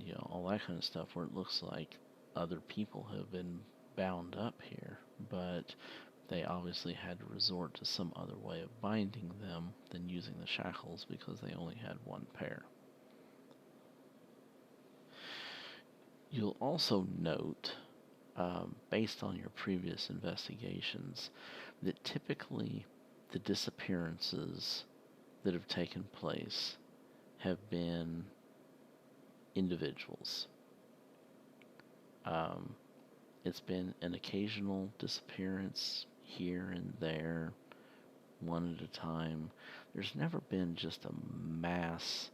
you know all that kind of stuff where it looks like other people have been bound up here, but they obviously had to resort to some other way of binding them than using the shackles because they only had one pair. You'll also note, based on your previous investigations, that typically the disappearances that have taken place have been individuals. Um, it's been an occasional disappearance here and there, one at a time. There's never been just a mass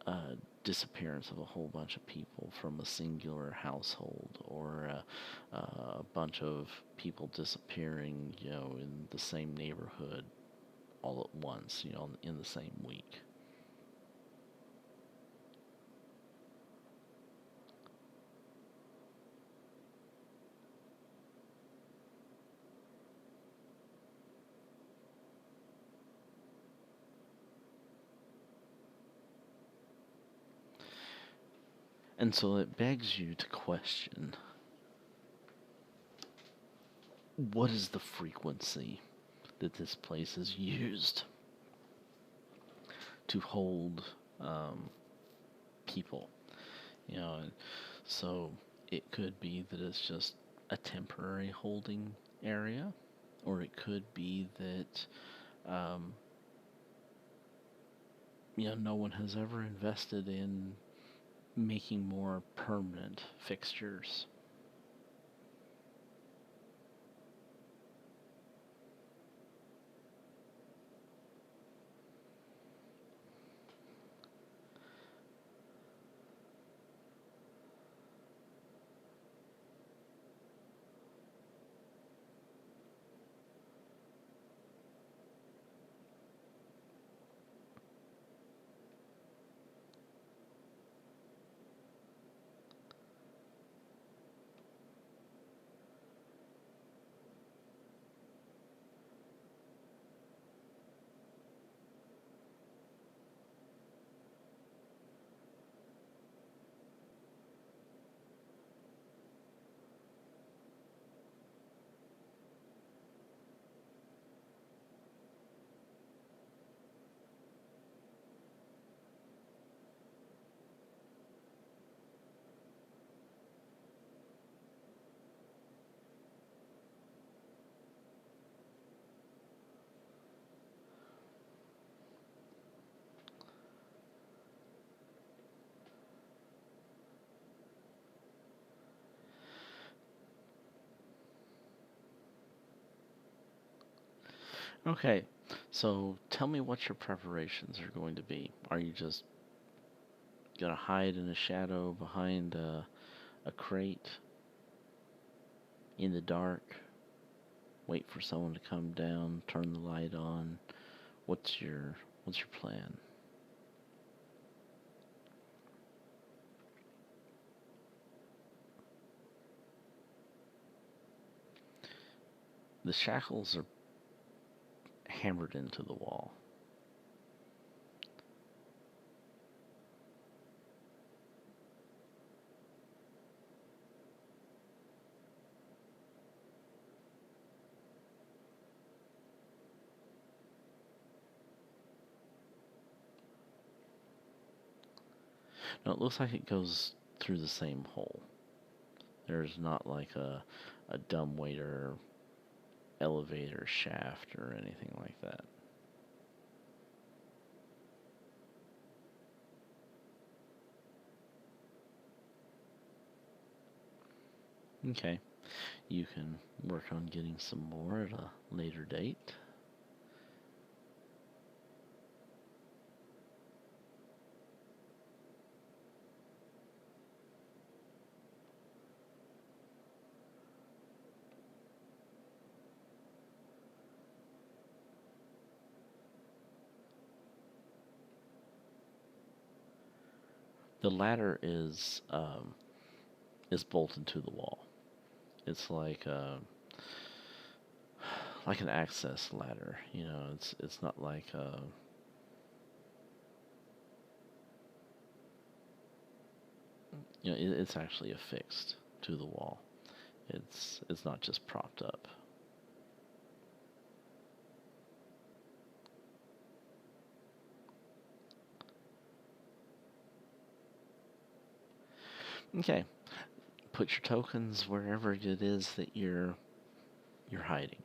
uh, disappearance of a whole bunch of people from a singular household, or a bunch of people disappearing, you know, in the same neighborhood all at once, you know, in the same week. And so it begs you to question, what is the frequency that this place is used to hold um, people? You know, and so it could be that it's just a temporary holding area, or it could be that um, you know, no one has ever invested in making more permanent fixtures. Okay, so tell me what your preparations are going to be. Are you just gonna hide in a shadow behind a crate in the dark, wait for someone to come down, turn the light on? What's your plan? The shackles are hammered into the wall. No, it looks like it goes through the same hole. There's not like a dumbwaiter elevator shaft or anything like that. Okay, you can work on getting some more at a later date. The ladder is bolted to the wall. It's like an access ladder. You know, it's not like it's actually affixed to the wall. It's not just propped up. Okay, put your tokens wherever it is that you're hiding.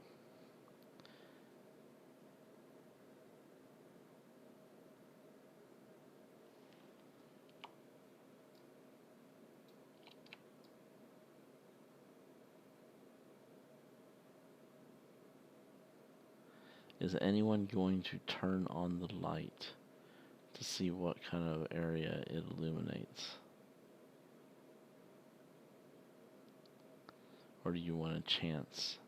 Is anyone going to turn on the light to see what kind of area it illuminates? Or do you want a chance?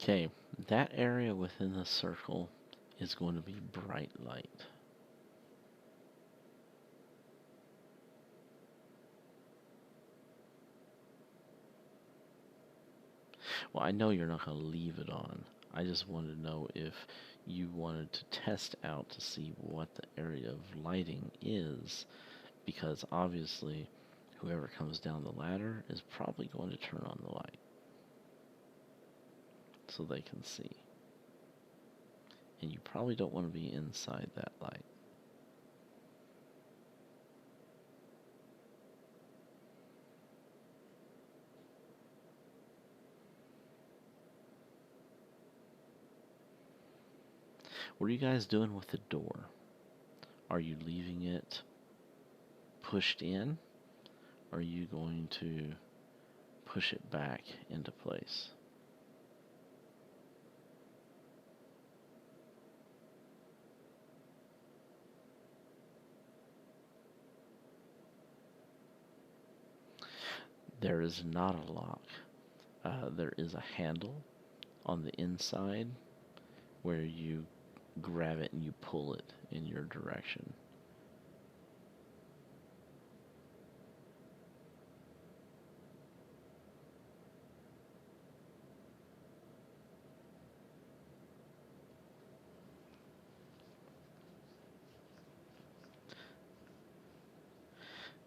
Okay, that area within the circle is going to be bright light. Well, I know you're not going to leave it on. I just wanted to know if you wanted to test out to see what the area of lighting is, because obviously whoever comes down the ladder is probably going to turn on the light so they can see. And you probably don't want to be inside that light. What are you guys doing with the door? Are you leaving it pushed in? Or are you going to push it back into place? There is not a lock. There is a handle on the inside where you grab it and you pull it in your direction.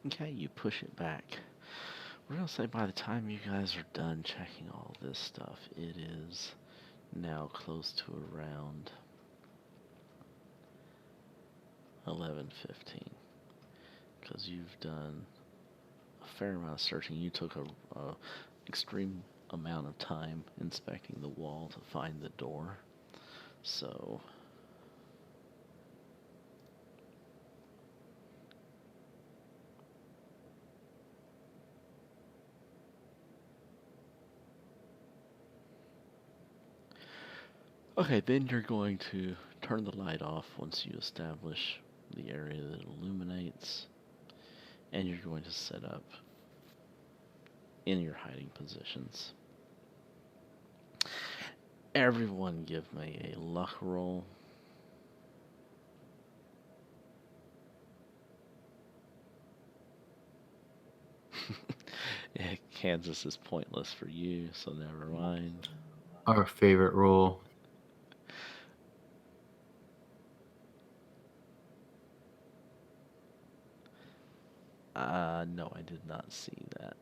Okay, you push it back. We're going to say by the time you guys are done checking all this stuff, it is now close to around 11:15, because you've done a fair amount of searching. You took a extreme amount of time inspecting the wall to find the door. So okay, then you're going to turn the light off once you establish the area that illuminates, and you're going to set up in your hiding positions. Everyone give me a luck roll. Kansas is pointless for you, so never mind. Our favorite role. No, I did not see that.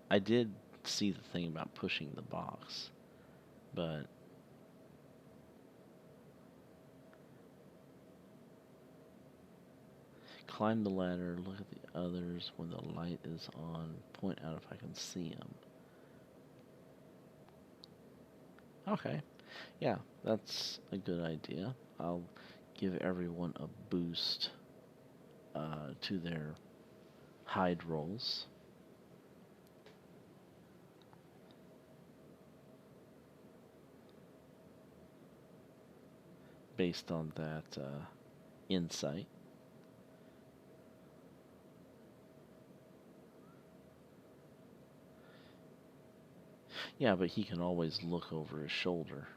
I did see the thing about pushing the box, but climb the ladder, look at the others when the light is on, point out if I can see them. Okay, yeah, that's a good idea. I'll give everyone a boost to their hide rolls based on that insight. Yeah, but he can always look over his shoulder.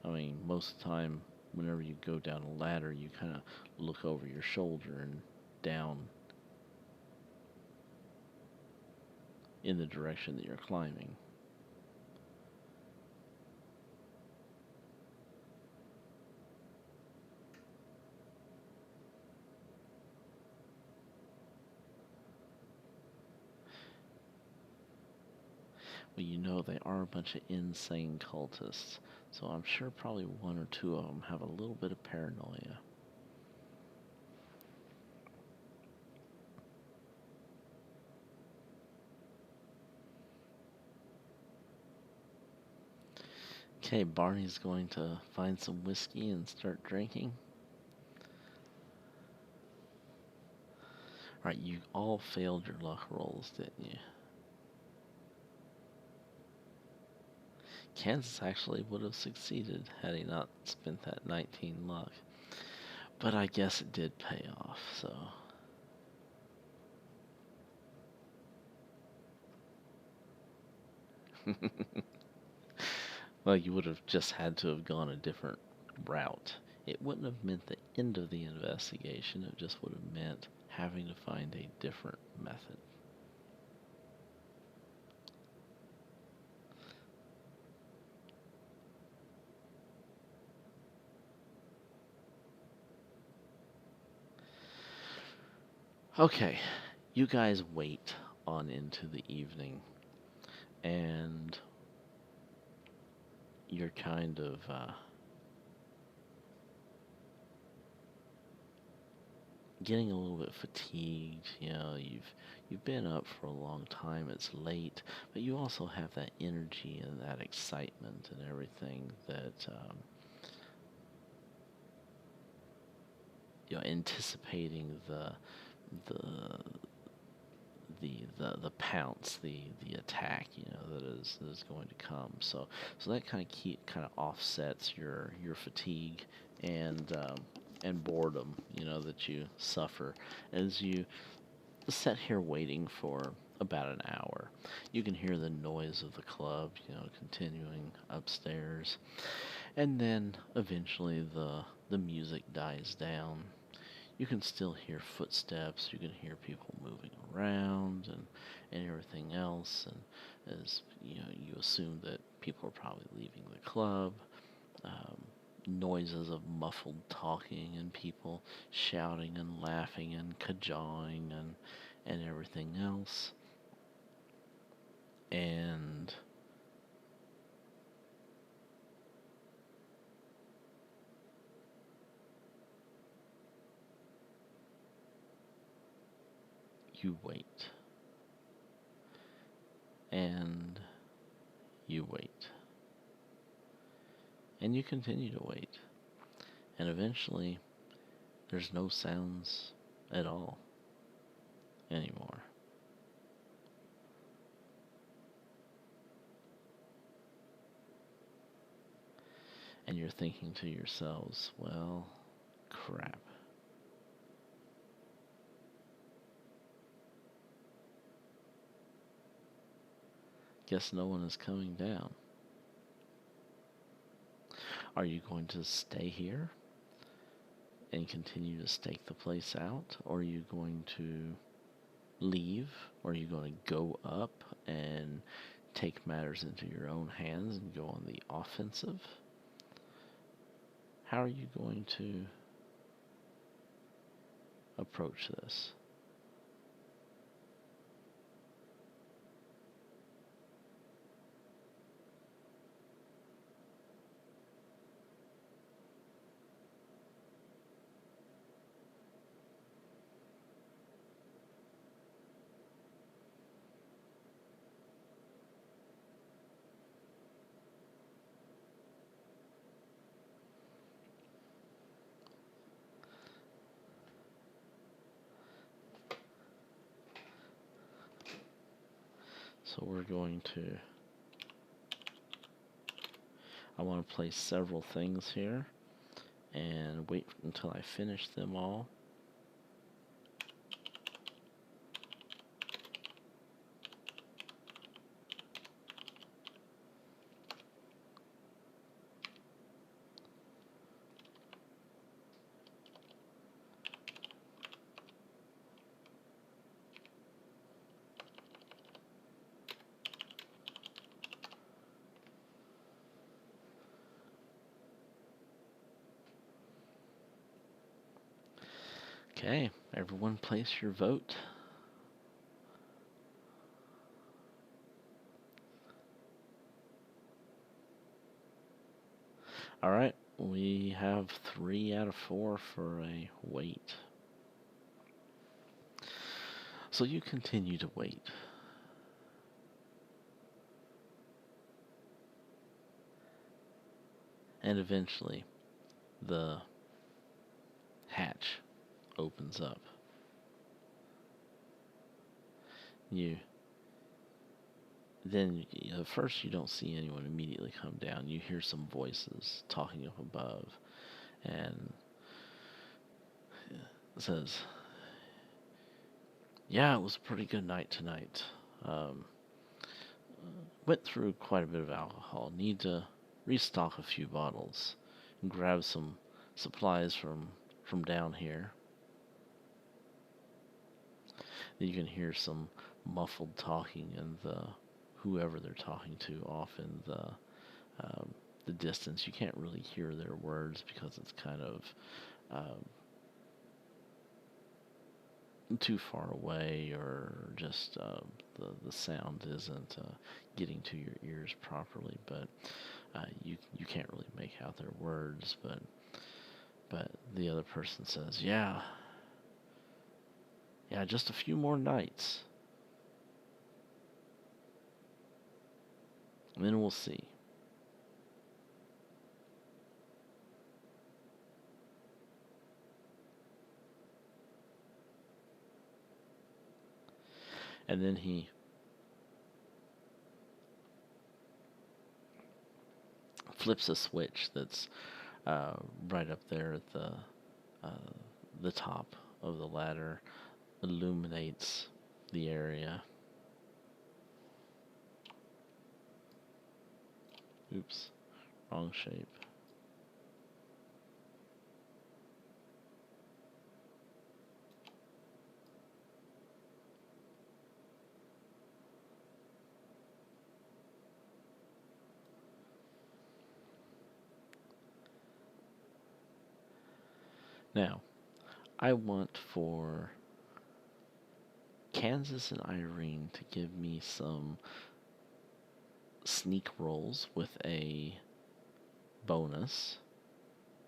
I mean, most of the time, whenever you go down a ladder, you kind of look over your shoulder and down in the direction that you're climbing. Well, you know, they are a bunch of insane cultists, so I'm sure probably one or two of them have a little bit of paranoia. Okay, Barney's going to find some whiskey and start drinking. Alright, you all failed your luck rolls, didn't you? Kansas actually would have succeeded had he not spent that 19 luck. But I guess it did pay off, so. Well, you would have just had to have gone a different route. It wouldn't have meant the end of the investigation, it just would have meant having to find a different method. Okay, you guys wait on into the evening, and you're kind of getting a little bit fatigued. You know, you've been up for a long time. It's late, but you also have that energy and that excitement and everything that anticipating the the pounce, the attack, that is going to come. So that kind of offsets your fatigue and boredom, that you suffer as you sit here waiting for about an hour. You can hear the noise of the club, continuing upstairs, and then eventually the music dies down. You can still hear footsteps, you can hear people moving around and everything else, and as you assume that people are probably leaving the club. Um, Noises of muffled talking and people shouting and laughing and cajoling and everything else. And you wait. And you wait. And you continue to wait. And eventually, there's no sounds at all anymore. And you're thinking to yourselves, well, crap. Guess no one is coming down. Are you going to stay here and continue to stake the place out? Or are you going to leave, or are you going to go up and take matters into your own hands and go on the offensive? How are you going to approach this? So we're going to, I want to place several things here and wait until I finish them all. Okay, everyone place your vote. Alright, we have 3 out of 4 for a wait. So you continue to wait. And eventually, the hatch opens up. You then at first you don't see anyone immediately come down. You hear some voices talking up above, and it says, "Yeah, it was a pretty good night tonight. Um, Went through quite a bit of alcohol. Need to restock a few bottles and grab some supplies from down here." Then you can hear some muffled talking and whoever they're talking to off in the distance. You can't really hear their words because it's kind of um, too far away, or just the sound isn't getting to your ears properly. But you can't really make out their words. But the other person says, "Yeah, yeah, just a few more nights, and then we'll see." And then he flips a switch that's right up there at the top of the ladder, illuminates the area. Oops, wrong shape. Now, I want for Kansas and Irene to give me some sneak rolls with a bonus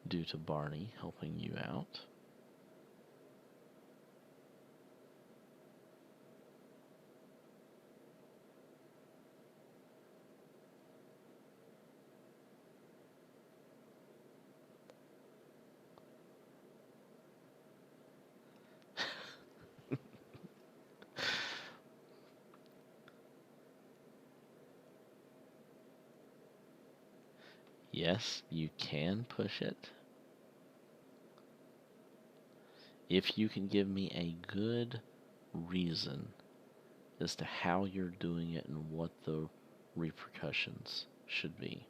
due to Barney helping you out. Yes, you can push it. If you can give me a good reason as to how you're doing it and what the repercussions should be.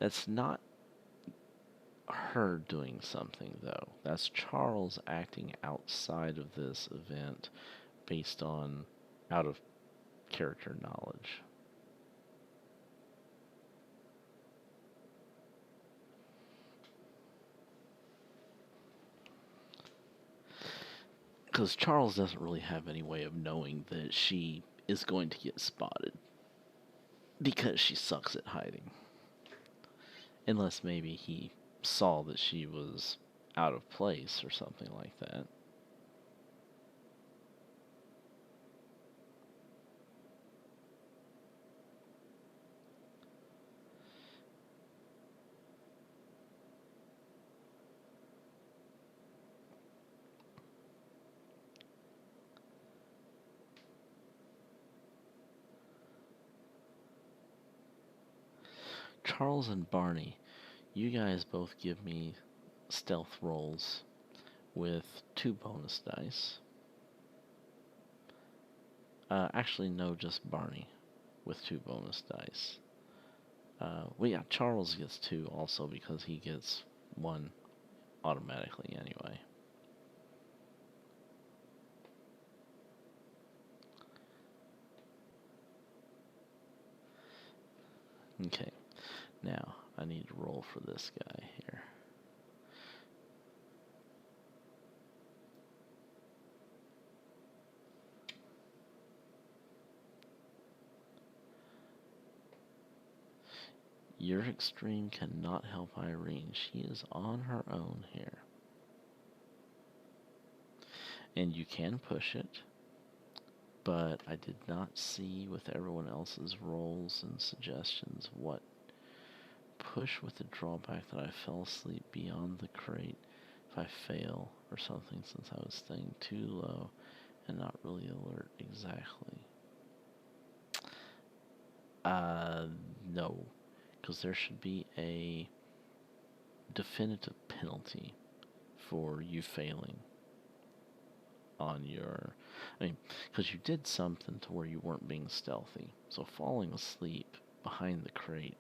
That's not her doing something, though. That's Charles acting outside of this event based on out of character knowledge. Because Charles doesn't really have any way of knowing that she is going to get spotted because she sucks at hiding. Unless maybe he saw that she was out of place or something like that. Charles and Barney, you guys both give me stealth rolls with 2 bonus dice. Actually, no, just Barney with 2 bonus dice. Charles gets 2 also because he gets 1 automatically anyway. Okay, now I need to roll for this guy here. Your extreme cannot help Irene. She is on her own here. And you can push it, but I did not see with everyone else's rolls and suggestions what push with the drawback that I fell asleep beyond the crate if I fail or something, since I was staying too low and not really alert exactly. No, because there should be a definitive penalty for you failing on your, because you did something to where you weren't being stealthy. So falling asleep behind the crate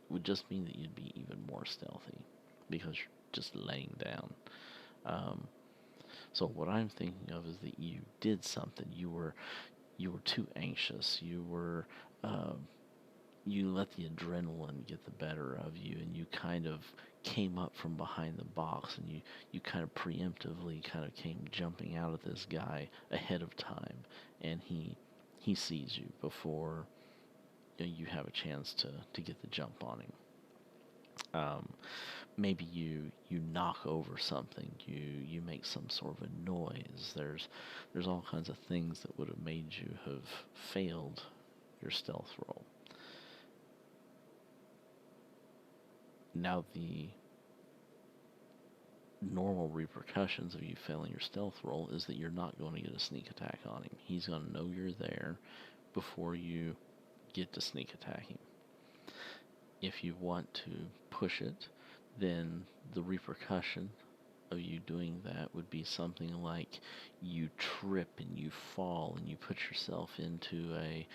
would just mean that you'd be even more stealthy because you're just laying down. So what I'm thinking of is that you did something. You were too anxious. You let the adrenaline get the better of you, and you kind of came up from behind the box, and you kind of preemptively kind of came jumping out at this guy ahead of time, and he sees you before you have a chance to get the jump on him. Maybe you knock over something, you make some sort of a noise. There's all kinds of things that would have made you have failed your stealth roll. Now the normal repercussions of you failing your stealth roll is that you're not going to get a sneak attack on him. He's going to know you're there before you get to sneak attack him. If you want to push it, then the repercussion of you doing that would be something like you trip and you fall and you put yourself into a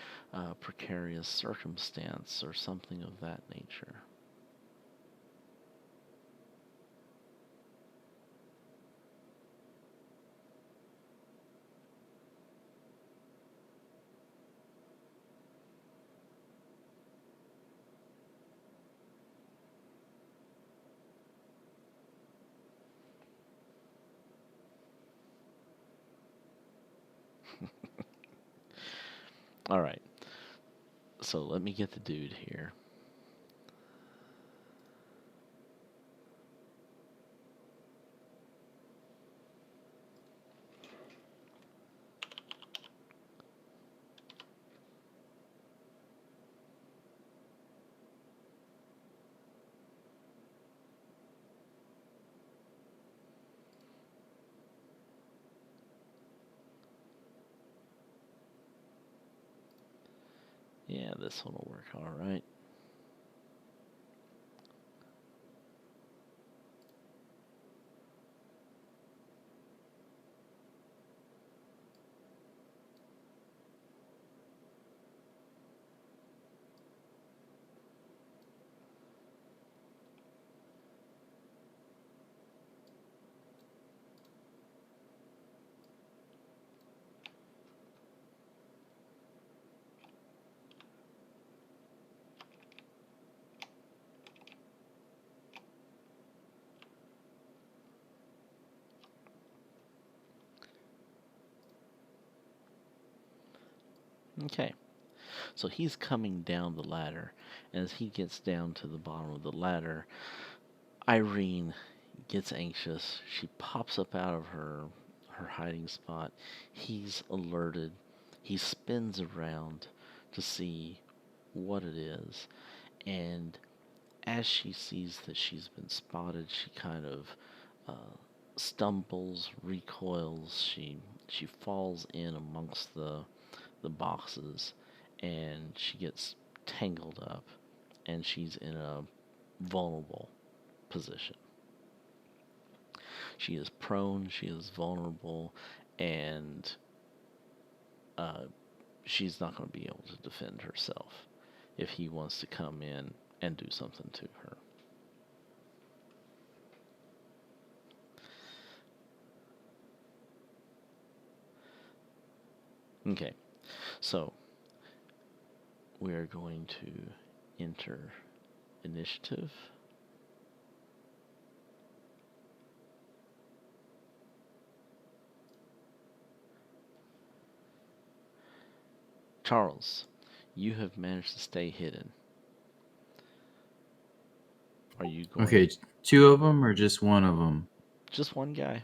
precarious circumstance or something of that nature. All right. So let me get the dude here. Yeah, this one will work all right. Okay. So he's coming down the ladder. And as he gets down to the bottom of the ladder, Irene gets anxious. She pops up out of her hiding spot. He's alerted. He spins around to see what it is. And as she sees that she's been spotted, she kind of uh, stumbles, recoils. She falls in amongst the boxes, and she gets tangled up, and she's in a vulnerable position. She is prone, she is vulnerable, and uh, she's not going to be able to defend herself if he wants to come in and do something to her. Okay, so we are going to enter initiative. Charles, you have managed to stay hidden. Are you going? Okay, two of them or just one of them? Just one guy.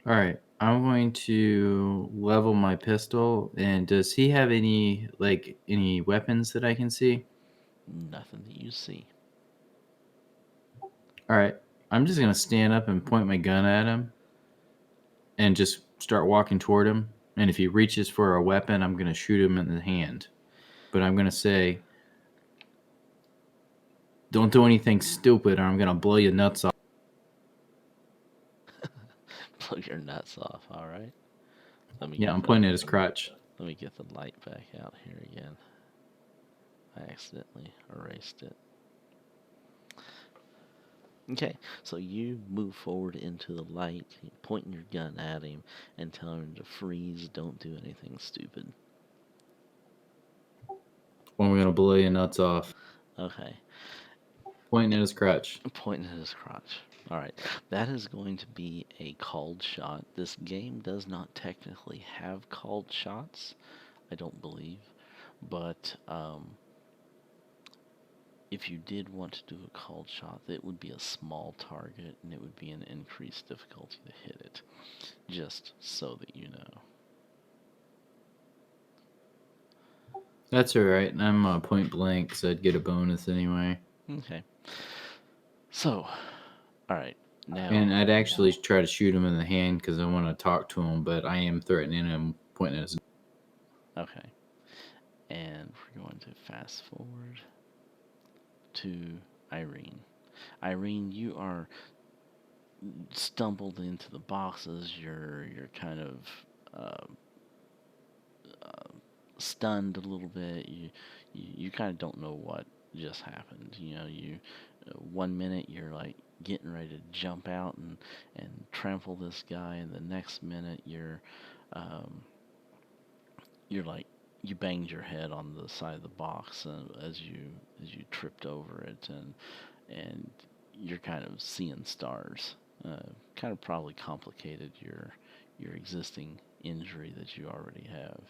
All right, I'm going to level my pistol. And does he have any weapons that I can see? Nothing that you see. All right, I'm just gonna stand up and point my gun at him, and just start walking toward him. And if he reaches for a weapon, I'm gonna shoot him in the hand. But I'm gonna say, "Don't do anything stupid, or I'm gonna blow your nuts off." Blow your nuts off. All right. Let me Yeah, get I'm the pointing at his crotch. let me get the light back out here again. I accidentally erased it. Okay, so you move forward into the light, pointing your gun at him and telling him to freeze. Don't do anything stupid. Or I'm gonna blow your nuts off. Okay, Pointing at his crotch. pointing at his crotch. All right, that is going to be a called shot. This game does not technically have called shots, I don't believe, but if you did want to do a called shot, it would be a small target and it would be an increased difficulty to hit it, just so that you know. That's all right. I'm point blank, so I'd get a bonus anyway. Okay. So, all right. Now, And I'd actually try to shoot him in the hand because I want to talk to him, but I am threatening him, pointing at his. okay. And we're going to fast forward to Irene. Irene, you are stumbled into the boxes. You're kind of uh, uh, stunned a little bit. You kind of don't know what just happened. You know, you 1 minute you're like getting ready to jump out and trample this guy, and the next minute um, you're like you banged your head on the side of the box as you tripped over it, and you're kind of seeing stars. Kind of probably complicated your existing injury that you already have.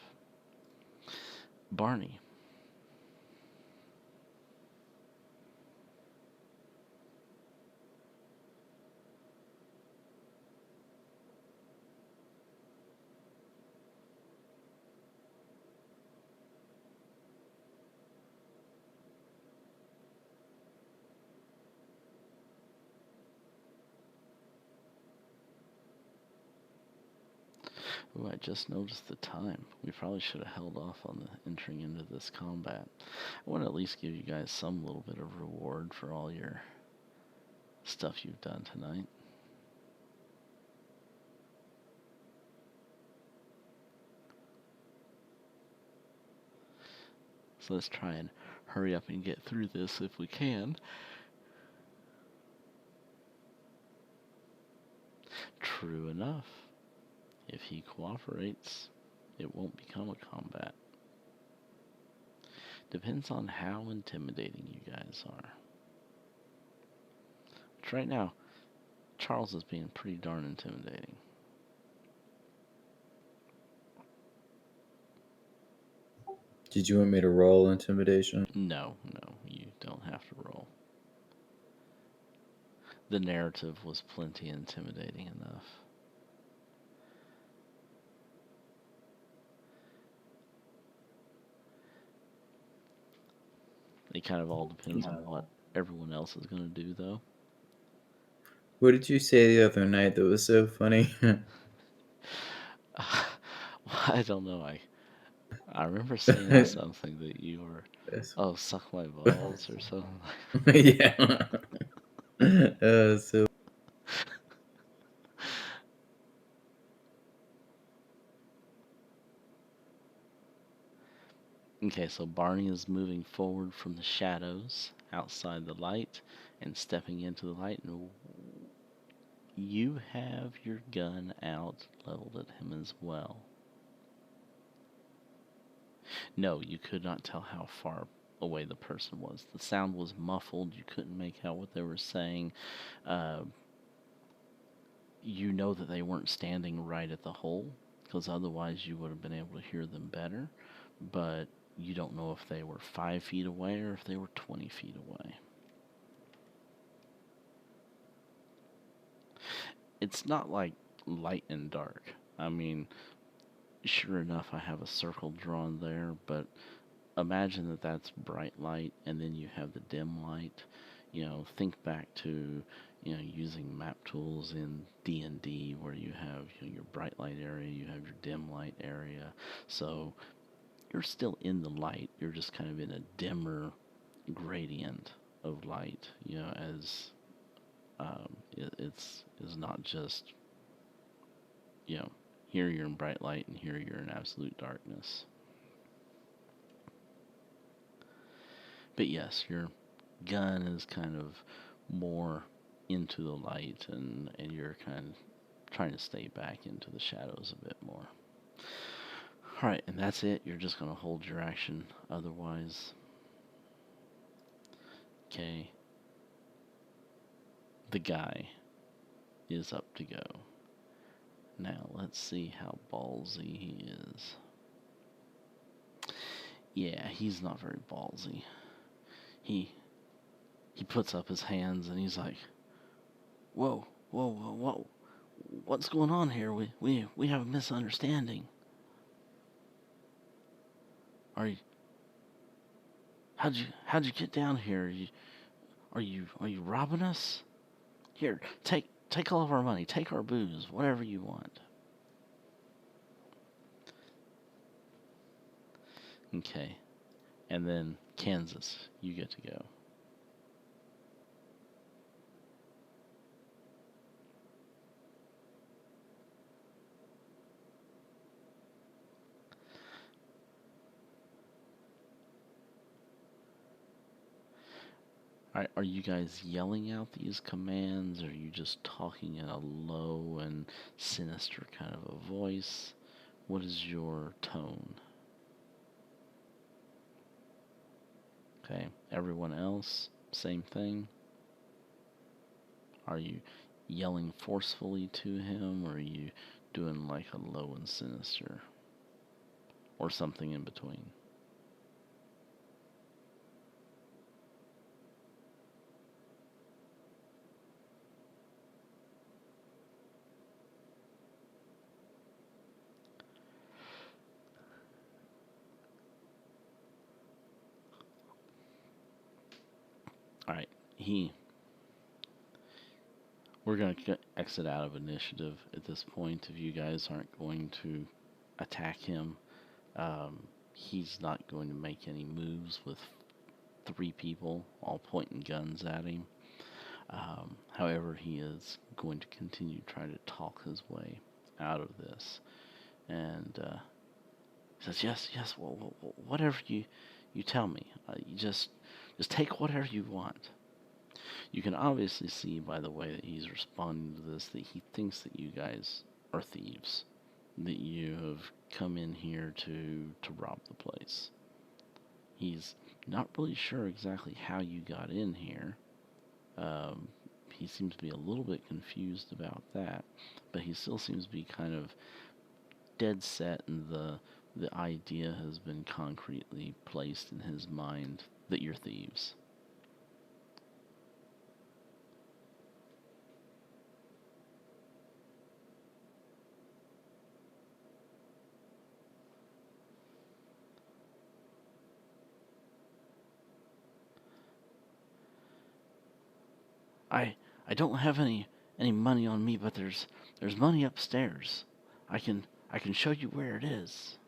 Barney. Ooh, I just noticed the time. We probably should have held off on the entering into this combat. I want to at least give you guys some little bit of reward for all your stuff you've done tonight. So let's try and hurry up and get through this if we can. True enough. If he cooperates, it won't become a combat. Depends on how intimidating you guys are. But right now, Charles is being pretty darn intimidating. Did you want me to roll intimidation? No, no, you don't have to roll. The narrative was plenty intimidating enough. It kind of all depends on what everyone else is going to do, though. What did you say the other night that was so funny? I don't know. I remember saying something that you were, oh, suck my balls or something. Yeah. So Okay, so Barney is moving forward from the shadows outside the light and stepping into the light, and you have your gun out, leveled at him as well. No, you could not tell how far away the person was. The sound was muffled. You couldn't make out what they were saying. Uh, you know that they weren't standing right at the hole, because otherwise you would have been able to hear them better. But you don't know if they were 5 feet away or if they were 20 feet away. It's not like light and dark. I mean, sure enough, I have a circle drawn there, but imagine that that's bright light, and then you have the dim light. Think back to using map tools in D&D, where you have your bright light area, you have your dim light area. So you're still in the light. You're just kind of in a dimmer gradient of light. As it's not just you know here you're in bright light and here you're in absolute darkness. But yes, your gun is kind of more into the light, and you're kind of trying to stay back into the shadows a bit more. Alright, and that's it. You're just going to hold your action otherwise. Okay. The guy is up to go. Now, let's see how ballsy he is. Yeah, he's not very ballsy. He he puts up his hands and he's like, "Whoa, whoa, whoa, whoa. What's going on here? We have a misunderstanding. Are you how'd you get down here? Are you robbing us? Here, take all of our money, take our booze, whatever you want." Okay. And then Kansas, you get to go. Are you guys yelling out these commands? Or are you just talking in a low and sinister kind of a voice? What is your tone? Okay, everyone else, same thing. Are you yelling forcefully to him, or are you doing like a low and sinister, or something in between? All right, we're going to exit out of initiative at this point if you guys aren't going to attack him. He's not going to make any moves with 3 people all pointing guns at him. However, he is going to continue trying to talk his way out of this. And he says, "Yes, yes, whatever you tell me. You just take whatever you want." You can obviously see by the way that he's responding to this that he thinks that you guys are thieves, that you have come in here to rob the place. He's not really sure exactly how you got in here. Um, he seems to be a little bit confused about that, but he still seems to be kind of dead set in the the idea has been concretely placed in his mind that you're thieves. I I don't have any money on me, but there's money upstairs. I can show you where it is.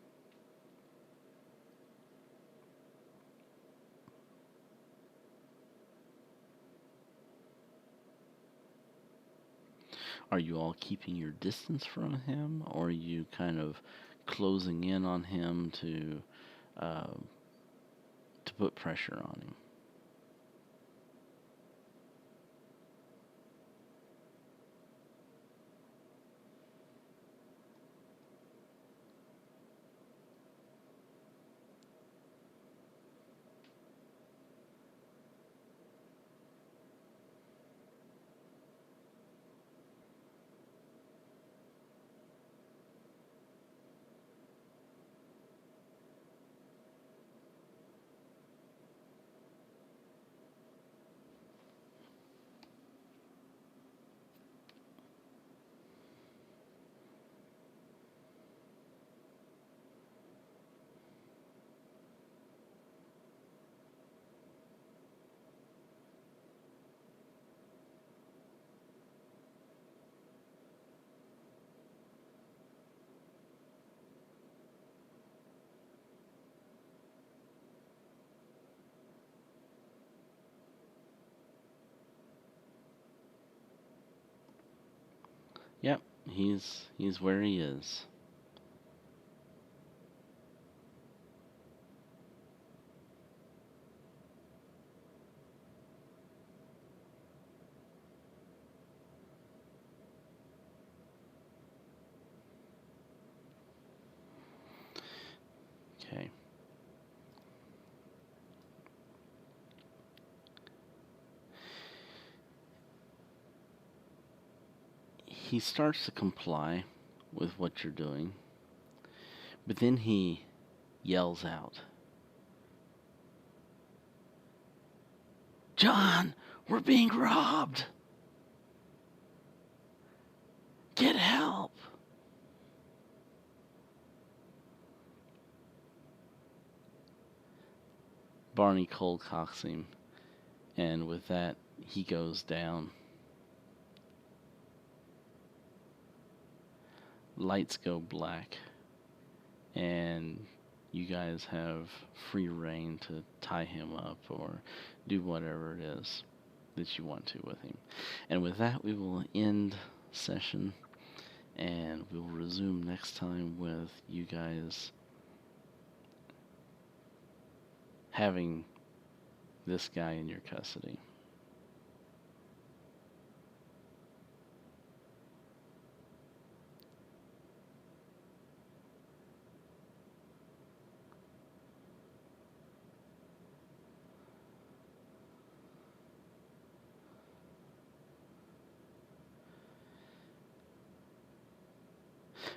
Are you all keeping your distance from him, or are you kind of closing in on him uh, to put pressure on him? Yep, he's where he is. Okay. He starts to comply with what you're doing, but then he yells out, "John, we're being robbed! Get help!" Barney cold cocks him, and with that, he goes down. Lights go black, and you guys have free reign to tie him up or do whatever it is that you want to with him. And with that, we will end session, and we will resume next time with you guys having this guy in your custody.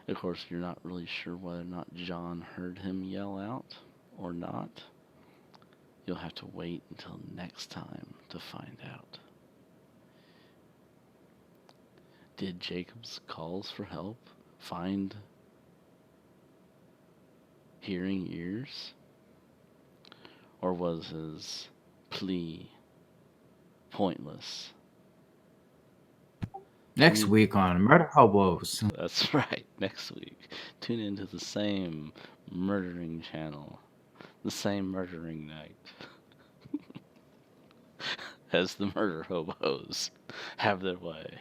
Of course, you're not really sure whether or not John heard him yell out or not. You'll have to wait until next time to find out. Did Jacob's calls for help find hearing ears? Or was his plea pointless? Next week on Murder Hobos. That's right, next week. Tune into the same murdering channel, the same murdering night as the murder hobos have their way.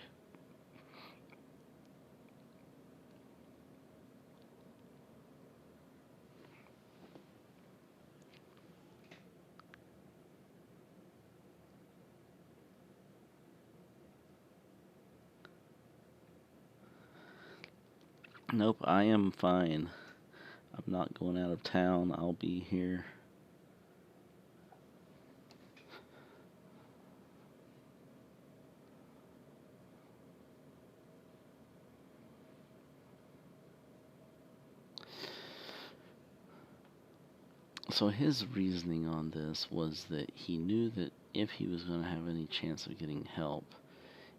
Nope, I am fine. I'm not going out of town. I'll be here. So his reasoning on this was that he knew that if he was going to have any chance of getting help,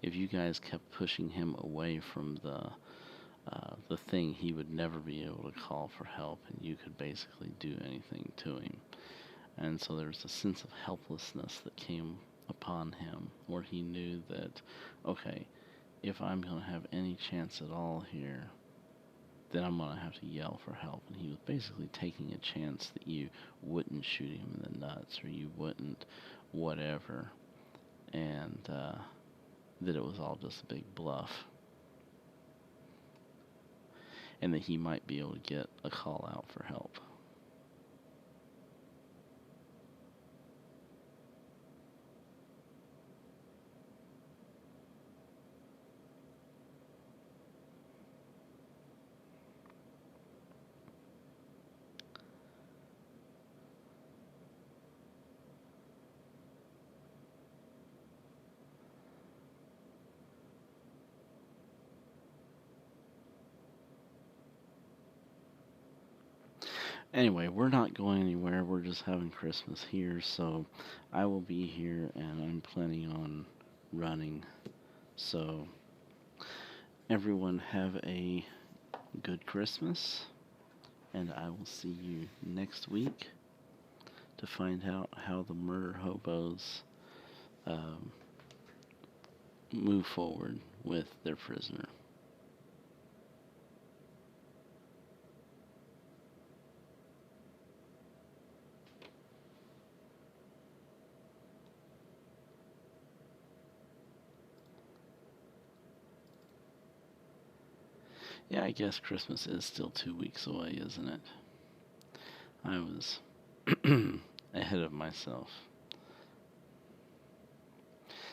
if you guys kept pushing him away from the thing, he would never be able to call for help, and you could basically do anything to him. And so there was a sense of helplessness that came upon him, where he knew that, okay, if I'm going to have any chance at all here, then I'm going to have to yell for help. And he was basically taking a chance that you wouldn't shoot him in the nuts, or you wouldn't whatever, and that it was all just a big bluff, and that he might be able to get a call out for help. Anyway, we're not going anywhere. We're just having Christmas here, so I will be here, and I'm planning on running. So, everyone have a good Christmas, and I will see you next week to find out how the murder hobos um, move forward with their prisoner. Yeah, I guess Christmas is still 2 weeks away, isn't it? I was ahead of myself.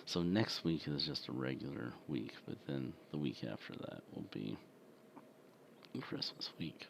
So next week is just a regular week, but then the week after that will be Christmas week.